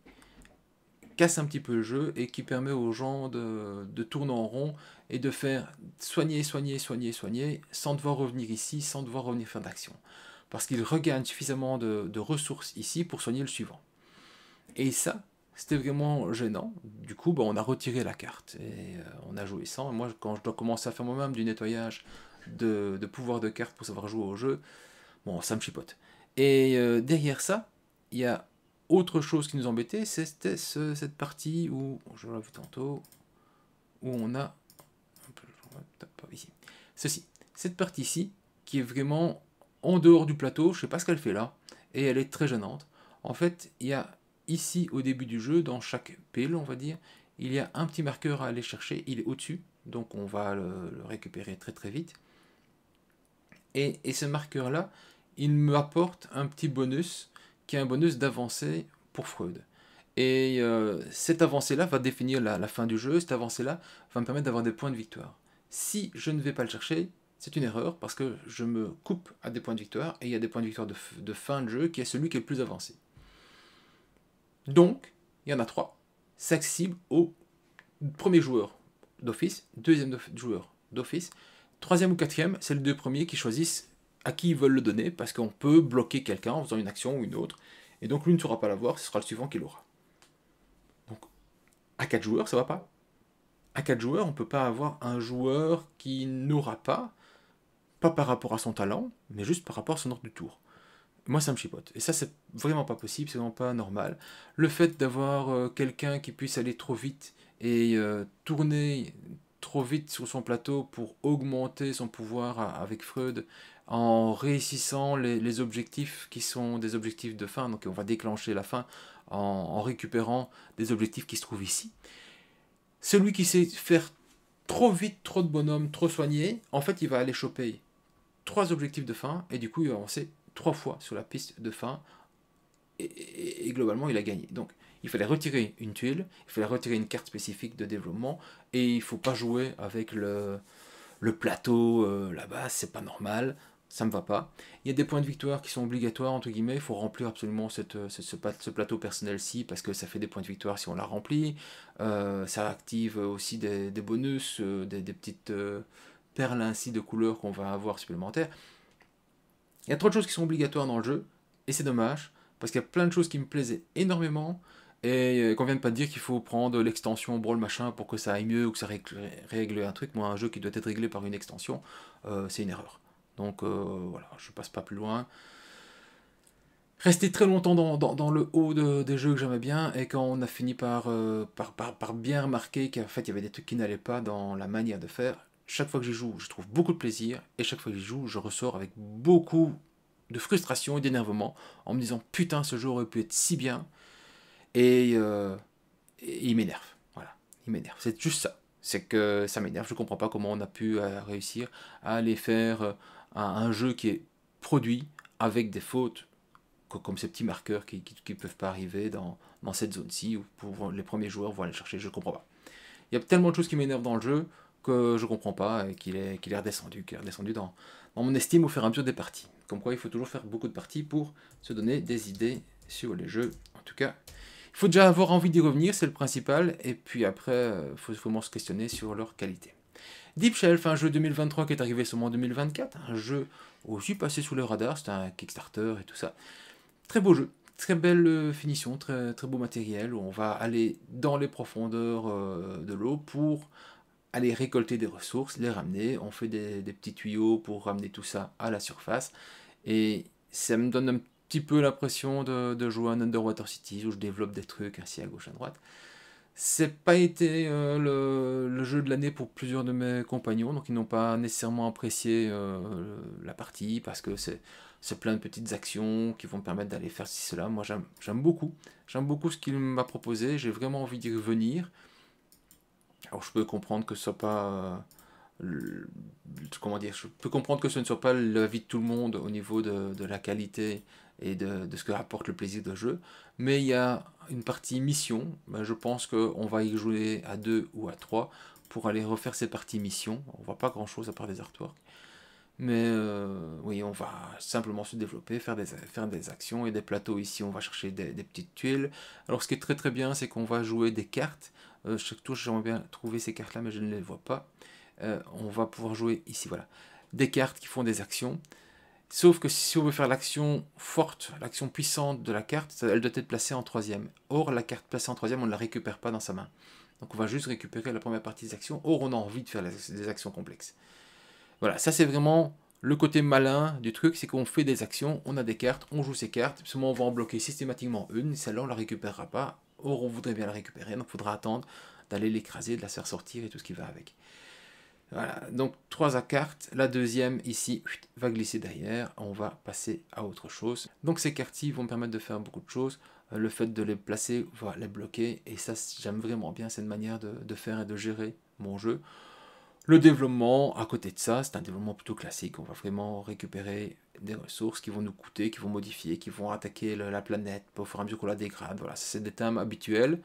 casse un petit peu le jeu et qui permet aux gens de tourner en rond et de faire soigner, sans devoir revenir ici, sans devoir revenir faire d'action. Parce qu'ils regagnent suffisamment de ressources ici pour soigner le suivant. Et ça, c'était vraiment gênant. Du coup, on a retiré la carte et on a joué sans. Et moi, quand je dois commencer à faire moi-même du nettoyage de pouvoir de cartes pour savoir jouer au jeu, bon, ça me chipote. Et derrière ça, il y a autre chose qui nous embêtait, c'était cette partie où, je l'ai vu tantôt, où on a, ici, ceci, cette partie-ci, qui est vraiment en dehors du plateau, je ne sais pas ce qu'elle fait là, et elle est très gênante. En fait, il y a ici, au début du jeu, dans chaque pile, on va dire, il y a un petit marqueur à aller chercher, il est au-dessus, donc on va le récupérer très vite. Et ce marqueur-là, il me apporte un petit bonus, qui est un bonus d'avancée pour Freud. Et cette avancée-là va définir la fin du jeu, cette avancée-là va me permettre d'avoir des points de victoire. Si je ne vais pas le chercher, c'est une erreur, parce que je me coupe à des points de victoire, et il y a des points de victoire de fin de jeu, qui est celui qui est le plus avancé. Donc, il y en a 3. C'est accessible au premier joueur d'office, deuxième joueur d'office, troisième ou quatrième, c'est les 2 premiers qui choisissent à qui ils veulent le donner, parce qu'on peut bloquer quelqu'un en faisant une action ou une autre, et donc lui ne saura pas l'avoir, ce sera le suivant qui l'aura. Donc, à 4 joueurs, ça va pas. À 4 joueurs, on ne peut pas avoir un joueur qui n'aura pas par rapport à son talent, mais juste par rapport à son ordre du tour. Moi, ça me chipote. Et ça, c'est vraiment pas possible, c'est vraiment pas normal. Le fait d'avoir quelqu'un qui puisse aller trop vite et tourner trop vite sur son plateau pour augmenter son pouvoir avec Freud en réussissant les objectifs qui sont des objectifs de fin. Donc on va déclencher la fin en récupérant des objectifs qui se trouvent ici. Celui qui sait faire trop vite, trop de bonhommes, trop soigné, en fait il va aller choper 3 objectifs de fin et du coup il va avancer 3 fois sur la piste de fin et globalement il a gagné. Donc il fallait retirer une tuile, il fallait retirer une carte spécifique de développement et il ne faut pas jouer avec le plateau là-bas, c'est pas normal, ça me va pas. Il y a des points de victoire qui sont obligatoires, entre guillemets, il faut remplir absolument ce plateau personnel-ci parce que ça fait des points de victoire si on l'a rempli. Ça active aussi des bonus, des petites perles ainsi de couleurs qu'on va avoir supplémentaires. Il y a trop de choses qui sont obligatoires dans le jeu et c'est dommage parce qu'il y a plein de choses qui me plaisaient énormément. Et qu'on vienne pas de dire qu'il faut prendre l'extension Brawl machin pour que ça aille mieux ou que ça règle un truc. Moi, un jeu qui doit être réglé par une extension, c'est une erreur. Donc voilà, je passe pas plus loin. Rester très longtemps dans le haut des jeux que j'aimais bien, et quand on a fini par bien remarquer qu'en fait il y avait des trucs qui n'allaient pas dans la manière de faire, chaque fois que j'y joue, je trouve beaucoup de plaisir, et chaque fois que j'y joue, je ressors avec beaucoup de frustration et d'énervement, en me disant putain, ce jeu aurait pu être si bien. Et il m'énerve, voilà, il m'énerve, c'est juste ça, c'est que ça m'énerve, je comprends pas comment on a pu réussir à aller faire un jeu qui est produit avec des fautes, comme ces petits marqueurs qui peuvent pas arriver dans cette zone-ci, où pour les premiers joueurs vont aller chercher, je comprends pas. Il y a tellement de choses qui m'énervent dans le jeu, que je comprends pas, et qu'il est redescendu, dans mon estime au fur et à mesure des parties. Comme quoi il faut toujours faire beaucoup de parties pour se donner des idées sur les jeux, en tout cas. Il faut déjà avoir envie d'y revenir, c'est le principal, et puis après, il faut vraiment se questionner sur leur qualité. Deep Shelf, un jeu 2023 qui est arrivé seulement en 2024, un jeu aussi passé sous le radar, c'était un Kickstarter et tout ça. Très beau jeu, très belle finition, très, très beau matériel, où on va aller dans les profondeurs de l'eau pour aller récolter des ressources, les ramener, on fait des petits tuyaux pour ramener tout ça à la surface, et ça me donne un petit peu l'impression de jouer à un Underwater Cities où je développe des trucs ainsi à gauche à droite. C'est pas été le jeu de l'année pour plusieurs de mes compagnons, donc ils n'ont pas nécessairement apprécié la partie parce que c'est plein de petites actions qui vont me permettre d'aller faire ci, cela. Moi j'aime beaucoup ce qu'il m'a proposé, j'ai vraiment envie d'y revenir. Alors je peux comprendre que ce soit pas... comment dire, je peux comprendre que ce ne soit pas l'avis de tout le monde au niveau de la qualité et de ce que rapporte le plaisir de jeu, mais il y a une partie mission, ben je pense qu'on va y jouer à 2 ou à 3 pour aller refaire ces parties mission. On voit pas grand chose à part des artworks, mais oui, on va simplement se développer, faire des actions et des plateaux. Ici on va chercher des petites tuiles. Alors ce qui est très très bien, c'est qu'on va jouer des cartes. Chaque tour j'aimerais bien trouver ces cartes là, mais je ne les vois pas. On va pouvoir jouer ici, voilà, des cartes qui font des actions. Sauf que si on veut faire l'action forte, l'action puissante de la carte, elle doit être placée en 3e. Or, la carte placée en 3e, on ne la récupère pas dans sa main. Donc on va juste récupérer la première partie des actions. Or, on a envie de faire des actions complexes. Voilà, ça c'est vraiment le côté malin du truc, c'est qu'on fait des actions, on a des cartes, on joue ces cartes, seulement on va en bloquer systématiquement une, celle-là on ne la récupérera pas. Or, on voudrait bien la récupérer, donc il faudra attendre d'aller l'écraser, de la faire sortir et tout ce qui va avec. Voilà, donc 3 à cartes, la deuxième ici va glisser derrière, on va passer à autre chose. Donc ces cartes-ci vont me permettre de faire beaucoup de choses, le fait de les placer va les bloquer, et ça j'aime vraiment bien cette manière de faire et de gérer mon jeu. Le développement, à côté de ça, c'est un développement plutôt classique, on va vraiment récupérer des ressources qui vont nous coûter, qui vont modifier, qui vont attaquer la planète au fur et à mesure qu'on la dégrade, voilà, c'est des thèmes habituels.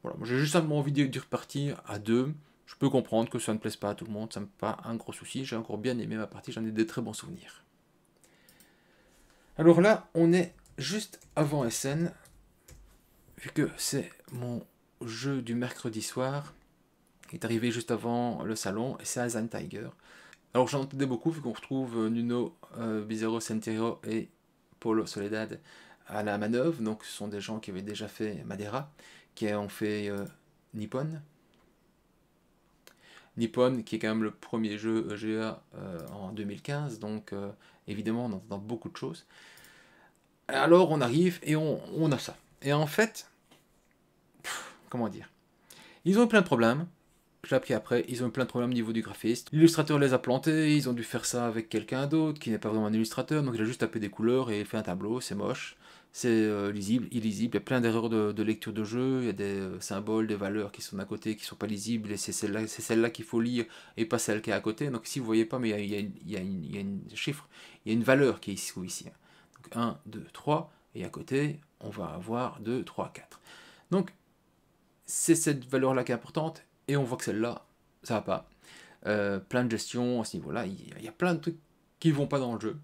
Voilà, j'ai juste simplement envie de repartir à 2. Je peux comprendre que ça ne plaise pas à tout le monde, ça me fait pas un gros souci, j'ai encore bien aimé ma partie, j'en ai des très bons souvenirs. Alors là, on est juste avant SN, vu que c'est mon jeu du mercredi soir, qui est arrivé juste avant le salon, et c'est Azan Tiger. Alors j'en entendais beaucoup, vu qu'on retrouve Nuno, Bizarro Centero et Paulo Soledad à la manœuvre, donc ce sont des gens qui avaient déjà fait Madeira, qui ont fait Nippon. Nippon, qui est quand même le premier jeu EGA en 2015, donc évidemment on entend beaucoup de choses. Alors on arrive et on a ça. Et en fait, comment dire, ils ont eu plein de problèmes, j'ai appris après, ils ont eu plein de problèmes au niveau du graphiste. L'illustrateur les a plantés, ils ont dû faire ça avec quelqu'un d'autre qui n'est pas vraiment un illustrateur, donc il a juste tapé des couleurs et fait un tableau, c'est moche. C'est lisible, illisible, il y a plein d'erreurs de lecture de jeu, il y a des symboles, des valeurs qui sont à côté, qui sont pas lisibles, et c'est celle-là qu'il faut lire, et pas celle qui est à côté. Donc ici, vous voyez pas, mais il y a une chiffre, il y a une valeur qui est ici ou ici. Donc 1, 2, 3, et à côté, on va avoir 2, 3, 4. Donc, c'est cette valeur-là qui est importante, et on voit que celle-là, ça va pas. Plein de gestion à ce niveau-là, il y a plein de trucs qui vont pas dans le jeu.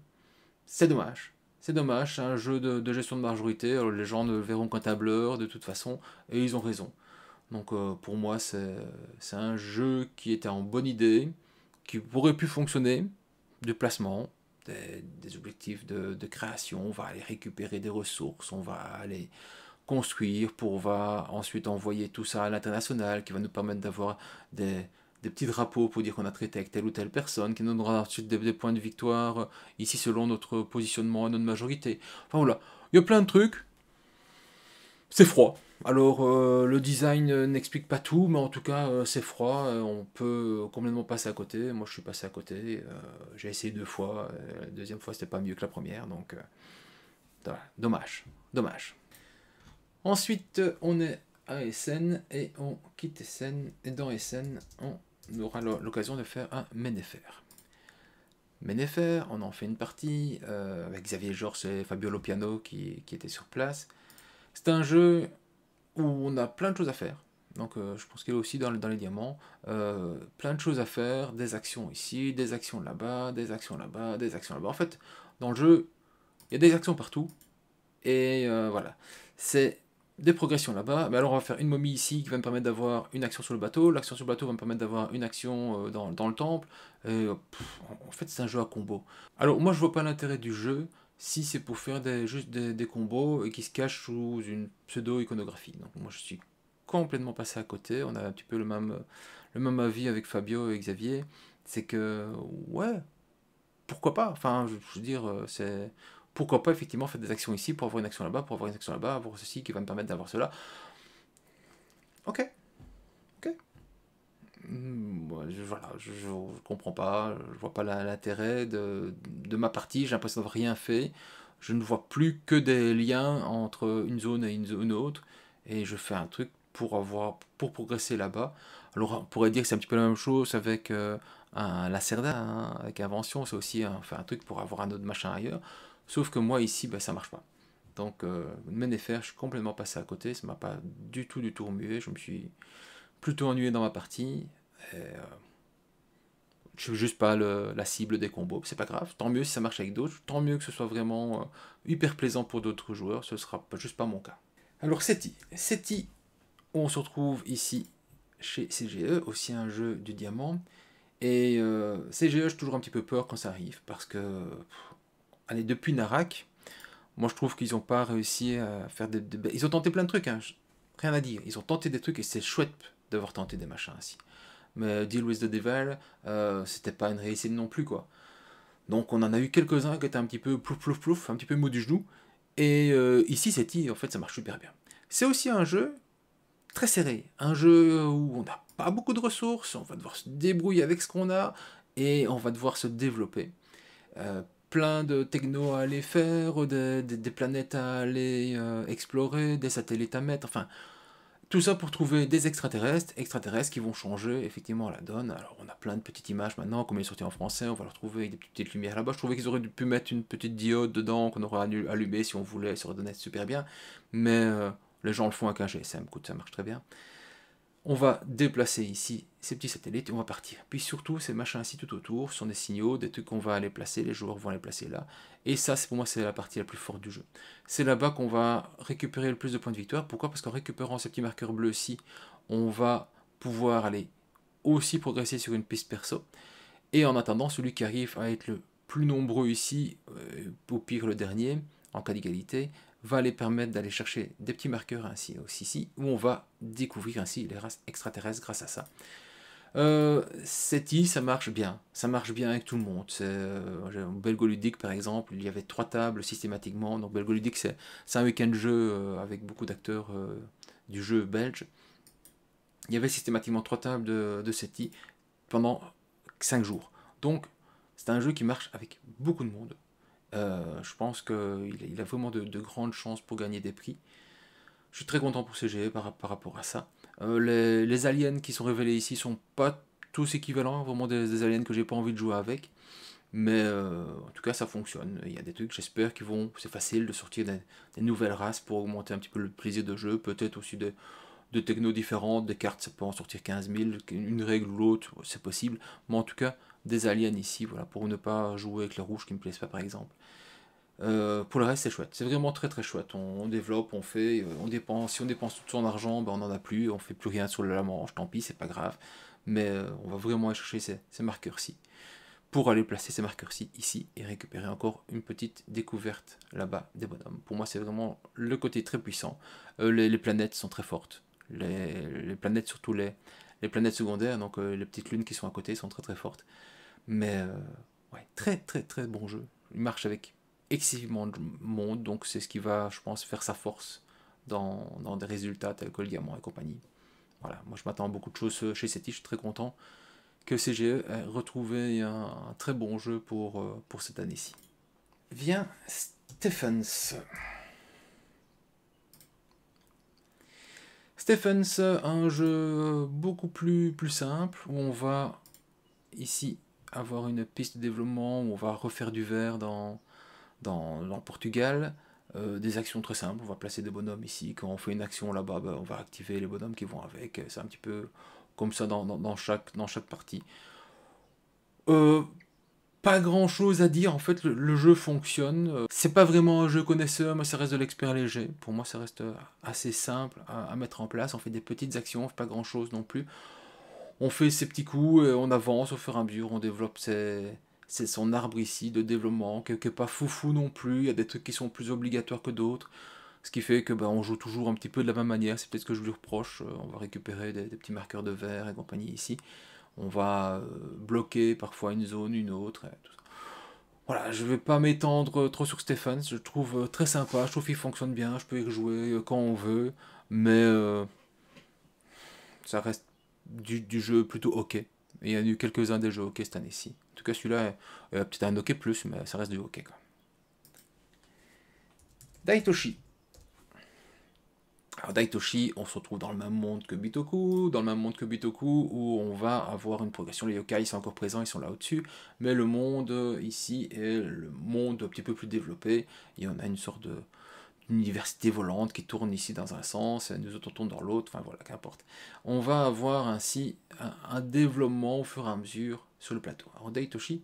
C'est dommage. C'est dommage, c'est un jeu de gestion de majorité, alors les gens ne le verront qu'un tableur de toute façon, et ils ont raison. Donc pour moi, c'est un jeu qui était en bonne idée, qui aurait pu fonctionner, de placement, des objectifs de création, on va aller récupérer des ressources, on va aller construire, on va ensuite envoyer tout ça à l'international, qui va nous permettre d'avoir des petits drapeaux pour dire qu'on a traité avec telle ou telle personne, qui nous donnera ensuite des points de victoire, ici selon notre positionnement et notre majorité. Enfin voilà, il y a plein de trucs. C'est froid. Alors le design n'explique pas tout, mais en tout cas c'est froid, on peut complètement passer à côté. Moi je suis passé à côté, j'ai essayé 2 fois, la deuxième fois c'était pas mieux que la première, donc voilà, dommage, dommage. Ensuite on est à Essen et on quitte Essen, et dans Essen on aura l'occasion de faire un Mennefer. Mennefer, on en fait une partie avec Xavier Georges et Fabio Lopiano qui étaient sur place. C'est un jeu où on a plein de choses à faire. Donc je pense qu'il est aussi dans les diamants. Plein de choses à faire, des actions ici, des actions là-bas, des actions là-bas, des actions là-bas. En fait, dans le jeu, il y a des actions partout. Et voilà. C'est des progressions là-bas. Mais alors on va faire une momie ici qui va me permettre d'avoir une action sur le bateau. L'action sur le bateau va me permettre d'avoir une action dans le temple. En fait, c'est un jeu à combo. Alors moi, je vois pas l'intérêt du jeu si c'est pour faire juste des combos et qui se cachent sous une pseudo-iconographie. Donc moi, je suis complètement passé à côté. On a un petit peu le même avis avec Fabio et Xavier. C'est que, ouais, pourquoi pas? Enfin, je veux dire, c'est pourquoi pas effectivement faire des actions ici pour avoir une action là-bas, pour avoir une action là-bas, avoir ceci qui va me permettre d'avoir cela. Ok, ok. Voilà, je comprends pas, je vois pas l'intérêt de ma partie, j'ai l'impression d'avoir rien fait. Je ne vois plus que des liens entre une zone et une zone autre, et je fais un truc pour progresser là-bas. Alors on pourrait dire que c'est un petit peu la même chose avec Lacerda, hein, avec Invention, c'est aussi faire un truc pour avoir un autre machin ailleurs. Sauf que moi ici, ben, ça marche pas. Donc, Mennefer, je suis complètement passé à côté, ça m'a pas du tout remué, je me suis plutôt ennuyé dans ma partie. Et, je suis juste pas la cible des combos, c'est pas grave, tant mieux si ça marche avec d'autres, tant mieux que ce soit vraiment hyper plaisant pour d'autres joueurs, ce sera juste pas mon cas. Alors SETI, on se retrouve ici chez CGE, aussi un jeu du diamant, et CGE, j'ai toujours un petit peu peur quand ça arrive, parce que, allez, depuis Narak, moi je trouve qu'ils n'ont pas réussi à faire Ils ont tenté plein de trucs, hein, rien à dire, ils ont tenté des trucs, et c'est chouette d'avoir tenté des machins ainsi. Mais Deal with the Devil, c'était pas une réussite non plus, quoi. Donc on en a eu quelques-uns qui étaient un petit peu plouf, un petit peu mou du genou. Et ici, en fait, ça marche super bien. C'est aussi un jeu très serré, un jeu où on n'a pas beaucoup de ressources, on va devoir se débrouiller avec ce qu'on a, et on va devoir se développer. Plein de techno à aller faire, des planètes à aller explorer, des satellites à mettre, enfin... Tout ça pour trouver des extraterrestres qui vont changer effectivement la donne. Alors on a plein de petites images maintenant, comme il est sorti en français, on va le retrouver avec des petites lumières là-bas. Je trouvais qu'ils auraient pu mettre une petite diode dedans, qu'on aurait allumé si on voulait, ça aurait donné super bien. Mais les gens le font avec un GSM, écoute, ça marche très bien. On va déplacer ici ces petits satellites et on va partir. Puis surtout, ces machins ici tout autour sont des signaux, des trucs qu'on va aller placer, les joueurs vont les placer là. Et ça, pour moi, c'est la partie la plus forte du jeu. C'est là-bas qu'on va récupérer le plus de points de victoire. Pourquoi? Parce qu'en récupérant ces petits marqueurs bleus-ci, on va pouvoir aller aussi progresser sur une piste perso. Et en attendant, celui qui arrive à être le plus nombreux ici, au pire le dernier, en cas d'égalité, va les permettre d'aller chercher des petits marqueurs ainsi aussi ici, où on va découvrir ainsi les races extraterrestres grâce à ça. SETI, ça marche bien avec tout le monde. Belgoludique par exemple, il y avait 3 tables systématiquement, donc Belgoludique c'est un week-end jeu avec beaucoup d'acteurs du jeu belge. il y avait systématiquement 3 tables de SETI pendant 5 jours. Donc, c'est un jeu qui marche avec beaucoup de monde. Je pense qu'il a vraiment de grandes chances pour gagner des prix. Je suis très content pour CGE par rapport à ça. Les aliens qui sont révélés ici sont pas tous équivalents, vraiment des aliens que j'ai pas envie de jouer avec. Mais en tout cas, ça fonctionne. Il y a des trucs, j'espère qu'ils vont. C'est facile de sortir des nouvelles races pour augmenter un petit peu le plaisir de jeu. Peut-être aussi de technos différentes, des cartes, ça peut en sortir 15 000. Une règle ou l'autre, c'est possible. Mais en tout cas, des aliens ici, voilà, pour ne pas jouer avec les rouges qui me plaisent pas, par exemple. Pour le reste, c'est chouette. C'est vraiment très très chouette. On développe, on fait, on dépense. Si on dépense tout son argent, ben on n'en a plus. On fait plus rien sur la manche. Tant pis, c'est pas grave. Mais on va vraiment aller chercher ces marqueurs-ci pour aller placer ces marqueurs-ci ici et récupérer encore une petite découverte là-bas des bonhommes. Pour moi, c'est vraiment le côté très puissant. Les planètes sont très fortes. Les planètes, surtout les planètes secondaires, donc les petites lunes qui sont à côté, sont très très fortes. Mais ouais, très très très bon jeu. Il marche avec excessivement de monde, donc c'est ce qui va, je pense, faire sa force dans des résultats tels que le diamant et compagnie. Voilà, moi je m'attends à beaucoup de choses chez SETI, je suis très content que CGE ait retrouvé un très bon jeu pour cette année-ci. Vient Stephens. Stephens, un jeu beaucoup plus simple, où on va ici avoir une piste de développement, où on va refaire du verre dans Portugal. Des actions très simples, on va placer des bonhommes ici, quand on fait une action là-bas, on va activer les bonhommes qui vont avec, c'est un petit peu comme ça dans chaque partie. Pas grand chose à dire, en fait le jeu fonctionne, c'est pas vraiment un jeu connaisseur, mais ça reste de l'expert léger, pour moi ça reste assez simple à mettre en place, on fait des petites actions, on fait pas grand chose non plus, on fait ses petits coups, et on avance au fur et à mesure, on développe son arbre ici de développement, qui n'est pas foufou non plus, il y a des trucs qui sont plus obligatoires que d'autres, ce qui fait que on joue toujours un petit peu de la même manière, c'est peut-être ce que je lui reproche, on va récupérer des petits marqueurs de verre et compagnie ici, on va bloquer parfois une zone, une autre, tout ça. Voilà, je vais pas m'étendre trop sur Stephens, je le trouve très sympa, je trouve qu'il fonctionne bien, je peux y rejouer quand on veut, mais ça reste du jeu plutôt ok. Et il y a eu quelques-uns des jeux ok cette année-ci. En tout cas, celui-là est peut-être un ok plus, mais ça reste du ok, quoi. Daitoshi. Alors Daitoshi, on se retrouve dans le même monde que Bitoku, où on va avoir une progression. Les yokai sont encore présents, ils sont là au-dessus, mais le monde ici est le monde un petit peu plus développé, et on a une sorte d'université volante qui tourne ici dans un sens, et nous autres on tourne dans l'autre, enfin voilà, qu'importe. On va avoir ainsi un développement au fur et à mesure sur le plateau. Alors Daitoshi,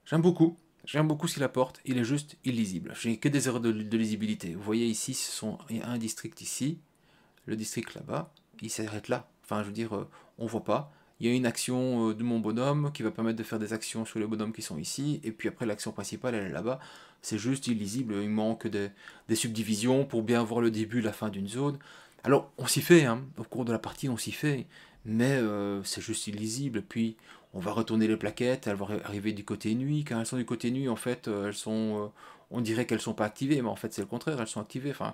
j'aime beaucoup ce qu'il apporte, il est juste illisible. J'ai que des erreurs de lisibilité. Vous voyez ici, il y a un district ici, le district là-bas, il s'arrête là. Enfin, je veux dire, on voit pas. Il y a une action de mon bonhomme qui va permettre de faire des actions sur les bonhommes qui sont ici, et puis après l'action principale, elle est là-bas. C'est juste illisible, il manque des subdivisions pour bien voir le début, la fin d'une zone. Alors, on s'y fait, hein, au cours de la partie, on s'y fait, mais c'est juste illisible. Puis, on va retourner les plaquettes, elles vont arriver du côté nuit. Quand elles sont du côté nuit, en fait, on dirait qu'elles sont pas activées, mais en fait, c'est le contraire, elles sont activées. Enfin,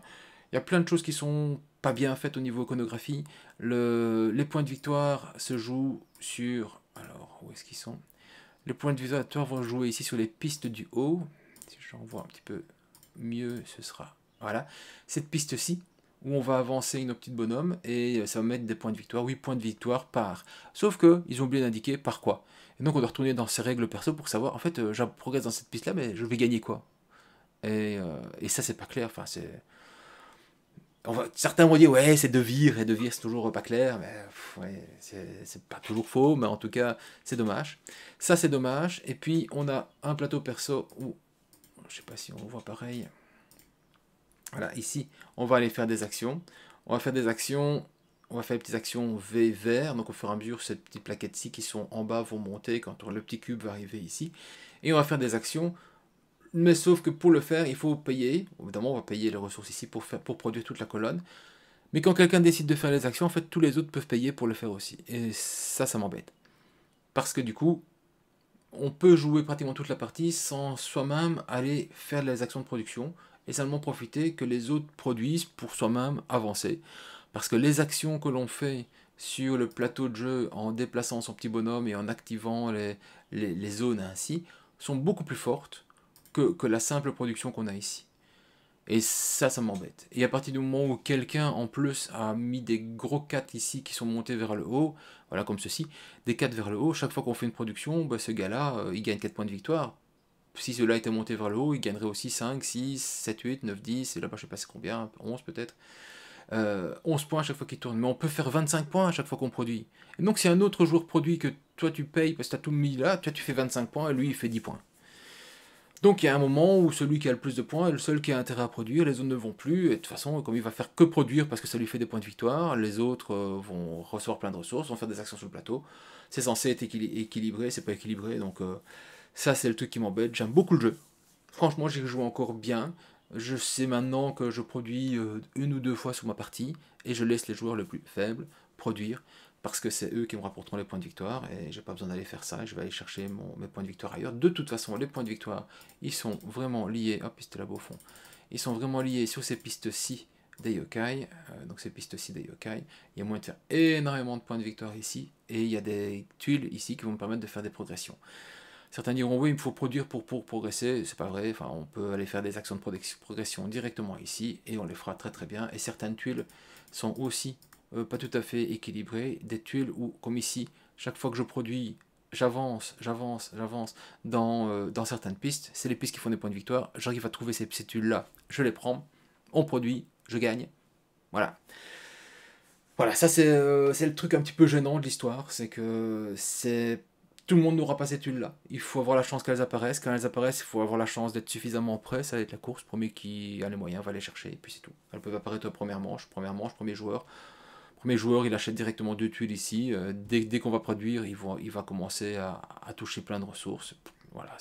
il y a plein de choses qui sont pas bien faites au niveau iconographie. Les points de victoire se jouent sur... Alors, où est-ce qu'ils sont? Les points de victoire vont jouer ici sur les pistes du haut. Si j'en vois un petit peu mieux, ce sera... Voilà, cette piste-ci, où on va avancer une petite bonhomme, et ça va mettre des points de victoire, 8 points de victoire par. Sauf que ils ont oublié d'indiquer par quoi. Et donc on doit retourner dans ces règles perso pour savoir, en fait, je progresse dans cette piste-là, mais je vais gagner quoi? Et ça, c'est pas clair, enfin, c'est... Certains vont dire, ouais, c'est de vire, et de vire, c'est toujours pas clair, mais ouais, c'est pas toujours faux, mais en tout cas, c'est dommage. Ça, c'est dommage, et puis on a un plateau perso où, je sais pas si on voit pareil... Voilà, ici, on va aller faire des actions. On va faire des actions, on va faire des petites actions V vert, donc au fur et à mesure, ces petites plaquettes-ci qui sont en bas vont monter quand le petit cube va arriver ici. Et on va faire des actions, mais sauf que pour le faire, il faut payer. Évidemment, on va payer les ressources ici pour produire toute la colonne. Mais quand quelqu'un décide de faire les actions, en fait, tous les autres peuvent payer pour le faire aussi. Et ça m'embête. Parce que du coup, on peut jouer pratiquement toute la partie sans soi-même aller faire les actions de production, et seulement profiter que les autres produisent pour soi-même avancer. Parce que les actions que l'on fait sur le plateau de jeu en déplaçant son petit bonhomme et en activant les zones ainsi, sont beaucoup plus fortes que la simple production qu'on a ici. Et ça m'embête. Et à partir du moment où quelqu'un, en plus, a mis des gros 4 ici qui sont montés vers le haut, voilà, comme ceci, des 4 vers le haut, chaque fois qu'on fait une production, bah, ce gars-là, il gagne 4 points de victoire. Si cela était monté vers le haut, il gagnerait aussi 5, 6, 7, 8, 9, 10, et là-bas, je sais pas c'est combien, 11 peut-être. 11 points à chaque fois qu'il tourne. Mais on peut faire 25 points à chaque fois qu'on produit. Et donc, si un autre joueur produit que toi, tu payes parce que tu as tout mis là, toi, tu fais 25 points, et lui, il fait 10 points. Donc il y a un moment où celui qui a le plus de points est le seul qui a intérêt à produire, les autres ne vont plus, et de toute façon, comme il va faire que produire parce que ça lui fait des points de victoire, les autres vont recevoir plein de ressources, vont faire des actions sur le plateau. C'est censé être équilibré, c'est pas équilibré, donc ça c'est le truc qui m'embête. J'aime beaucoup le jeu. Franchement, j'y joue encore bien. Je sais maintenant que je produis une ou deux fois sur ma partie, et je laisse les joueurs les plus faibles produire, parce que c'est eux qui me rapporteront les points de victoire, et j'ai pas besoin d'aller faire ça, je vais aller chercher mes points de victoire ailleurs. De toute façon, les points de victoire, ils sont vraiment liés, hop, c'était là-bas au fond, ils sont vraiment liés sur ces pistes-ci des yokai, donc ces pistes-ci des yokai, il y a moyen de faire énormément de points de victoire ici, et il y a des tuiles ici qui vont me permettre de faire des progressions. Certains diront oui, il faut produire pour progresser, c'est pas vrai, enfin, on peut aller faire des actions de progression directement ici, et on les fera très très bien, et certaines tuiles sont aussi pas tout à fait équilibrées, des tuiles où, comme ici, chaque fois que je produis, j'avance dans certaines pistes, c'est les pistes qui font des points de victoire, j'arrive à trouver ces tuiles-là, je les prends, on produit, je gagne, voilà. Voilà, ça c'est le truc un petit peu gênant de l'histoire, c'est que tout le monde n'aura pas ces tuiles-là. Il faut avoir la chance qu'elles apparaissent. Quand elles apparaissent, il faut avoir la chance d'être suffisamment prêt. Ça va être la course. Premier qui a les moyens va les chercher. Et puis c'est tout. Elles peuvent apparaître aux première manche, premier joueur. Premier joueur, il achète directement 2 tuiles ici. Dès qu'on va produire, il va commencer à toucher plein de ressources. Voilà,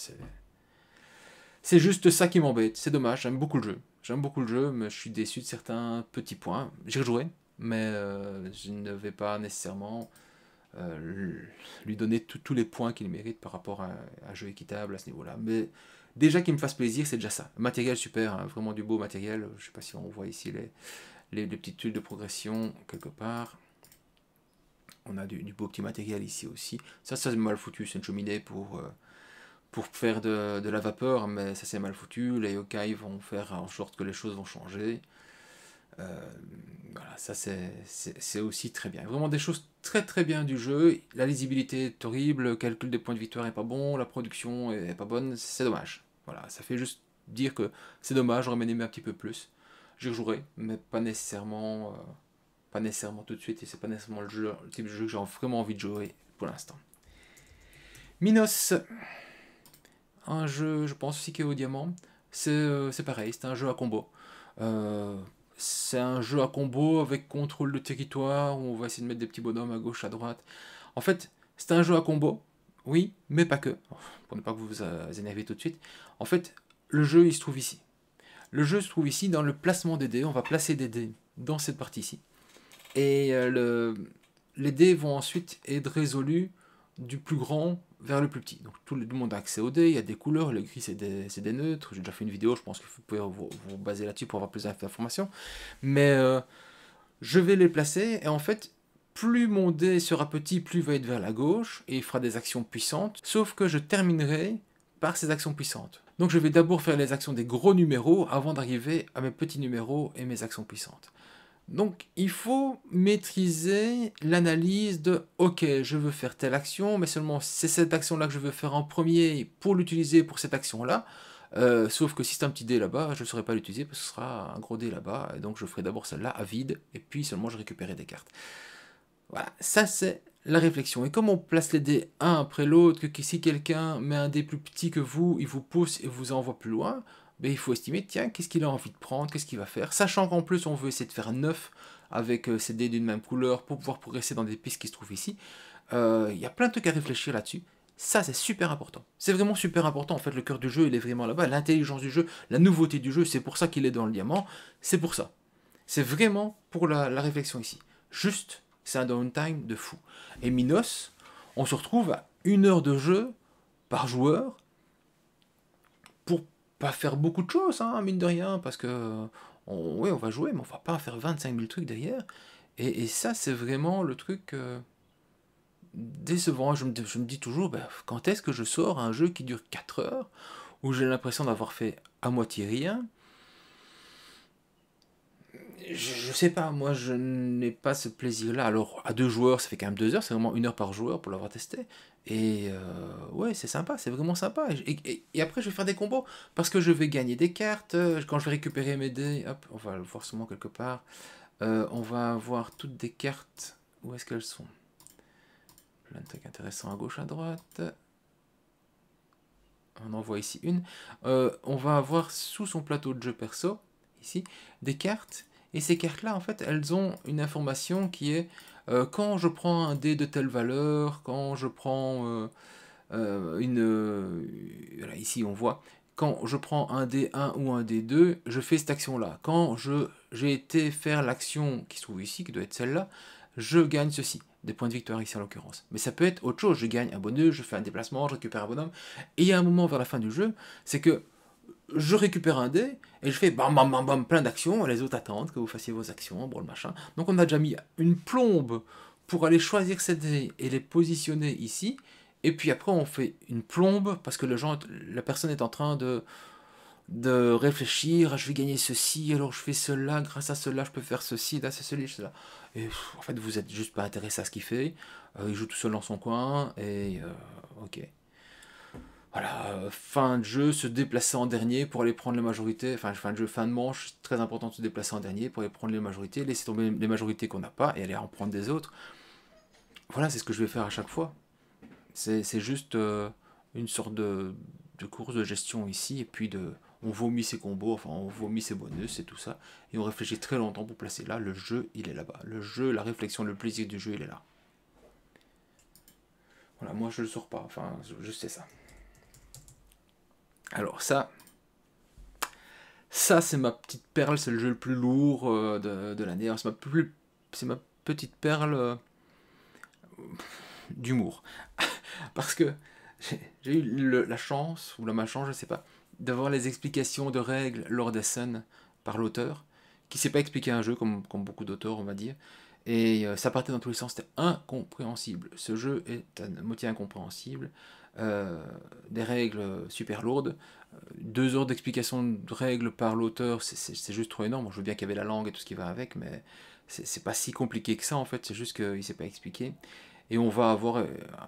c'est juste ça qui m'embête. C'est dommage, j'aime beaucoup le jeu. J'aime beaucoup le jeu, mais je suis déçu de certains petits points. J'y rejouerai, mais je ne vais pas nécessairement lui donner tous les points qu'il mérite par rapport à un jeu équitable à ce niveau-là. Mais déjà qu'il me fasse plaisir, c'est déjà ça. Le matériel super, hein, vraiment du beau matériel. Je ne sais pas si on voit ici les petites tuiles de progression quelque part. On a du beau petit matériel ici aussi. Ça c'est mal foutu, c'est une cheminée pour faire de la vapeur, mais ça c'est mal foutu. Les yokai vont faire en sorte que les choses vont changer. Voilà, ça c'est aussi très bien. Vraiment des choses très très bien du jeu. La lisibilité est horrible, le calcul des points de victoire est pas bon, la production est pas bonne, c'est dommage. Voilà, ça fait juste dire que c'est dommage, j'aurais bien aimé un petit peu plus. J'y rejouerai, mais pas nécessairement tout de suite, et c'est pas nécessairement le type de jeu que j'ai vraiment envie de jouer pour l'instant. Minos, un jeu, je pense aussi qui est au diamant, c'est pareil, c'est un jeu à combo. C'est un jeu à combo avec contrôle de territoire, où on va essayer de mettre des petits bonhommes à gauche, à droite. En fait, c'est un jeu à combo, oui, mais pas que, pour ne pas que vous vous énerviez tout de suite. En fait, le jeu, il se trouve ici. Le jeu se trouve ici dans le placement des dés, on va placer des dés dans cette partie-ci. Et les dés vont ensuite être résolus du plus grand vers le plus petit. Donc tout le monde a accès aux dés, il y a des couleurs, le gris c'est des neutres, j'ai déjà fait une vidéo, je pense que vous pouvez vous baser là-dessus pour avoir plus d'informations. Mais je vais les placer, et en fait, plus mon dé sera petit, plus il va être vers la gauche, et il fera des actions puissantes, sauf que je terminerai par ces actions puissantes. Donc je vais d'abord faire les actions des gros numéros, avant d'arriver à mes petits numéros et mes actions puissantes. Donc il faut maîtriser l'analyse de « Ok, je veux faire telle action, mais seulement c'est cette action-là que je veux faire en premier pour l'utiliser pour cette action-là. Sauf que si c'est un petit dé là-bas, je ne saurais pas l'utiliser parce que ce sera un gros dé là-bas. Et donc je ferai d'abord celle-là à vide, et puis seulement je récupérerai des cartes. » Voilà, ça c'est la réflexion. Et comme on place les dés un après l'autre, que si quelqu'un met un dé plus petit que vous, il vous pousse et vous envoie plus loin, ben, il faut estimer, tiens, qu'est-ce qu'il a envie de prendre, qu'est-ce qu'il va faire. Sachant qu'en plus, on veut essayer de faire 9 avec ces dés d'une même couleur pour pouvoir progresser dans des pistes qui se trouvent ici. Il y a plein de trucs à réfléchir là-dessus. Ça, c'est super important. C'est vraiment super important. En fait, le cœur du jeu, il est vraiment là-bas. L'intelligence du jeu, la nouveauté du jeu, c'est pour ça qu'il est dans le diamant. C'est pour ça. C'est vraiment pour la réflexion ici. Juste, c'est un downtime de fou. Et Minos, on se retrouve à 1 heure de jeu par joueur pour pas faire beaucoup de choses, hein, mine de rien, parce que oui, on va jouer, mais on va pas faire 25 000 trucs derrière. Et ça, c'est vraiment le truc décevant. Je me dis toujours, ben, quand est-ce que je sors un jeu qui dure 4 heures, où j'ai l'impression d'avoir fait à moitié rien? Je sais pas, moi je n'ai pas ce plaisir-là. Alors à 2 joueurs, ça fait quand même 2 heures, c'est vraiment 1 heure par joueur pour l'avoir testé. Et ouais, c'est sympa, c'est vraiment sympa. Et après, je vais faire des combos parce que je vais gagner des cartes. Quand je vais récupérer mes dés, hop, on va le voir sûrement quelque part. On va avoir toutes des cartes. Où est-ce qu'elles sont? Plein de trucs intéressants à gauche, à droite. On en voit ici une. On va avoir sous son plateau de jeu perso, ici, des cartes. Et ces cartes-là, en fait, elles ont une information qui est quand je prends un dé de telle valeur, quand je prends voilà, ici on voit, quand je prends un dé 1 ou un dé 2, je fais cette action-là. Quand j'ai été faire l'action qui se trouve ici, qui doit être celle-là, je gagne ceci. Des points de victoire ici en l'occurrence. Mais ça peut être autre chose. Je gagne un bonus, je fais un déplacement, je récupère un bonhomme. Et il y a un moment vers la fin du jeu, c'est que je récupère un dé et je fais bam bam bam bam plein d'actions et les autres attendent que vous fassiez vos actions, bon le machin. Donc on a déjà mis une plombe pour aller choisir ces dés et les positionner ici. Et puis après on fait une plombe parce que la personne est en train de réfléchir, je vais gagner ceci, alors je fais cela, grâce à cela je peux faire ceci, là c'est cela. Et en fait vous êtes juste pas intéressé à ce qu'il fait, il joue tout seul dans son coin, et ok. Voilà, fin de jeu, se déplacer en dernier pour aller prendre les majorités, enfin fin de jeu, fin de manche, très important de se déplacer en dernier pour aller prendre les majorités, laisser tomber les majorités qu'on n'a pas et aller en prendre des autres. Voilà, c'est ce que je vais faire à chaque fois. C'est juste une sorte de course de gestion ici, et puis on vomit ses combos, enfin on vomit ses bonus et tout ça, et on réfléchit très longtemps pour placer là, le jeu il est là-bas. Le jeu, la réflexion, le plaisir du jeu il est là. Voilà, moi je le sors pas, enfin je sais ça. Alors ça c'est ma petite perle, c'est le jeu le plus lourd de l'année. C'est ma petite perle d'humour. Parce que j'ai eu la chance, ou la malchance, je sais pas, d'avoir les explications de règles lors des scènes par l'auteur, qui sait pas expliquer un jeu comme beaucoup d'auteurs, on va dire. Et ça partait dans tous les sens, c'était incompréhensible. Ce jeu est à moitié incompréhensible. Des règles super lourdes. 2 heures d'explication de règles par l'auteur, c'est juste trop énorme. Je veux bien qu'il y avait la langue et tout ce qui va avec, mais c'est pas si compliqué que ça en fait, c'est juste qu'il sait pas expliquer. Et on va avoir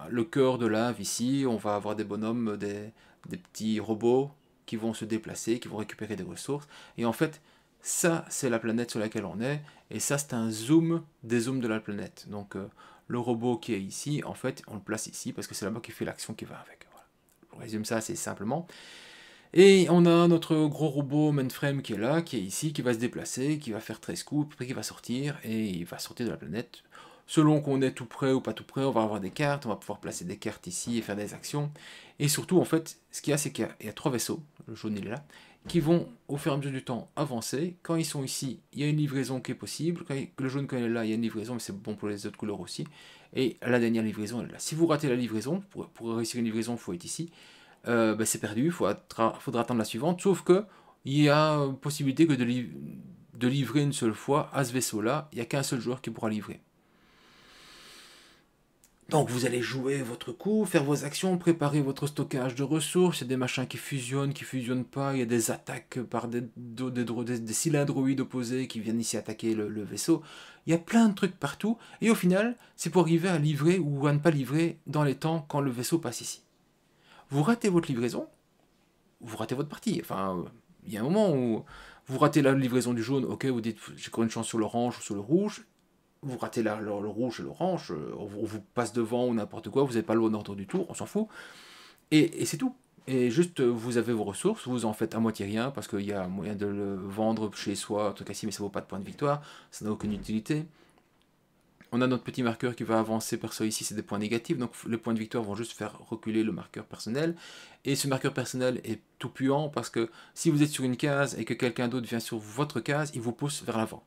le cœur de lave ici, on va avoir des bonhommes, des petits robots qui vont se déplacer, qui vont récupérer des ressources. Et en fait, ça, c'est la planète sur laquelle on est, et ça, c'est un zoom des zooms de la planète. Donc, le robot qui est ici, en fait, on le place ici, parce que c'est là-bas qui fait l'action qui va avec. Voilà. Je résume ça assez simplement. Et on a notre gros robot mainframe qui est là, qui est ici, qui va se déplacer, qui va faire 13 coups, puis qui va sortir, et il va sortir de la planète. Selon qu'on est tout près ou pas tout près, on va avoir des cartes, on va pouvoir placer des cartes ici et faire des actions. Et surtout, en fait, ce qu'il y a, c'est qu'il y a 3 vaisseaux, le jaune il est là, qui vont au fur et à mesure du temps avancer. Quand ils sont ici, il y a une livraison qui est possible. Le jaune quand il est là, il y a une livraison, mais c'est bon pour les autres couleurs aussi. Et la dernière livraison, elle est là. Si vous ratez la livraison, pour réussir une livraison, il faut être ici. C'est perdu, il faudra attendre la suivante. Sauf que il y a possibilité que de livrer une seule fois à ce vaisseau-là. Il n'y a qu'un seul joueur qui pourra livrer. Donc vous allez jouer votre coup, faire vos actions, préparer votre stockage de ressources, il y a des machins qui fusionnent pas, il y a des attaques par des cylindroïdes opposés qui viennent ici attaquer le vaisseau. Il y a plein de trucs partout, et au final, c'est pour arriver à livrer ou à ne pas livrer dans les temps quand le vaisseau passe ici. Vous ratez votre livraison, vous ratez votre partie. Enfin, il y a un moment où vous ratez la livraison du jaune, ok, vous dites j'ai encore une chance sur l'orange ou sur le rouge. Vous ratez le rouge et l'orange, on vous passe devant ou n'importe quoi, vous n'avez pas le bon ordre du tour, on s'en fout. Et c'est tout. Et juste, vous avez vos ressources, vous en faites à moitié rien, parce qu'il y a moyen de le vendre chez soi, un truc ainsi, mais ça ne vaut pas de points de victoire, ça n'a aucune utilité. On a notre petit marqueur qui va avancer perso ici, c'est des points négatifs, donc les points de victoire vont juste faire reculer le marqueur personnel. Et ce marqueur personnel est tout puant, parce que si vous êtes sur une case et que quelqu'un d'autre vient sur votre case, il vous pousse vers l'avant.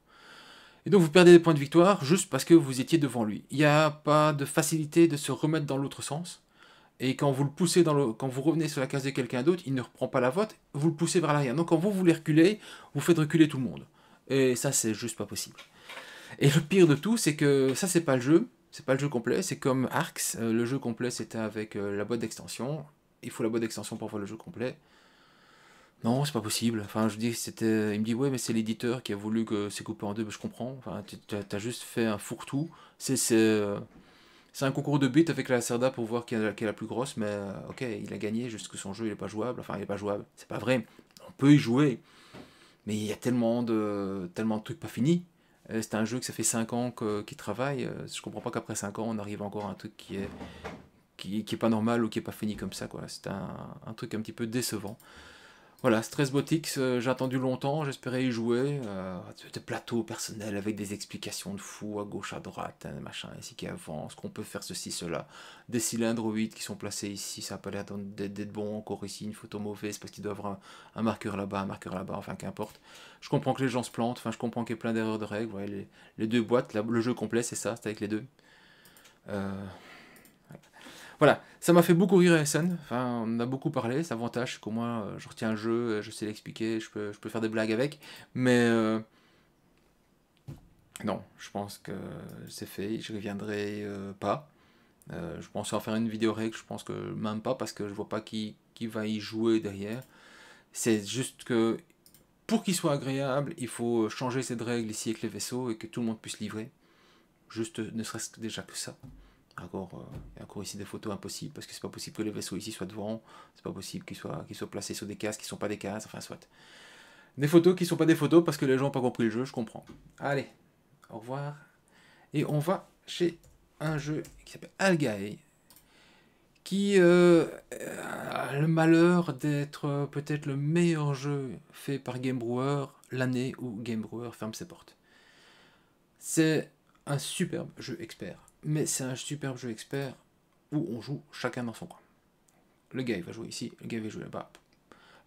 Et donc vous perdez des points de victoire juste parce que vous étiez devant lui. Il n'y a pas de facilité de se remettre dans l'autre sens. Et quand vous le poussez quand vous revenez sur la case de quelqu'un d'autre, il ne reprend pas la vôtre, vous le poussez vers l'arrière. Donc quand vous voulez reculer, vous faites reculer tout le monde. Et ça, c'est juste pas possible. Et le pire de tout, c'est que ça, c'est pas le jeu. C'est pas le jeu complet. C'est comme Arx. Le jeu complet, c'était avec la boîte d'extension. Il faut la boîte d'extension pour voir le jeu complet. Non, c'est pas possible. Enfin, je dis, c'était. Il me dit, ouais, mais c'est l'éditeur qui a voulu que c'est coupé en deux. Mais je comprends. Enfin, t'as juste fait un fourre-tout. C'est un concours de buts avec la Lacerda pour voir qui est la plus grosse. Mais ok, il a gagné, juste que son jeu, il est pas jouable. Enfin, il est pas jouable. C'est pas vrai. On peut y jouer. Mais il y a tellement de trucs pas finis. C'est un jeu que ça fait 5 ans qu'il travaille. Je comprends pas qu'après 5 ans, on arrive encore à un truc qui est pas normal ou qui est pas fini comme ça, quoi. C'est un truc un petit peu décevant. Voilà, Stress Botix, j'ai attendu longtemps, j'espérais y jouer. Des plateaux personnels avec des explications de fou à gauche, à droite, hein, machin, ici qui avance, qu'on peut faire ceci, cela. Des cylindres 8 qui sont placés ici, ça n'a pas l'air d'être bon. Encore ici, une photo mauvaise parce qu'il doit y avoir un marqueur là-bas, enfin qu'importe. Je comprends que les gens se plantent, enfin je comprends qu'il y ait plein d'erreurs de règles. Ouais, les deux boîtes, le jeu complet, c'est ça, c'est avec les deux. Euh, voilà, ça m'a fait beaucoup rire SN, enfin on en a beaucoup parlé, c'est l'avantage, c'est qu'au moins je retiens le jeu, je sais l'expliquer, je peux faire des blagues avec, mais non, je pense que c'est fait, je reviendrai pas. Je pensais en faire une vidéo règle, je pense que même pas, parce que je vois pas qui va y jouer derrière. C'est juste que pour qu'il soit agréable, il faut changer cette règle ici avec les vaisseaux et que tout le monde puisse livrer. Juste ne serait-ce que déjà que ça. Encore, il y a encore ici des photos impossibles, parce que c'est pas possible que les vaisseaux ici soient devant, c'est pas possible qu'ils soient placés sur des cases qui sont pas des cases, enfin soit. Des photos qui sont pas des photos parce que les gens n'ont pas compris le jeu, je comprends. Allez, au revoir. Et on va chez un jeu qui s'appelle Algae, qui a le malheur d'être peut-être le meilleur jeu fait par Game Brewer l'année où Game Brewer ferme ses portes. C'est un superbe jeu expert, mais c'est un superbe jeu expert où on joue chacun dans son coin. Le gars il va jouer ici, le gars il va jouer là-bas.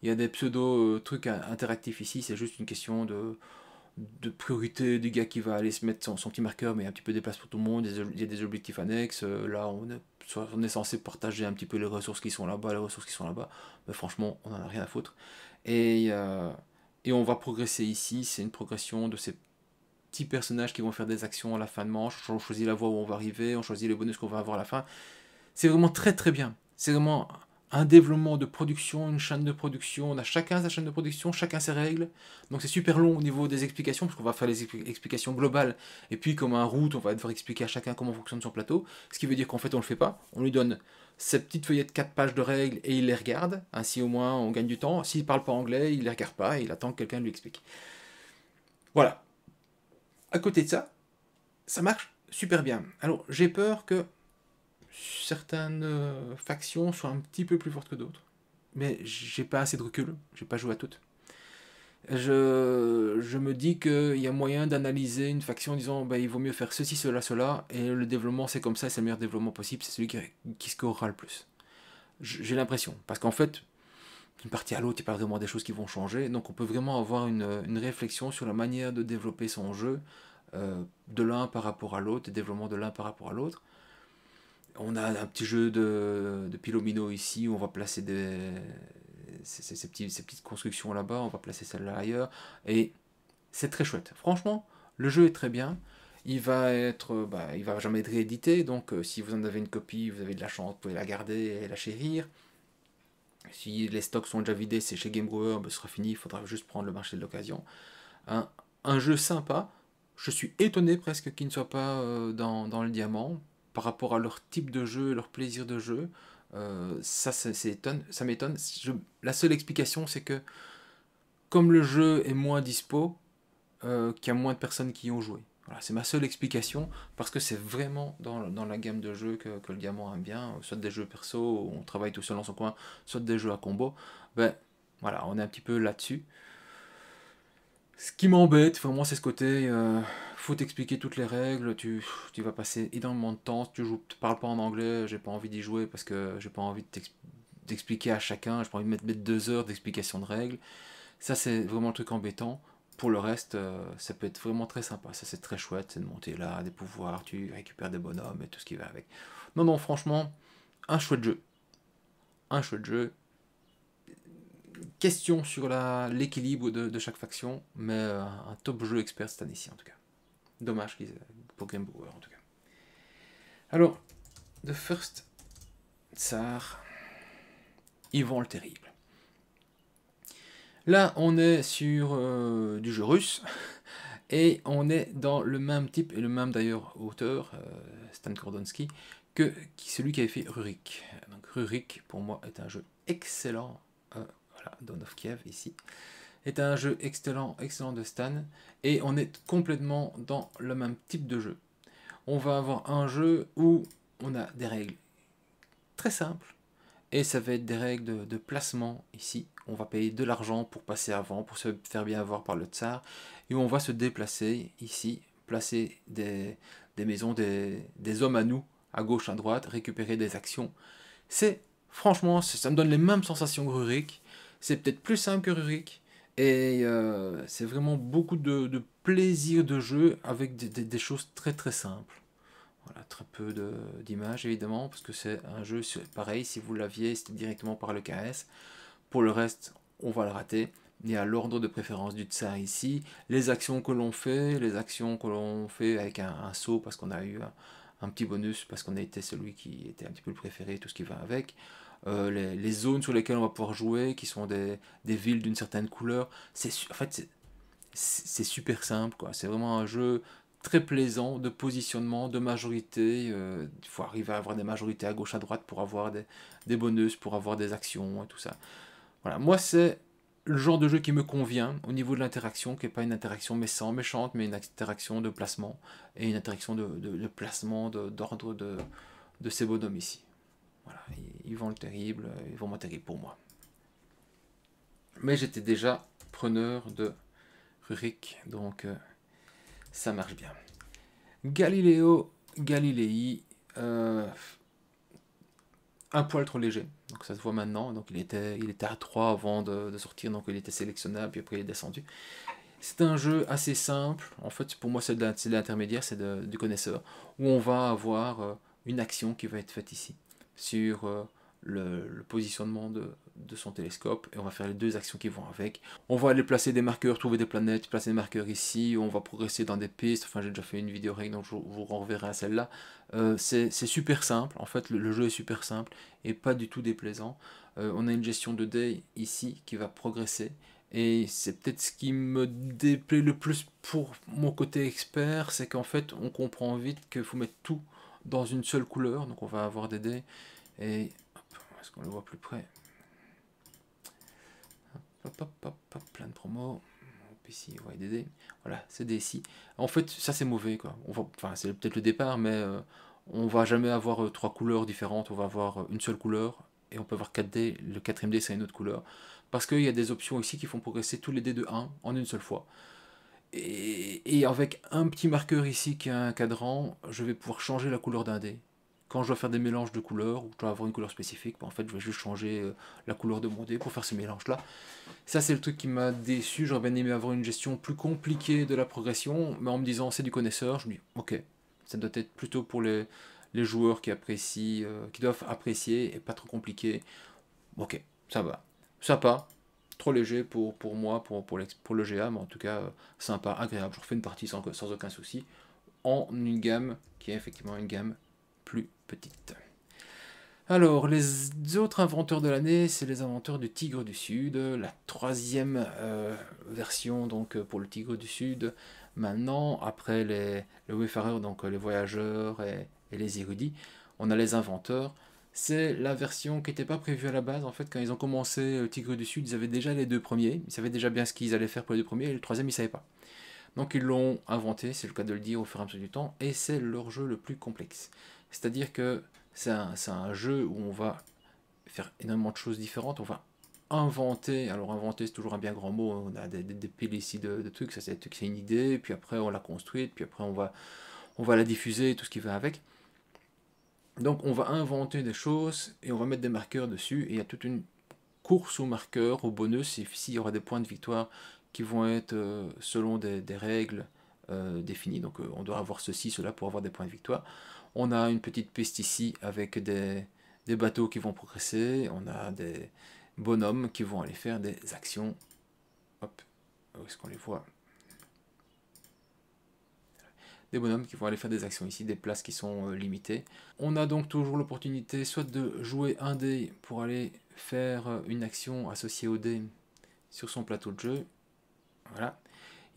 Il y a des pseudo trucs interactifs ici, c'est juste une question de priorité du gars qui va aller se mettre son petit marqueur, mais un petit peu des places pour tout le monde. Il y a des objectifs annexes. Là, on est censé partager un petit peu les ressources qui sont là-bas, les ressources qui sont là-bas. Mais franchement, on n'en a rien à foutre. Et, et on va progresser ici. C'est une progression de ces petits personnages qui vont faire des actions à la fin de manche. On choisit la voie où on va arriver, on choisit les bonus qu'on va avoir à la fin. C'est vraiment très très bien. C'est vraiment un développement de production, une chaîne de production. On a chacun sa chaîne de production, chacun ses règles. Donc c'est super long au niveau des explications, parce qu'on va faire les explications globales. Et puis comme un route, on va devoir expliquer à chacun comment fonctionne son plateau. Ce qui veut dire qu'en fait on le fait pas. On lui donne ces petites feuillettes 4 pages de règles et il les regarde. Ainsi au moins on gagne du temps. S'il parle pas anglais, il les regarde pas et il attend que quelqu'un lui explique. Voilà. À côté de ça, ça marche super bien. Alors j'ai peur que certaines factions soient un petit peu plus fortes que d'autres. Mais j'ai pas assez de recul, j'ai pas joué à toutes. Je me dis qu'il y a moyen d'analyser une faction en disant bah, il vaut mieux faire ceci, cela, cela, et le développement c'est comme ça, c'est le meilleur développement possible, c'est celui qui scorera le plus. J'ai l'impression, parce qu'en fait, d'une partie à l'autre, il n'y a pas vraiment des choses qui vont changer, donc on peut vraiment avoir une réflexion sur la manière de développer son jeu, de l'un par rapport à l'autre, des développements de l'un par rapport à l'autre. On a un petit jeu de Pilomino ici, où on va placer ces petites constructions là-bas, on va placer celle-là ailleurs, et c'est très chouette. Franchement, le jeu est très bien. Il va jamais être réédité, donc si vous en avez une copie, vous avez de la chance, vous pouvez la garder et la chérir. Si les stocks sont déjà vidés, c'est chez Game Brewer, ce sera fini, il faudra juste prendre le marché de l'occasion. Un jeu sympa, je suis étonné presque qu'il ne soit pas dans le diamant, par rapport à leur type de jeu, leur plaisir de jeu. Ça m'étonne. La seule explication, c'est que comme le jeu est moins dispo, qu'il y a moins de personnes qui y ont joué. Voilà, c'est ma seule explication, parce que c'est vraiment dans la gamme de jeux que le diamant aime bien, soit des jeux perso, où on travaille tout seul dans son coin, soit des jeux à combo. Ben voilà, on est un petit peu là-dessus. Ce qui m'embête, vraiment, c'est ce côté, faut t'expliquer toutes les règles, tu vas passer énormément de temps, si tu parles pas en anglais, j'ai pas envie d'y jouer parce que j'ai pas envie d'expliquer à chacun, j'ai pas envie de mettre 2 heures d'explication de règles. Ça, c'est vraiment le truc embêtant. Pour le reste, ça peut être vraiment très sympa. Ça, c'est très chouette, c'est de monter là, des pouvoirs, tu récupères des bonhommes et tout ce qui va avec. Non, non, franchement, un chouette jeu. Un chouette jeu. Question sur l'équilibre de chaque faction, mais un top jeu expert cette année-ci en tout cas. Dommage pour Game Brewer en tout cas. Alors, The First Tsar, Ivan le Terrible. Là, on est sur du jeu russe, et on est dans le même type, et le même d'ailleurs auteur, Stan Kordonski, que celui qui avait fait Rurik. Donc Rurik, pour moi, est un jeu excellent. Voilà, Dawn of Kiev, ici. Est un jeu excellent, excellent de Stan, et on est complètement dans le même type de jeu. On va avoir un jeu où on a des règles très simples, et ça va être des règles de placement ici. On va payer de l'argent pour passer avant, pour se faire bien avoir par le tsar, et on va se déplacer ici, placer des maisons, des hommes à nous, à gauche, à droite, récupérer des actions. C'est, franchement, ça me donne les mêmes sensations que Rurik. C'est peut-être plus simple que Rurik, et c'est vraiment beaucoup de plaisir de jeu avec des choses très très simples. Voilà, très peu d'images évidemment, parce que c'est un jeu pareil, si vous l'aviez, c'était directement par le KS. Pour le reste, on va le rater. Il y a l'ordre de préférence du tsar ici, les actions que l'on fait, avec un saut parce qu'on a eu un petit bonus, parce qu'on a été celui qui était un petit peu le préféré, tout ce qui va avec. Les zones sur lesquelles on va pouvoir jouer, qui sont des villes d'une certaine couleur, en fait, c'est super simple, quoi. C'est vraiment un jeu très plaisant de positionnement, de majorité. Il faut arriver à avoir des majorités à gauche, à droite pour avoir des bonus, pour avoir des actions et tout ça. Voilà, moi c'est le genre de jeu qui me convient au niveau de l'interaction, qui n'est pas une interaction méchante, mais une interaction de placement et une interaction de placement d'ordre de ces bonhommes ici. Voilà, ils vont le terrible, ils vont moins terrible pour moi. Mais j'étais déjà preneur de Rurik, donc ça marche bien. Galileo Galilei, un poil trop léger, donc ça se voit maintenant. Donc il était à 3 avant de sortir, donc il était sélectionnable, puis après il est descendu. C'est un jeu assez simple, en fait pour moi c'est de l'intermédiaire, c'est du connaisseur, où on va avoir une action qui va être faite ici, sur le positionnement de son télescope, et on va faire les deux actions qui vont avec. On va aller placer des marqueurs, trouver des planètes, placer des marqueurs ici, on va progresser dans des pistes, enfin j'ai déjà fait une vidéo règle, donc je vous renverrai à celle-là. C'est super simple, en fait le jeu est super simple, et pas du tout déplaisant. On a une gestion de dés ici qui va progresser, et c'est peut-être ce qui me déplaît le plus pour mon côté expert, c'est qu'en fait on comprend vite qu'il faut mettre tout dans une seule couleur, donc on va avoir des dés, et est-ce qu'on le voit plus près? Plein de promos. Ici, vous voyez des dés. Voilà, c'est des ici. En fait, ça c'est mauvais, quoi. Enfin, c'est peut-être le départ, mais on va jamais avoir 3 couleurs différentes. On va avoir une seule couleur, et on peut avoir 4 dés. Le quatrième dé, c'est une autre couleur. Parce qu'il y a des options ici qui font progresser tous les dés de 1 en une seule fois. Et avec un petit marqueur ici qui a un cadran, je vais pouvoir changer la couleur d'un dé. Quand je dois faire des mélanges de couleurs, ou je dois avoir une couleur spécifique, en fait je vais juste changer la couleur de mon dé pour faire ce mélange là. Ça c'est le truc qui m'a déçu, j'aurais bien aimé avoir une gestion plus compliquée de la progression, mais en me disant c'est du connaisseur, je me dis ok, ça doit être plutôt pour les joueurs qui apprécient, qui doivent apprécier et pas trop compliqué. Ok, ça va, sympa, trop léger pour moi, pour le GA, mais en tout cas sympa, agréable, je refais une partie sans aucun souci, en une gamme qui est effectivement une gamme plus petite. Alors, les autres inventeurs de l'année, c'est les inventeurs du Tigre du Sud, la 3e version donc pour le Tigre du Sud. Maintenant, après les wayfarers, donc les voyageurs et les érudits, on a les inventeurs. C'est la version qui n'était pas prévue à la base. En fait, quand ils ont commencé le Tigre du Sud, ils avaient déjà les 2 premiers. Ils savaient déjà bien ce qu'ils allaient faire pour les 2 premiers, et le 3e, ils ne savaient pas. Donc ils l'ont inventé, c'est le cas de le dire au fur et à mesure du temps, et c'est leur jeu le plus complexe. C'est-à-dire que c'est un jeu où on va faire énormément de choses différentes, on va inventer, alors inventer c'est toujours un bien grand mot, on a des piles ici de trucs, ça c'est une idée, puis après on l'a construite, puis après on va la diffuser, tout ce qui va avec. Donc on va inventer des choses, et on va mettre des marqueurs dessus, et il y a toute une course aux marqueurs, aux bonus, et ici il y aura des points de victoire qui vont être selon des règles définies, donc on doit avoir ceci, cela pour avoir des points de victoire. On a une petite piste ici avec des bateaux qui vont progresser, on a des bonhommes qui vont aller faire des actions. Hop, où est-ce qu'on les voit? des bonhommes qui vont aller faire des actions ici, des places qui sont limitées. On a donc toujours l'opportunité soit de jouer un dé pour aller faire une action associée au dé sur son plateau de jeu. Voilà.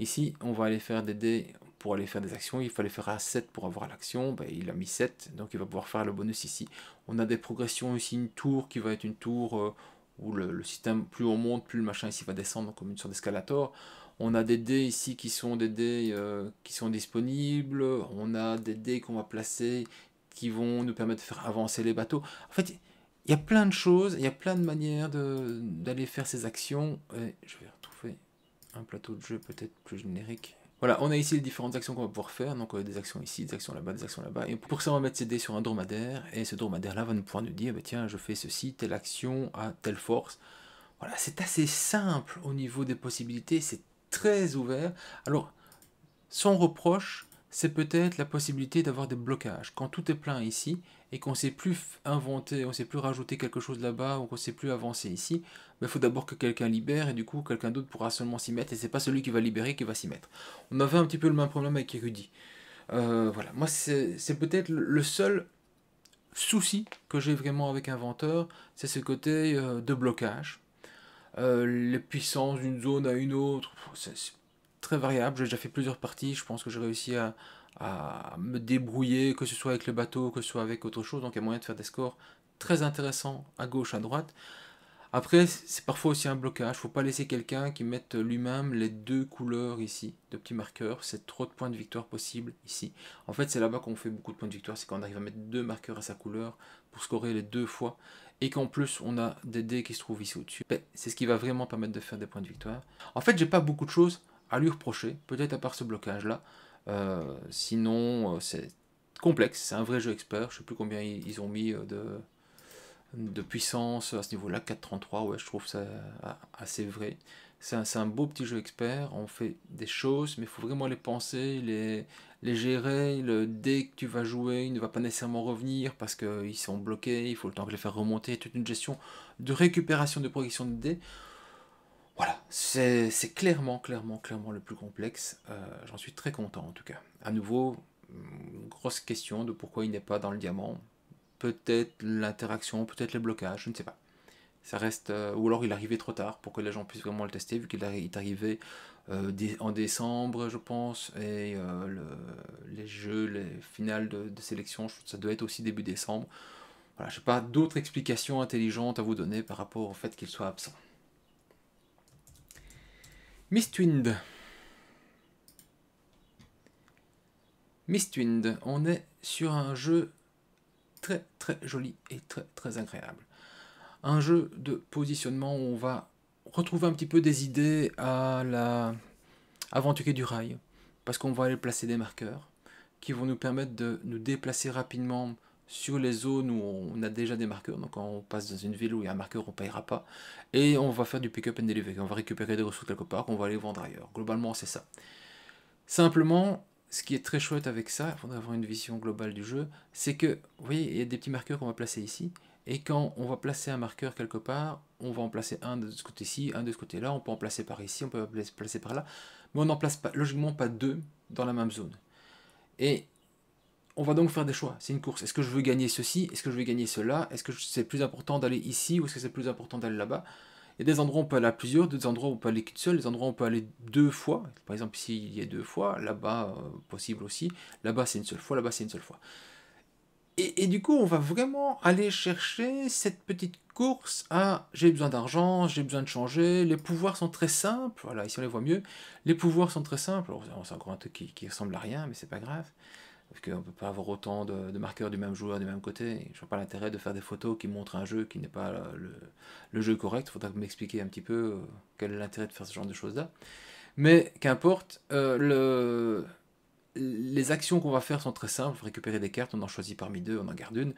Ici, on va aller faire des dés pour aller faire des actions. Il fallait faire un 7 pour avoir l'action. Ben, il a mis 7, donc il va pouvoir faire le bonus ici. On a des progressions ici, une tour qui va être une tour où le système, plus on monte, plus le machin ici va descendre, comme une sorte d'escalator. On a des dés ici qui sont des dés qui sont disponibles. On a des dés qu'on va placer qui vont nous permettre de faire avancer les bateaux. En fait, il y a plein de choses, il y a plein de manières d'aller faire ces actions. Et je vais retrouver un plateau de jeu peut-être plus générique. Voilà, on a ici les différentes actions qu'on va pouvoir faire, donc des actions ici, des actions là-bas, des actions là-bas. Et pour ça, on va mettre ces dés sur un dromadaire, et ce dromadaire-là va nous pouvoir nous dire, bah, tiens, je fais ceci, telle action à telle force. Voilà, c'est assez simple au niveau des possibilités, c'est très ouvert. Alors, son reproche, c'est peut-être la possibilité d'avoir des blocages. Quand tout est plein ici, et qu'on ne sait plus inventer, on ne sait plus rajouter quelque chose là-bas, ou qu'on ne sait plus avancer ici, il faut d'abord que quelqu'un libère, et du coup, quelqu'un d'autre pourra seulement s'y mettre, et c'est pas celui qui va libérer qui va s'y mettre. On avait un petit peu le même problème avec Érudit. Voilà, moi, c'est peut-être le seul souci que j'ai vraiment avec Inventeur, c'est ce côté de blocage. Les puissances d'une zone à une autre, c'est très variable. J'ai déjà fait plusieurs parties, je pense que j'ai réussi à me débrouiller, que ce soit avec le bateau, que ce soit avec autre chose, donc il y a moyen de faire des scores très intéressants à gauche, à droite. Après, c'est parfois aussi un blocage, faut pas laisser quelqu'un qui mette lui-même les deux couleurs ici, de petits marqueurs, c'est trop de points de victoire possible ici. En fait, c'est là-bas qu'on fait beaucoup de points de victoire, c'est quand on arrive à mettre deux marqueurs à sa couleur pour scorer les deux fois, et qu'en plus on a des dés qui se trouvent ici au-dessus. C'est ce qui va vraiment permettre de faire des points de victoire. En fait, j'ai pas beaucoup de choses à lui reprocher, peut-être à part ce blocage-là. Sinon, c'est complexe, c'est un vrai jeu expert, je sais plus combien ils ont mis de puissance à ce niveau-là, 4,33, ouais, je trouve ça assez vrai. C'est un beau petit jeu expert, on fait des choses, mais il faut vraiment les penser, les gérer. Le dé que tu vas jouer, il ne va pas nécessairement revenir parce qu'ils sont bloqués, il faut le temps de les faire remonter, toute une gestion de récupération de progression de dés. Voilà, c'est clairement le plus complexe. J'en suis très content en tout cas. À nouveau, grosse question de pourquoi il n'est pas dans le diamant. Peut-être l'interaction, peut-être les blocages, je ne sais pas. Ça reste, ou alors il arrivait trop tard pour que les gens puissent vraiment le tester, vu qu'il est arrivé en décembre, je pense, et les jeux, les finales de sélection, ça doit être aussi début décembre. Voilà, je n'ai pas d'autres explications intelligentes à vous donner par rapport au fait qu'il soit absent. Mistwind. Mistwind, on est sur un jeu très joli et très agréable. Un jeu de positionnement où on va retrouver un petit peu des idées à la Aventurier du Rail, parce qu'on va aller placer des marqueurs qui vont nous permettre de nous déplacer rapidement sur les zones où on a déjà des marqueurs. Donc quand on passe dans une ville où il y a un marqueur, on ne payera pas. Et on va faire du pick-up and delivery. On va récupérer des ressources quelque part qu'on va aller vendre ailleurs. Globalement, c'est ça. Simplement, ce qui est très chouette avec ça, il faudrait avoir une vision globale du jeu, c'est que, vous voyez, il y a des petits marqueurs qu'on va placer ici. Et quand on va placer un marqueur quelque part, on va en placer un de ce côté-ci, un de ce côté-là, on peut en placer par ici, on peut en placer par là, mais on n'en place pas, logiquement pas deux dans la même zone. Et on va donc faire des choix, c'est une course. Est-ce que je veux gagner ceci? Est-ce que je veux gagner cela? Est-ce que c'est plus important d'aller ici ou est-ce que c'est plus important d'aller là-bas? Il y a des endroits où on peut aller à plusieurs, d'autres endroits où on peut aller qu'une seule, des endroits où on peut aller deux fois. Par exemple, ici, il y a deux fois, là-bas, possible aussi. Là-bas, c'est une seule fois, là-bas, c'est une seule fois. Et du coup, on va vraiment aller chercher cette petite course à j'ai besoin d'argent, j'ai besoin de changer. Les pouvoirs sont très simples. Voilà, ici on les voit mieux. Les pouvoirs sont très simples. C'est encore un truc qui ressemble à rien, mais c'est pas grave. Parce qu'on ne peut pas avoir autant de marqueurs du même joueur du même côté. Je vois pas l'intérêt de faire des photos qui montrent un jeu qui n'est pas le jeu correct. Il faudra m'expliquer un petit peu quel est l'intérêt de faire ce genre de choses-là. Mais qu'importe, les actions qu'on va faire sont très simples. Récupérer des cartes, on en choisit parmi deux, on en garde une.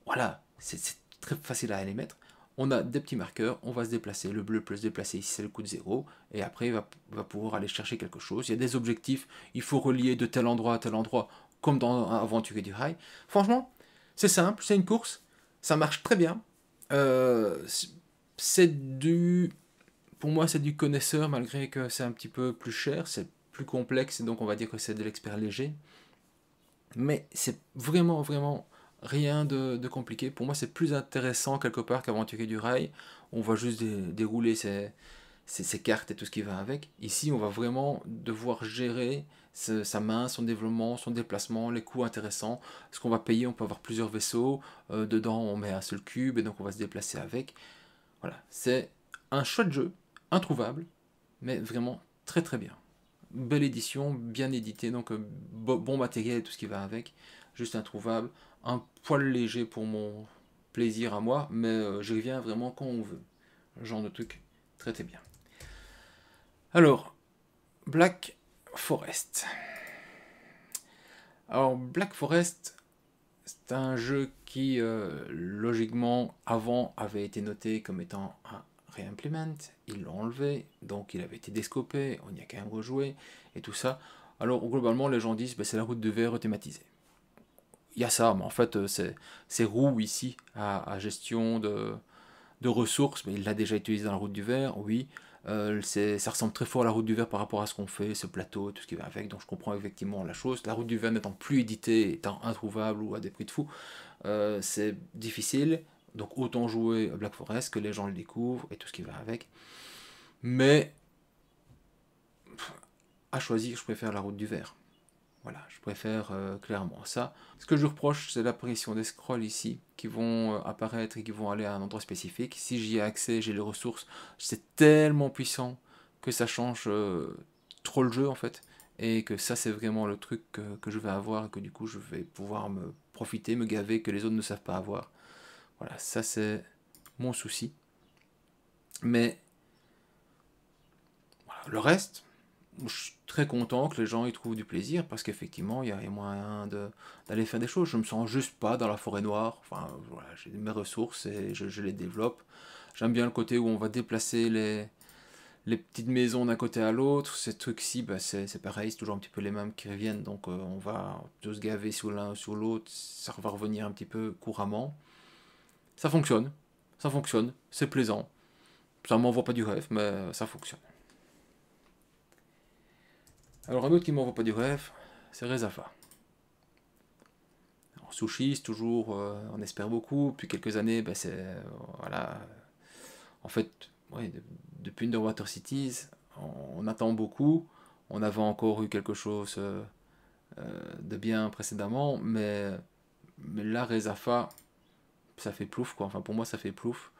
Voilà, c'est très facile à les mettre. On a des petits marqueurs, on va se déplacer. Le bleu peut se déplacer ici, c'est le coup de 0. Et après, il va pouvoir aller chercher quelque chose. Il y a des objectifs, il faut relier de tel endroit à tel endroit, comme dans Aventurier du Rail. Franchement, c'est simple, c'est une course, ça marche très bien. Pour moi, c'est du connaisseur, malgré que c'est un petit peu plus cher, c'est plus complexe, et donc on va dire que c'est de l'expert léger. Mais c'est vraiment, vraiment rien de compliqué. Pour moi, c'est plus intéressant quelque part qu'Aventurier du Rail. On va juste dérouler ses cartes et tout ce qui va avec. Ici, on va vraiment devoir gérer sa main, son développement, son déplacement, les coûts intéressants. Ce qu'on va payer, on peut avoir plusieurs vaisseaux. Dedans, on met un seul cube et donc on va se déplacer avec. Voilà, c'est un chouette jeu, introuvable, mais vraiment très très bien. Belle édition, bien édité, donc bon matériel et tout ce qui va avec. Juste introuvable, un poil léger pour mon plaisir à moi, mais je reviens vraiment quand on veut. Genre de truc très très bien. Alors, Black Forest. Alors, Black Forest, c'est un jeu qui, logiquement, avant avait été noté comme étant un reimplement. Ils l'ont enlevé, donc il avait été descopé, on y a quand même rejoué, et tout ça. Alors, globalement, les gens disent, c'est la route de verre thématisée. Il y a ça, mais en fait, c'est roue ici, à gestion de ressources, mais il l'a déjà utilisé dans la route du verre, oui. Ça ressemble très fort à la route du verre par rapport à ce qu'on fait, ce plateau, tout ce qui va avec, donc je comprends effectivement la chose. La route du verre n'étant plus éditée, étant introuvable ou à des prix de fou, c'est difficile, donc autant jouer à Black Forest que les gens le découvrent et tout ce qui va avec. Mais à choisir, je préfère la route du verre. Voilà, je préfère clairement ça. Ce que je reproche, c'est l'apparition des scrolls ici, qui vont apparaître et qui vont aller à un endroit spécifique. Si j'y ai accès, j'ai les ressources, c'est tellement puissant que ça change trop le jeu en fait. Et que ça, c'est vraiment le truc que je vais avoir et que du coup, je vais pouvoir me profiter, me gaver, que les autres ne savent pas avoir. Voilà, ça c'est mon souci. Mais voilà, le reste, je suis très content que les gens y trouvent du plaisir parce qu'effectivement, il y a moyen d'aller faire des choses. Je me sens juste pas dans la forêt noire. Enfin, voilà, j'ai mes ressources et je les développe. J'aime bien le côté où on va déplacer les petites maisons d'un côté à l'autre. Ces trucs-ci, c'est pareil, c'est toujours un petit peu les mêmes qui reviennent. Donc, on va tous se gaver sur l'un ou sur l'autre. Ça va revenir un petit peu couramment. Ça fonctionne, c'est plaisant. Ça m'envoie pas du rêve, mais ça fonctionne. Alors, un autre qui m'envoie pas du rêve, c'est Rezafa. Sushi, c'est toujours, on espère beaucoup. Depuis quelques années, c'est, voilà, en fait, ouais, depuis Underwater Cities, on attend beaucoup. On avait encore eu quelque chose de bien précédemment, mais là, Rezafa, ça fait plouf, quoi. Enfin, pour moi, ça fait plouf.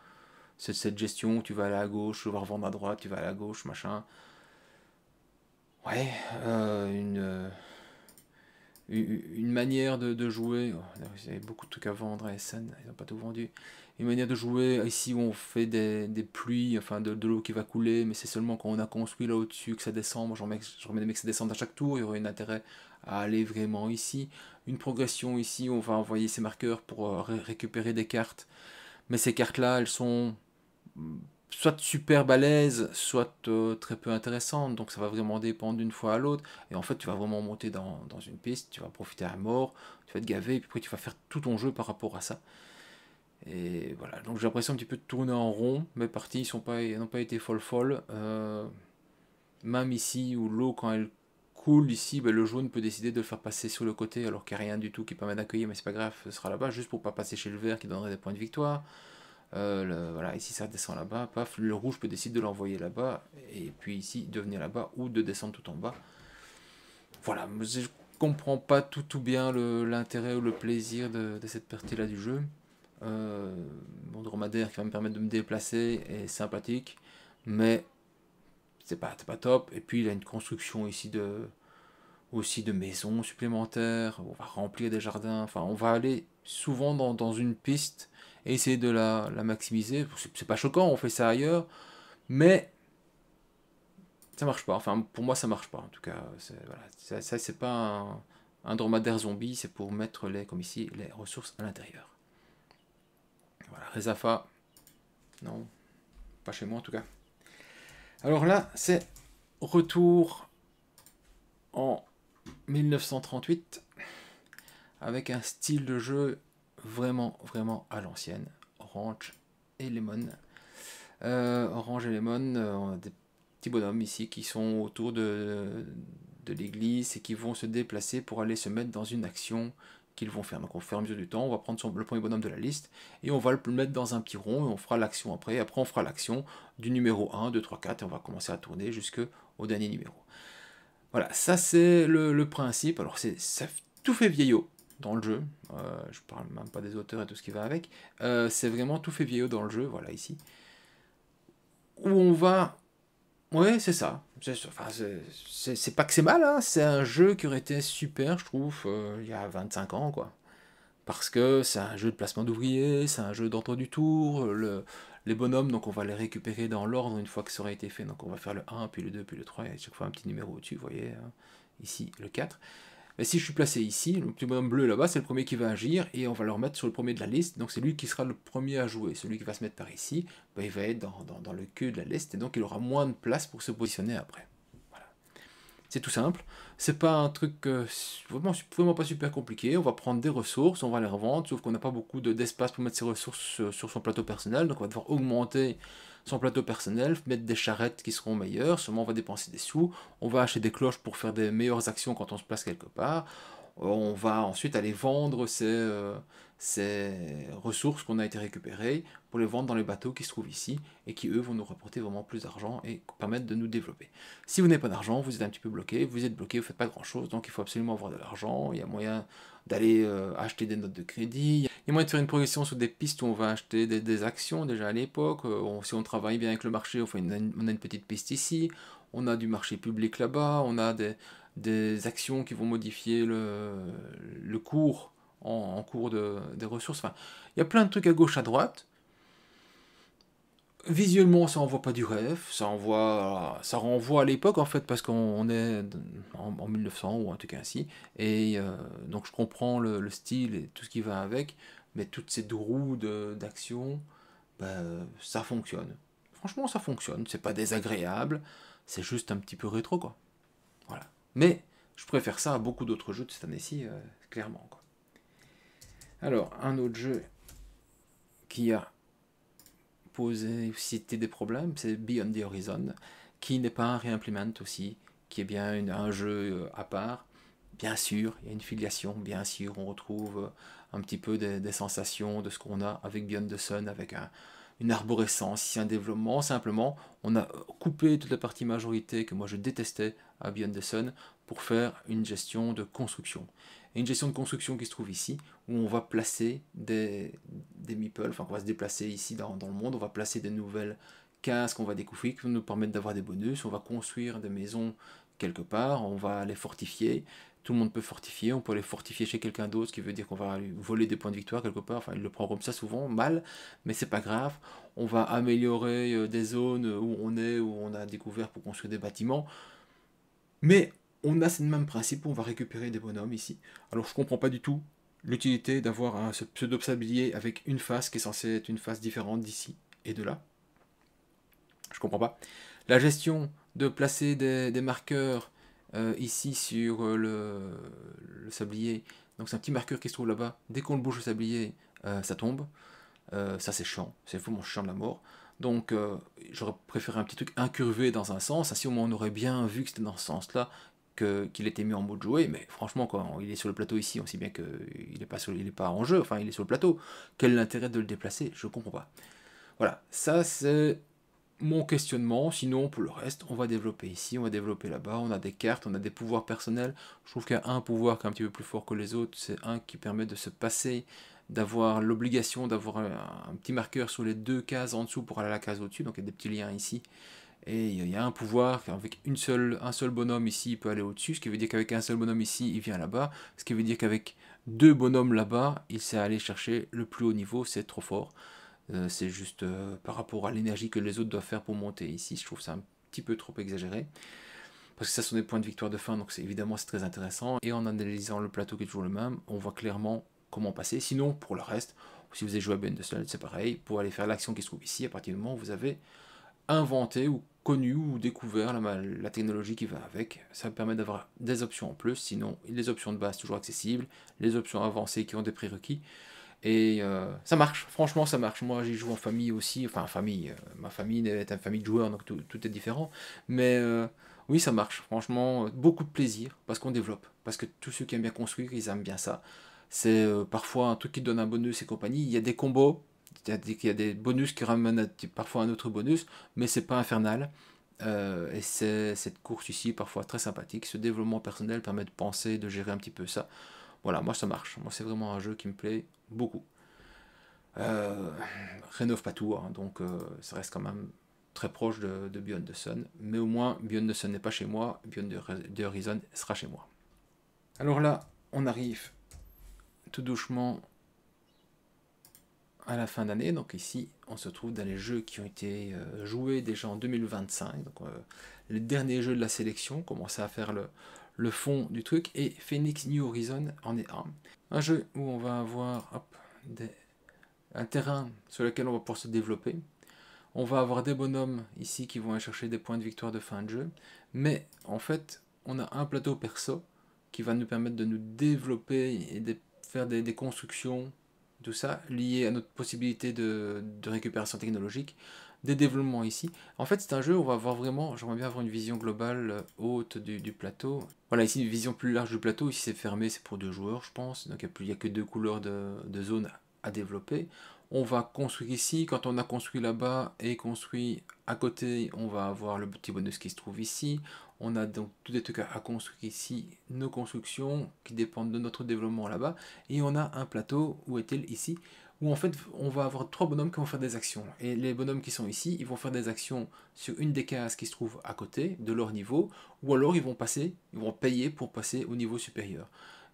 C'est cette gestion, tu vas aller à gauche, tu vas revendre à droite, tu vas aller à gauche, machin. Ouais, une manière de jouer. Oh, il y avait beaucoup de trucs à vendre à Essen, ils n'ont pas tout vendu. Une manière de jouer ici où on fait des pluies, enfin de l'eau qui va couler, mais c'est seulement quand on a construit là au-dessus que ça descend. Moi je remets des mecs que ça descende à chaque tour, il y aurait un intérêt à aller vraiment ici. Une progression ici où on va envoyer ces marqueurs pour récupérer des cartes. Mais ces cartes-là, elles sont soit super balèzes, soit très peu intéressantes. Donc ça va vraiment dépendre d'une fois à l'autre. Et en fait, tu vas vraiment monter dans une piste, tu vas profiter à mort, tu vas te gaver, et puis après tu vas faire tout ton jeu par rapport à ça. Et voilà, donc j'ai l'impression un petit peu de tourner en rond. Mes parties n'ont pas été folles. Même ici, où l'eau, quand elle coule, ici, le jaune peut décider de le faire passer sur le côté, alors qu'il n'y a rien du tout qui permet d'accueillir, mais c'est pas grave, ce sera là-bas, juste pour pas passer chez le vert qui donnerait des points de victoire. Voilà, ici ça descend là-bas, paf, le rouge peut décider de l'envoyer là-bas, et puis ici de venir là-bas ou de descendre tout en bas. Voilà, je comprends pas tout bien l'intérêt ou le plaisir de cette partie-là du jeu. Mon dromadaire qui va me permettre de me déplacer est sympathique, mais c'est pas top. Et puis il a une construction ici aussi de maisons supplémentaires, on va remplir des jardins, enfin on va aller souvent dans une piste et essayer de la maximiser. C'est pas choquant, on fait ça ailleurs, mais ça marche pas. Enfin pour moi ça marche pas en tout cas. Voilà, ça c'est pas un dromadaire zombie, c'est pour mettre comme ici les ressources à l'intérieur. Voilà, Rezafa, non, pas chez moi en tout cas. Alors là c'est retour en 1938 avec un style de jeu vraiment à l'ancienne. Orange et Lemon. Orange et Lemon, des petits bonhommes ici qui sont autour de l'église et qui vont se déplacer pour aller se mettre dans une action qu'ils vont faire. Donc au fur et à mesure du temps, on va prendre le premier bonhomme de la liste et on va le mettre dans un petit rond et on fera l'action après. Après on fera l'action du numéro 1, 2, 3, 4 et on va commencer à tourner jusqu'au dernier numéro. Voilà, ça c'est le principe. Alors ça tout fait vieillot dans le jeu. Je parle même pas des auteurs et tout ce qui va avec. C'est vraiment tout fait vieillot dans le jeu, voilà ici. Où on va... Ouais, c'est ça. Enfin, c'est pas que c'est mal, hein. C'est un jeu qui aurait été super, je trouve, il y a 25 ans, quoi. Parce que c'est un jeu de placement d'ouvriers, c'est un jeu d'ordre du tour, les bonhommes, donc on va les récupérer dans l'ordre une fois que ça aurait été fait. Donc on va faire le 1, puis le 2, puis le 3, et à chaque fois un petit numéro au-dessus, vous voyez, hein. Ici le 4. Mais si je suis placé ici, le petit bonhomme bleu là-bas, c'est le premier qui va agir, et on va le remettre sur le premier de la liste, donc c'est lui qui sera le premier à jouer. Celui qui va se mettre par ici, ben, il va être dans le queue de la liste, et donc il aura moins de place pour se positionner après. Voilà. C'est tout simple, c'est pas un truc vraiment pas super compliqué, on va prendre des ressources, on va les revendre, sauf qu'on n'a pas beaucoup d'espace pour mettre ces ressources sur son plateau personnel, donc on va devoir augmenter son plateau personnel, mettre des charrettes qui seront meilleures, seulement on va dépenser des sous, on va acheter des cloches pour faire des meilleures actions quand on se place quelque part, on va ensuite aller vendre ces ressources qu'on a été récupérées pour les vendre dans les bateaux qui se trouvent ici et qui eux vont nous rapporter vraiment plus d'argent et permettre de nous développer. Si vous n'avez pas d'argent, vous êtes un petit peu bloqué, vous ne faites pas grand chose, donc il faut absolument avoir de l'argent, il y a moyen d'aller acheter des notes de crédit, il y a moyen de faire une progression sur des pistes où on va acheter des actions déjà à l'époque, si on travaille bien avec le marché, on a une petite piste ici, on a du marché public là-bas, on a des actions qui vont modifier le cours en cours des ressources. Enfin, il y a plein de trucs à gauche, à droite. Visuellement, ça envoie pas du rêve, ça renvoie à l'époque en fait, parce qu'on est en 1900 ou un truc ainsi, et donc je comprends le style et tout ce qui va avec, mais toutes ces roues d'action, ben, ça fonctionne. Franchement, ça fonctionne, c'est pas désagréable, c'est juste un petit peu rétro, quoi. Voilà. Mais je préfère ça à beaucoup d'autres jeux de cette année-ci, clairement, quoi. Alors, un autre jeu qui a posé, cité des problèmes, c'est Beyond the Horizon, qui n'est pas un reimplement aussi, qui est bien un jeu à part. Bien sûr, il y a une filiation, bien sûr, on retrouve un petit peu des sensations de ce qu'on a avec Beyond the Sun, avec une arborescence, ici un développement. Simplement, on a coupé toute la partie majorité que moi je détestais à Beyond the Sun pour faire une gestion de construction. Et une gestion de construction qui se trouve ici, où on va placer des meeples, enfin on va se déplacer ici dans le monde, on va placer des nouvelles cases qu'on va découvrir, qui vont nous permettre d'avoir des bonus, on va construire des maisons quelque part, on va les fortifier, tout le monde peut fortifier, on peut les fortifier chez quelqu'un d'autre, ce qui veut dire qu'on va lui voler des points de victoire quelque part, enfin il le prend comme ça souvent, mal, mais c'est pas grave, on va améliorer des zones où on a découvert pour construire des bâtiments, mais on a ce même principe, on va récupérer des bonhommes ici. Alors je comprends pas du tout l'utilité d'avoir ce pseudo-sablier avec une face qui est censée être une face différente d'ici et de là. Je comprends pas. La gestion de placer des marqueurs ici sur le sablier, donc c'est un petit marqueur qui se trouve là-bas, dès qu'on le bouge le sablier, ça tombe. Ça c'est chiant, c'est vraiment chiant de la mort. Donc j'aurais préféré un petit truc incurvé dans un sens, ainsi au moins on aurait bien vu que c'était dans ce sens-là qu'il était mis en mode jouet, mais franchement quand il est sur le plateau ici, on sait bien qu'il n'est pas en jeu, enfin il est sur le plateau. Quel est l'intérêt de le déplacer? Je comprends pas. Voilà, ça c'est mon questionnement. Sinon pour le reste, on va développer ici, on va développer là-bas, on a des cartes, on a des pouvoirs personnels. Je trouve qu'il y a un pouvoir qui est un petit peu plus fort que les autres, c'est un qui permet de se passer, d'avoir l'obligation d'avoir un petit marqueur sur les deux cases en dessous pour aller à la case au-dessus, donc il y a des petits liens ici. Et il y a un pouvoir avec un seul bonhomme ici, il peut aller au-dessus, ce qui veut dire qu'avec un seul bonhomme ici, il vient là-bas, ce qui veut dire qu'avec deux bonhommes là-bas, il sait aller chercher le plus haut niveau, c'est trop fort. C'est juste par rapport à l'énergie que les autres doivent faire pour monter ici, je trouve ça un petit peu trop exagéré. Parce que ça sont des points de victoire de fin, donc évidemment c'est très intéressant. Et en analysant le plateau qui est toujours le même, on voit clairement comment passer. Sinon, pour le reste, si vous avez joué à Beyond the Sun, c'est pareil. Pour aller faire l'action qui se trouve ici, à partir du moment où vous avez inventé ou connu ou découvert la technologie qui va avec, ça permet d'avoir des options en plus. Sinon, les options de base toujours accessibles, les options avancées qui ont des prérequis. Et ça marche, franchement ça marche. Moi j'y joue en famille aussi, enfin en famille, ma famille est une famille de joueurs, donc tout est différent. Mais Oui, ça marche. Franchement, beaucoup de plaisir parce qu'on développe. Parce que tous ceux qui aiment bien construire, ils aiment bien ça. C'est parfois un truc qui donne un bonus et compagnie. Il y a des combos, il y a des bonus qui ramènent parfois un autre bonus, mais c'est pas infernal. Et c'est cette course ici, parfois très sympathique. Ce développement personnel permet de penser, de gérer un petit peu ça. Voilà, moi ça marche. Moi c'est vraiment un jeu qui me plaît beaucoup. Rénove pas tout, hein, donc ça reste quand même très proche de Beyond the Sun. Mais au moins, Beyond the Sun n'est pas chez moi, Beyond the Horizon sera chez moi. Alors là, on arrive tout doucement à la fin d'année. Donc ici, on se trouve dans les jeux qui ont été joués déjà en 2025. Donc les derniers jeux de la sélection, commencer à faire le fond du truc. Et Phoenix New Horizon en est un. Un jeu où on va avoir un terrain sur lequel on va pouvoir se développer. On va avoir des bonhommes ici qui vont aller chercher des points de victoire de fin de jeu. Mais en fait, on a un plateau perso qui va nous permettre de nous développer et de faire des constructions, tout ça, lié à notre possibilité de récupération technologique, des développements ici. En fait, c'est un jeu où on va avoir vraiment, j'aimerais bien avoir une vision globale haute du plateau. Voilà, ici, une vision plus large du plateau. Ici, c'est fermé, c'est pour 2 joueurs, je pense. Donc, il n'y a que 2 couleurs de zone à développer. On va construire ici. Quand on a construit là-bas et construit à côté, on va avoir le petit bonus qui se trouve ici. On a donc tous des trucs à construire ici, nos constructions qui dépendent de notre développement là-bas. Et on a un plateau, où est-il ici, où en fait on va avoir 3 bonhommes qui vont faire des actions. Et les bonhommes qui sont ici, ils vont faire des actions sur une des cases qui se trouve à côté de leur niveau, ou alors ils vont payer pour passer au niveau supérieur.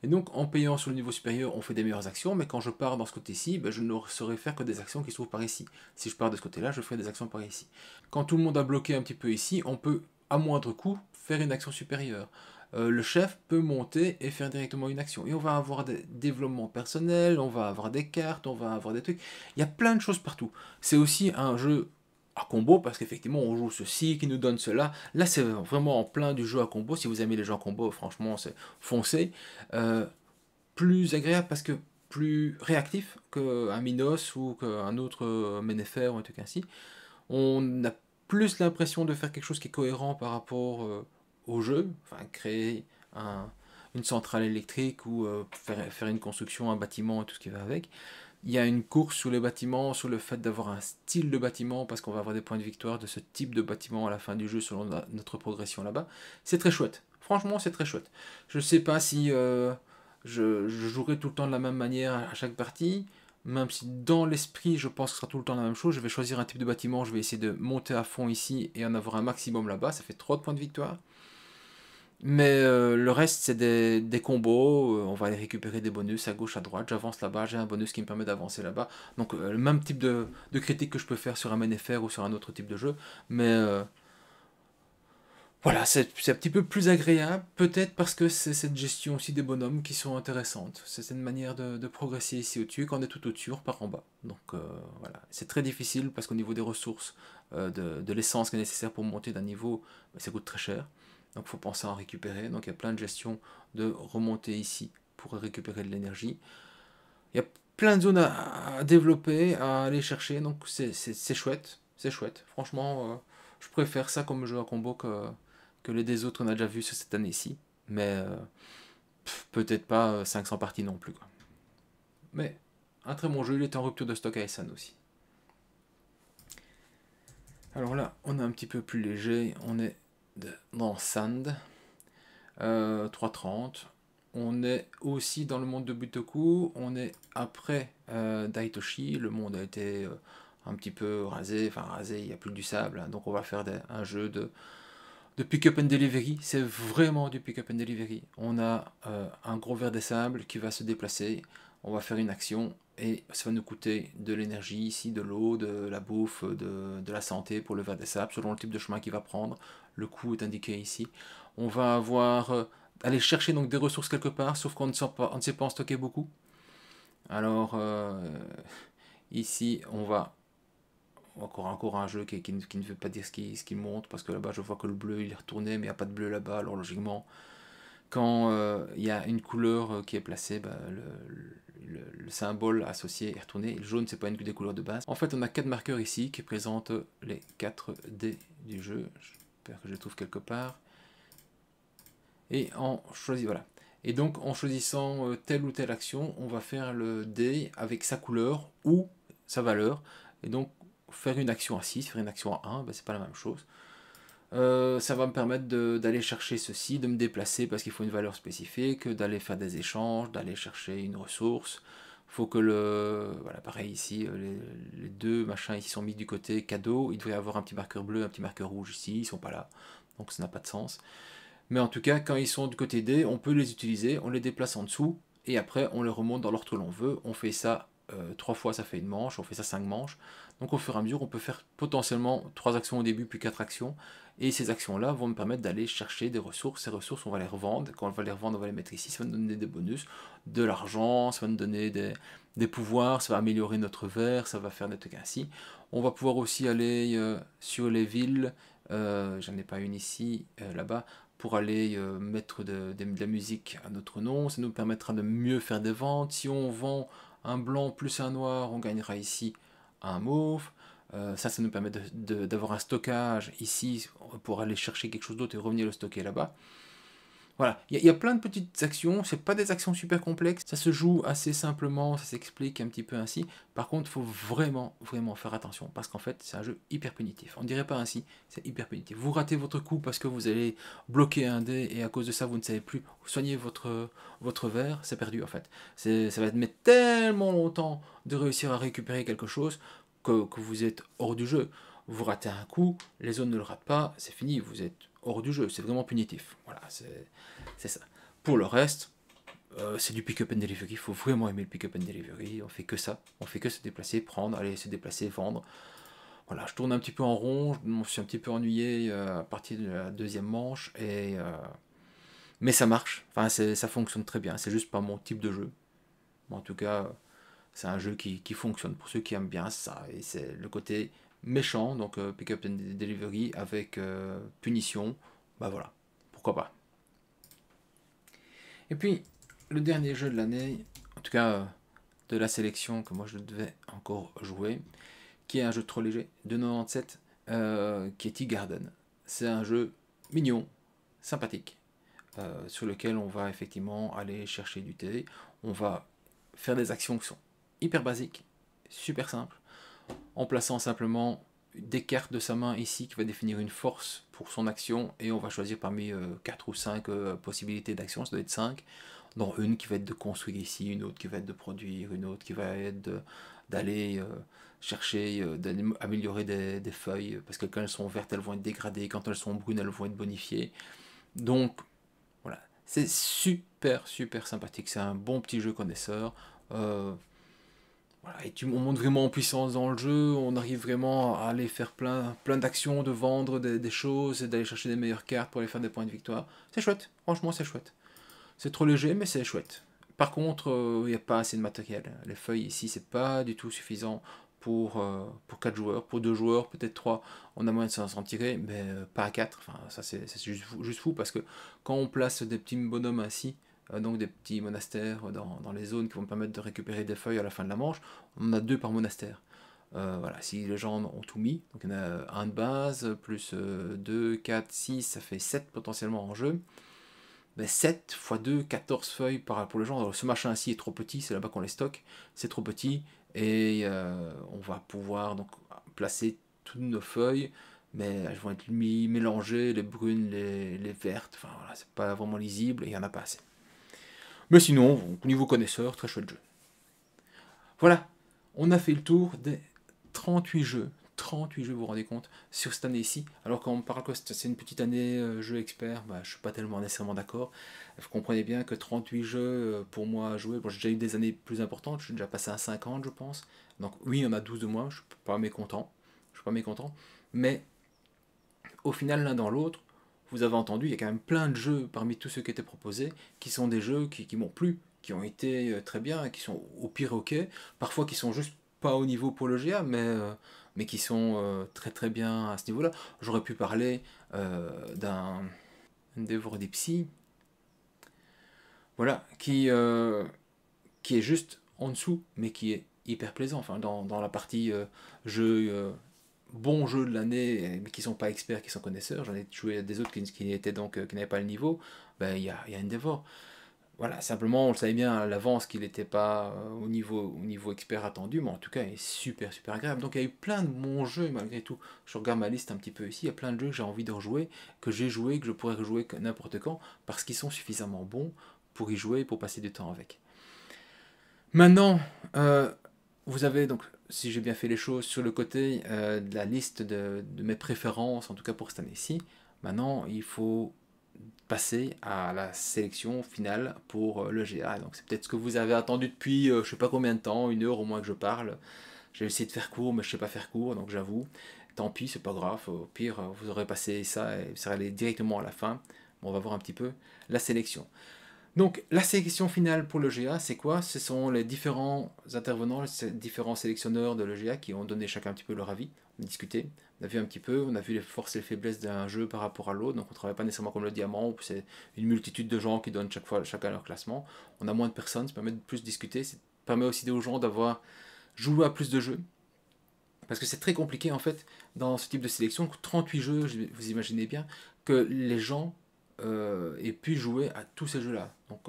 Et donc en payant sur le niveau supérieur, on fait des meilleures actions, mais quand je pars dans ce côté-ci, ben, je ne saurais faire que des actions qui se trouvent par ici. Si je pars de ce côté-là, je ferai des actions par ici. Quand tout le monde a bloqué un petit peu ici, on peut, à moindre coût, faire une action supérieure. Le chef peut monter et faire directement une action. Et on va avoir des développements personnels, on va avoir des cartes, on va avoir des trucs. Il y a plein de choses partout. C'est aussi un jeu à combo parce qu'effectivement on joue ceci qui nous donne cela. Là c'est vraiment en plein du jeu à combo. Si vous aimez les jeux à combo, franchement c'est foncé. Plus agréable parce que plus réactif qu'un Minos ou qu'un autre Ménéfer ou un truc ainsi. On a plus l'impression de faire quelque chose qui est cohérent par rapport au jeu, enfin créer une centrale électrique ou faire une construction, un bâtiment et tout ce qui va avec. Il y a une course sur les bâtiments, sur le fait d'avoir un style de bâtiment, parce qu'on va avoir des points de victoire de ce type de bâtiment à la fin du jeu selon notre progression là-bas. C'est très chouette. Franchement, c'est très chouette. Je ne sais pas si je jouerai tout le temps de la même manière à chaque partie, même si dans l'esprit, je pense que ce sera tout le temps la même chose. Je vais choisir un type de bâtiment, je vais essayer de monter à fond ici et en avoir un maximum là-bas. Ça fait 3 points de victoire. Mais le reste, c'est des combos. On va aller récupérer des bonus à gauche, à droite. J'avance là-bas, j'ai un bonus qui me permet d'avancer là-bas. Donc, le même type de critique que je peux faire sur un MNFR ou sur un autre type de jeu. Mais voilà, c'est un petit peu plus agréable. Peut-être parce que c'est cette gestion aussi des bonhommes qui sont intéressantes. C'est une manière de progresser ici au-dessus. Quand on est tout au-dessus, on repart en bas. Donc, voilà. C'est très difficile parce qu'au niveau des ressources, de l'essence qui est nécessaire pour monter d'un niveau, ça coûte très cher. Donc il faut penser à en récupérer. Donc il y a plein de gestions de remonter ici pour récupérer de l'énergie. Il y a plein de zones à développer, à aller chercher. Donc c'est chouette. C'est chouette. Franchement, je préfère ça comme jeu à combo que les des autres qu'on a déjà vu cette année-ci. Mais peut-être pas 500 parties non plus, quoi. Mais un très bon jeu. Il est en rupture de stock à Essen aussi. Alors là, on est un petit peu plus léger. On est dans Sand, 3.30. On est aussi dans le monde de Butoku. On est après Daitoshi. Le monde a été un petit peu rasé. Enfin, rasé, il n'y a plus que du sable. Hein, donc on va faire un jeu de pick-up and delivery. C'est vraiment du pick-up and delivery. On a un gros verre de sable qui va se déplacer. On va faire une action. Et ça va nous coûter de l'énergie ici, de l'eau, de la bouffe, de la santé pour le verre de sable, selon le type de chemin qu'il va prendre. Le coût est indiqué ici. On va avoir aller chercher donc des ressources quelque part, sauf qu'on ne sait pas en stocker beaucoup. Alors ici, on va encore un jeu qui ne veut pas dire ce qu'il montre, parce que là-bas je vois que le bleu il est retourné, mais il n'y a pas de bleu là-bas, alors logiquement, quand il y a une couleur qui est placée, bah, le symbole associé est retourné. Le jaune, c'est pas une des couleurs de base. En fait, on a 4 marqueurs ici qui présentent les 4 dés du jeu. J'espère que je les trouve quelque part. Et voilà. Et donc en choisissant telle ou telle action, on va faire le dé avec sa couleur ou sa valeur. Et donc faire une action à 6, faire une action à 1, ben, c'est pas la même chose. Ça va me permettre d'aller chercher ceci, de me déplacer parce qu'il faut une valeur spécifique, d'aller faire des échanges, d'aller chercher une ressource. Faut que voilà, pareil ici, les deux machins ici sont mis du côté cadeau. Il devrait y avoir un petit marqueur bleu, un petit marqueur rouge ici, ils sont pas là, donc ça n'a pas de sens. Mais en tout cas, quand ils sont du côté D, on peut les utiliser, on les déplace en dessous, et après on les remonte dans l'ordre que l'on veut. On fait ça 3 fois, ça fait une manche, on fait ça 5 manches. Donc au fur et à mesure, on peut faire potentiellement 3 actions au début, puis 4 actions. Et ces actions-là vont me permettre d'aller chercher des ressources. Ces ressources, on va les revendre. Quand on va les revendre, on va les mettre ici. Ça va nous donner des bonus, de l'argent, ça va nous donner des pouvoirs, ça va améliorer notre verre, ça va faire des trucs ainsi. On va pouvoir aussi aller sur les villes. J'en ai pas une ici, là-bas, pour aller mettre de la musique à notre nom. Ça nous permettra de mieux faire des ventes. Si on vend un blanc plus un noir, on gagnera ici un mauve. Ça nous permet d'avoir un stockage ici pour aller chercher quelque chose d'autre et revenir le stocker là-bas. Voilà, il y a plein de petites actions, c'est pas des actions super complexes, ça se joue assez simplement, ça s'explique un petit peu ainsi. Par contre, il faut vraiment, vraiment faire attention, parce qu'en fait, c'est un jeu hyper punitif. On dirait pas ainsi, c'est hyper punitif. Vous ratez votre coup parce que vous allez bloquer un dé, et à cause de ça, vous ne savez plus soigner votre verre, c'est perdu en fait. Ça va mettre tellement longtemps de réussir à récupérer quelque chose que vous êtes hors du jeu. Vous ratez un coup, les autres ne le ratent pas, c'est fini, vous êtes hors du jeu, c'est vraiment punitif. Voilà, c'est ça. Pour le reste, c'est du pick-up and delivery, il faut vraiment aimer le pick-up and delivery, on fait que ça, on fait que se déplacer, prendre, aller se déplacer, vendre. Voilà, je tourne un petit peu en rond, je me suis un petit peu ennuyé à partir de la deuxième manche, mais ça marche, enfin ça fonctionne très bien, c'est juste pas mon type de jeu. Mais en tout cas, c'est un jeu qui fonctionne pour ceux qui aiment bien ça, et c'est le côté méchant, donc pick-up and delivery avec punition, bah voilà, pourquoi pas. Et puis, le dernier jeu de l'année, en tout cas de la sélection que moi je devais encore jouer, qui est un jeu trop léger, de 97, qui est Tea Garden. C'est un jeu mignon, sympathique, sur lequel on va effectivement aller chercher du thé, on va faire des actions qui sont hyper basiques, super simples, en plaçant simplement des cartes de sa main ici qui va définir une force pour son action, et on va choisir parmi 4 ou 5 possibilités d'action, ça doit être 5, dont une qui va être de construire ici, une autre qui va être de produire, une autre qui va être d'aller chercher, d'améliorer des feuilles, parce que quand elles sont vertes, elles vont être dégradées, quand elles sont brunes, elles vont être bonifiées. Donc voilà, c'est super super sympathique, c'est un bon petit jeu connaisseur. Voilà, et on monte vraiment en puissance dans le jeu, on arrive vraiment à aller faire plein d'actions, de vendre des choses, et d'aller chercher des meilleures cartes pour aller faire des points de victoire. C'est chouette, franchement c'est chouette. C'est trop léger, mais c'est chouette. Par contre, il n'y a pas assez de matériel. Les feuilles ici, c'est pas du tout suffisant pour 4 joueurs. Pour 2 joueurs, peut-être 3, on a moyen de s'en tirer, mais pas à 4. Enfin, ça c'est juste fou, parce que quand on place des petits bonhommes ainsi, donc des petits monastères dans les zones qui vont permettre de récupérer des feuilles à la fin de la manche, on en a 2 par monastère. Voilà, si les gens ont tout mis, donc il y en a un de base, plus 2, 4, 6, ça fait 7 potentiellement en jeu. 7 x 2, 14 feuilles pour les gens. Alors, ce machin-ci est trop petit, c'est là-bas qu'on les stocke, c'est trop petit, et on va pouvoir donc placer toutes nos feuilles, mais elles vont être mélangées, les brunes, les vertes, enfin voilà, c'est pas vraiment lisible, et il n'y en a pas assez. Mais sinon, au niveau connaisseur, très chouette jeu. Voilà, on a fait le tour des 38 jeux. 38 jeux, vous vous rendez compte, sur cette année-ci. Alors quand on parle que c'est une petite année jeu expert, bah, je suis pas tellement nécessairement d'accord. Vous comprenez bien que 38 jeux pour moi à jouer, bon, j'ai déjà eu des années plus importantes, je suis déjà passé à 50 je pense. Donc oui, il y en a 12 de moins, je suis pas mécontent. Je suis pas mécontent. Mais au final, l'un dans l'autre, vous avez entendu, il y a quand même plein de jeux parmi tous ceux qui étaient proposés, qui sont des jeux qui m'ont plu, qui ont été très bien, qui sont au pire ok, parfois qui sont juste pas au niveau pour le GA, mais qui sont très très bien à ce niveau-là. J'aurais pu parler d'un Endeavor des Psy, voilà, qui est juste en dessous, mais qui est hyper plaisant. Enfin, dans la partie jeu bons jeux de l'année, mais qui sont pas experts, qui sont connaisseurs. J'en ai joué à des autres qui étaient donc qui n'avaient pas le niveau. Ben il y a Endeavor. Voilà, simplement on le savait bien à l'avance qu'il n'était pas au niveau expert attendu, mais en tout cas il est super super agréable. Donc il y a eu plein de bons jeux malgré tout. Je regarde ma liste un petit peu ici, il y a plein de jeux que j'ai envie de rejouer, que j'ai joué, que je pourrais rejouer n'importe quand, parce qu'ils sont suffisamment bons pour y jouer, pour passer du temps avec. Maintenant, vous avez donc, si j'ai bien fait les choses, sur le côté de la liste de mes préférences, en tout cas pour cette année-ci. Maintenant, il faut passer à la sélection finale pour le GA. Donc c'est peut-être ce que vous avez attendu depuis je sais pas combien de temps, 1 heure au moins que je parle. J'ai essayé de faire court, mais je sais pas faire court, donc j'avoue. Tant pis, c'est pas grave. Au pire, vous aurez passé ça et ça allait directement à la fin. Bon, on va voir un petit peu la sélection. Donc la sélection finale pour le GA, c'est quoi? Ce sont les différents intervenants, les différents sélectionneurs de l'EGA qui ont donné chacun un petit peu leur avis, discuté. On a vu un petit peu, on a vu les forces et les faiblesses d'un jeu par rapport à l'autre, donc on ne travaille pas nécessairement comme le diamant, où c'est une multitude de gens qui donnent chacun leur classement. On a moins de personnes, ça permet de plus discuter, ça permet aussi aux gens d'avoir joué à plus de jeux. Parce que c'est très compliqué en fait, dans ce type de sélection, 38 jeux, vous imaginez bien, que les gens aient pu jouer à tous ces jeux-là. Donc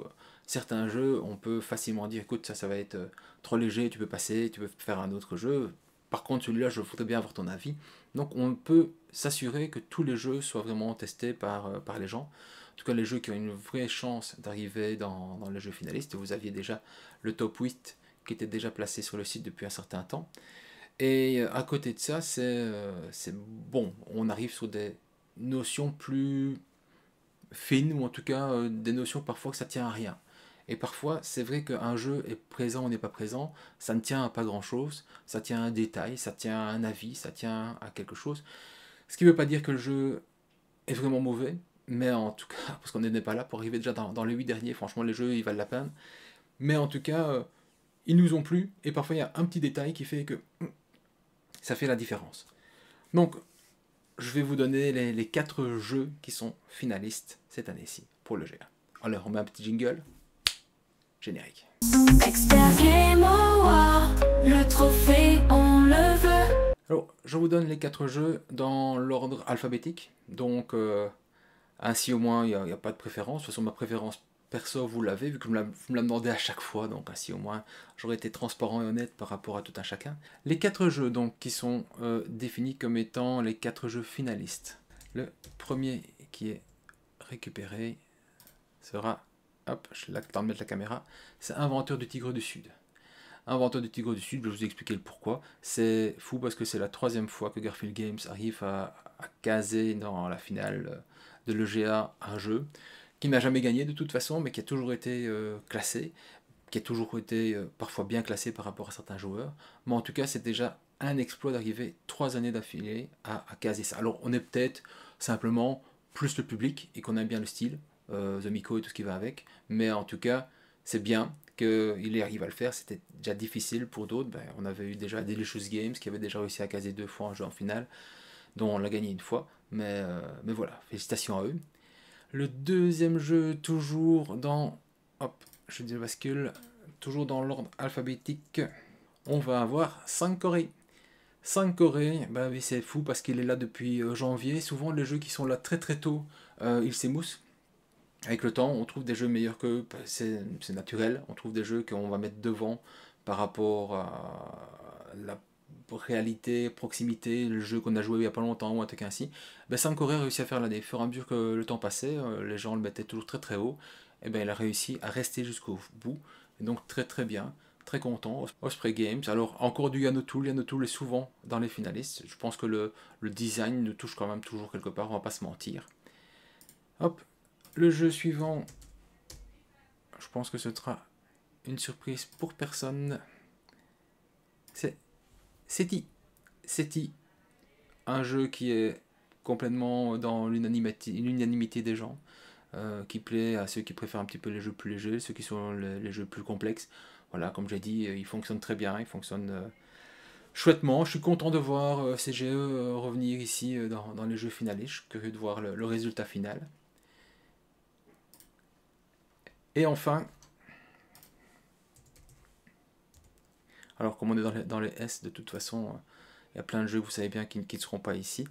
certains jeux, on peut facilement dire, écoute, ça va être trop léger, tu peux passer, tu peux faire un autre jeu. Par contre, celui-là, je voudrais bien avoir ton avis. Donc on peut s'assurer que tous les jeux soient vraiment testés par les gens. En tout cas, les jeux qui ont une vraie chance d'arriver dans les jeux finalistes. Vous aviez déjà le top 8 qui était déjà placé sur le site depuis un certain temps. Et à côté de ça, c'est bon, on arrive sur des notions plus fines, ou en tout cas des notions parfois que ça tient à rien. Et parfois, c'est vrai qu'un jeu est présent ou n'est pas présent, ça ne tient à pas grand-chose, ça tient à un détail, ça tient à un avis, ça tient à quelque chose. Ce qui ne veut pas dire que le jeu est vraiment mauvais, mais en tout cas, parce qu'on n'est pas là pour arriver déjà dans les 8 derniers, franchement les jeux ils valent la peine. Mais en tout cas, ils nous ont plu, et parfois il y a un petit détail qui fait que ça fait la différence. Donc, je vais vous donner les 4 jeux qui sont finalistes cette année-ci pour le GA. Alors, on met un petit jingle. Générique. Expert Game Award, le trophée, on le veut. Alors, je vous donne les 4 jeux dans l'ordre alphabétique. Donc, ainsi au moins, il n'y a pas de préférence. De toute façon, ma préférence perso, vous l'avez, vu que vous me la demandez à chaque fois. Donc, ainsi au moins, j'aurais été transparent et honnête par rapport à tout un chacun. Les 4 jeux donc, qui sont définis comme étant les 4 jeux finalistes. Le premier qui est récupéré sera... Hop, je vais de mettre la caméra. C'est Inventeur du Tigre du Sud. Inventeur du Tigre du Sud, je vais vous expliquer le pourquoi. C'est fou parce que c'est la 3e fois que Garfield Games arrive à caser dans la finale de l'EGA un jeu qui n'a jamais gagné de toute façon, mais qui a toujours été classé, qui a toujours été parfois bien classé par rapport à certains joueurs. Mais en tout cas, c'est déjà un exploit d'arriver 3 années d'affilée à caser ça. Alors, on est peut-être simplement plus le public et qu'on aime bien le style, The Miko et tout ce qui va avec, mais en tout cas, c'est bien qu'il arrive à le faire. C'était déjà difficile pour d'autres. Ben, on avait eu déjà Delicious Games qui avait déjà réussi à caser 2 fois un jeu en finale, dont on l'a gagné 1 fois, mais voilà, félicitations à eux. Le deuxième jeu, toujours dans... Hop, je bascule, toujours dans l'ordre alphabétique, on va avoir 5 Corées. 5 Corées, bah oui, c'est fou parce qu'il est là depuis janvier. Souvent, les jeux qui sont là très très tôt, ils s'émoussent. Avec le temps, on trouve des jeux meilleurs qu'eux, c'est naturel. On trouve des jeux qu'on va mettre devant par rapport à la réalité, proximité, le jeu qu'on a joué il n'y a pas longtemps ou un truc ainsi. Ben, 5 Corées a réussi à faire l'année. Au fur et à mesure que le temps passait, les gens le mettaient toujours très très haut. Et ben, il a réussi à rester jusqu'au bout. Et donc très très bien, très content. Osprey Games, alors encore du Yanotool. Yanotool est souvent dans les finalistes. Je pense que le design nous touche quand même toujours quelque part, on va pas se mentir. Hop, le jeu suivant, je pense que ce sera une surprise pour personne. C'est SETI. SETI, un jeu qui est complètement dans l'unanimité des gens, qui plaît à ceux qui préfèrent un petit peu les jeux plus légers, ceux qui sont les jeux plus complexes. Voilà, comme j'ai dit, il fonctionne très bien, il fonctionne chouettement. Je suis content de voir CGE revenir ici dans les jeux finalistes. Je suis curieux de voir le résultat final. Et enfin, alors comme on est dans les S, de toute façon, Il y a plein de jeux, vous savez bien, qui ne seront pas ici.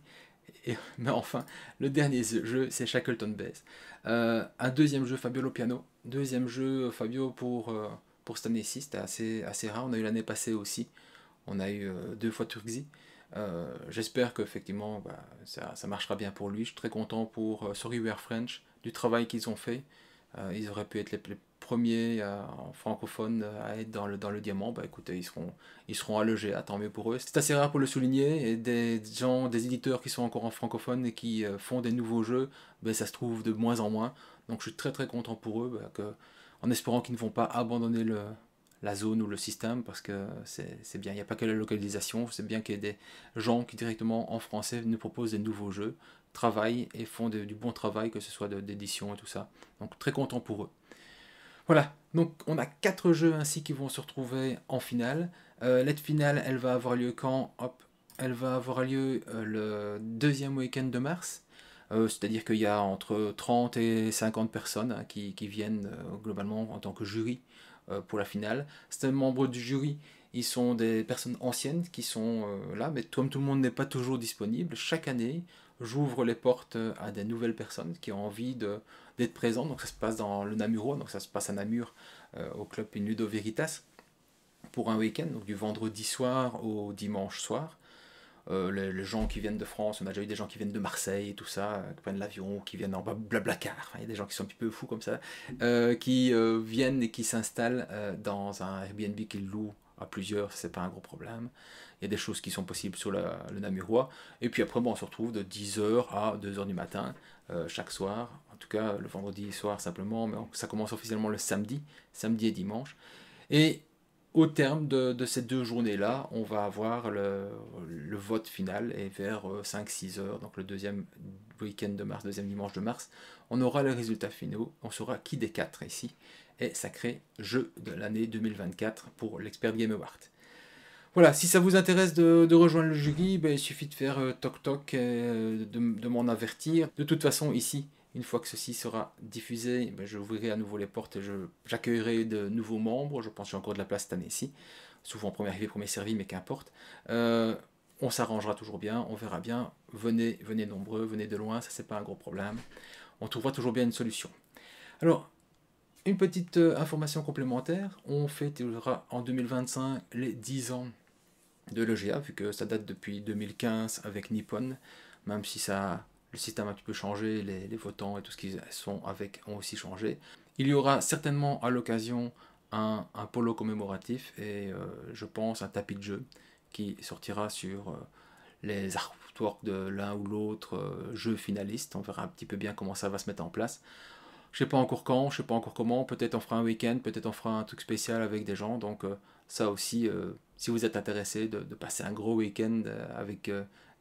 Mais enfin, le dernier jeu, c'est Shackleton Base. Un deuxième jeu Fabio au piano. Deuxième jeu Fabio pour cette année-ci. C'était assez rare. On a eu l'année passée aussi. On a eu 2 fois Turkzy. J'espère qu'effectivement ça marchera bien pour lui. Je suis très content pour Sorry We Are French, du travail qu'ils ont fait. Ils auraient pu être les premiers en francophone à être dans le diamant. Écoutez, ils seront à l'EGA, tant mieux pour eux. C'est assez rare pour le souligner, et des éditeurs qui sont encore en francophone et qui font des nouveaux jeux, ça se trouve de moins en moins. Donc je suis très très content pour eux, en espérant qu'ils ne vont pas abandonner la zone ou le système, parce que c'est bien, il n'y a pas que la localisation, c'est bien qu'il y ait des gens qui directement en français nous proposent des nouveaux jeux, travaillent et font du bon travail, que ce soit d'édition et tout ça. Donc très content pour eux. Voilà, donc on a 4 jeux ainsi qui vont se retrouver en finale. L'aide finale, elle va avoir lieu quand? Elle va avoir lieu le 2e week-end de mars. C'est-à-dire qu'il y a entre 30 et 50 personnes qui viennent globalement en tant que jury pour la finale. Ces membres du jury, ils sont des personnes anciennes qui sont là, mais comme tout le monde n'est pas toujours disponible, chaque année, j'ouvre les portes à des nouvelles personnes qui ont envie d'être présentes. Donc ça se passe dans le Namuro, donc ça se passe à Namur, au club Ludo Veritas, pour un week-end, donc du vendredi soir au dimanche soir. Les gens qui viennent de France, on a déjà eu des gens qui viennent de Marseille et tout ça, qui prennent l'avion, qui viennent en Blablacar, il y a des gens qui sont un petit peu fous comme ça, qui viennent et qui s'installent dans un Airbnb qu'ils louent à plusieurs, c'est pas un gros problème. Il y a des choses qui sont possibles sur le Namurois. Et puis après, on se retrouve de 10h à 2h du matin, chaque soir. En tout cas, le vendredi soir simplement, mais ça commence officiellement le samedi et dimanche. Et au terme de ces 2 journées-là, on va avoir le vote final, et vers 5-6 heures, donc le 2e week-end de mars, 2e dimanche de mars, on aura les résultats finaux, on saura qui des 4 ici est sacré jeu de l'année 2024 pour l'Expert Game Award. Voilà, si ça vous intéresse de rejoindre le jury, il suffit de faire toc toc, de m'en avertir. De toute façon, ici, une fois que ceci sera diffusé, j'ouvrirai à nouveau les portes et j'accueillerai de nouveaux membres. Je pense que j'ai encore de la place cette année-ci. Souvent premier arrivé, premier servi, mais qu'importe. On s'arrangera toujours bien, on verra bien. Venez nombreux, venez de loin, ça c'est pas un gros problème. On trouvera toujours bien une solution. Alors, une petite information complémentaire, on fêtera en 2025 les 10 ans de l'EGA, vu que ça date depuis 2015 avec Nippon, même si le système a un petit peu changé, les votants et tout ce qu'ils sont avec ont aussi changé. Il y aura certainement à l'occasion un polo commémoratif et je pense un tapis de jeu qui sortira sur les artworks de l'un ou l'autre jeu finaliste. On verra un petit peu bien comment ça va se mettre en place. Je sais pas encore quand, je sais pas encore comment, peut-être on fera un week-end, peut-être on fera un truc spécial avec des gens, donc ça aussi, si vous êtes intéressé de passer un gros week-end avec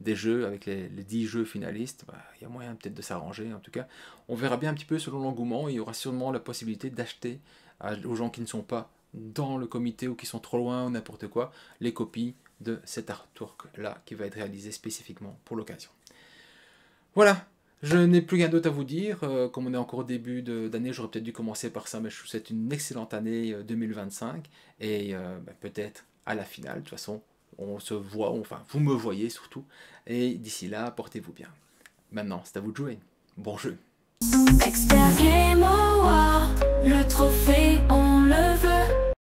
des jeux, avec les 10 jeux finalistes, il y a moyen peut-être de s'arranger. En tout cas, on verra bien un petit peu selon l'engouement. Il y aura sûrement la possibilité d'acheter aux gens qui ne sont pas dans le comité ou qui sont trop loin ou n'importe quoi, les copies de cet artwork-là qui va être réalisé spécifiquement pour l'occasion. Voilà, je n'ai plus rien d'autre à vous dire. Comme on est encore au début d'année, j'aurais peut-être dû commencer par ça, mais je vous souhaite une excellente année 2025 et peut-être à la finale. De toute façon, on se voit, enfin vous me voyez surtout, et d'ici là, portez-vous bien. Maintenant, c'est à vous de jouer. Bon jeu. Expert Game Award.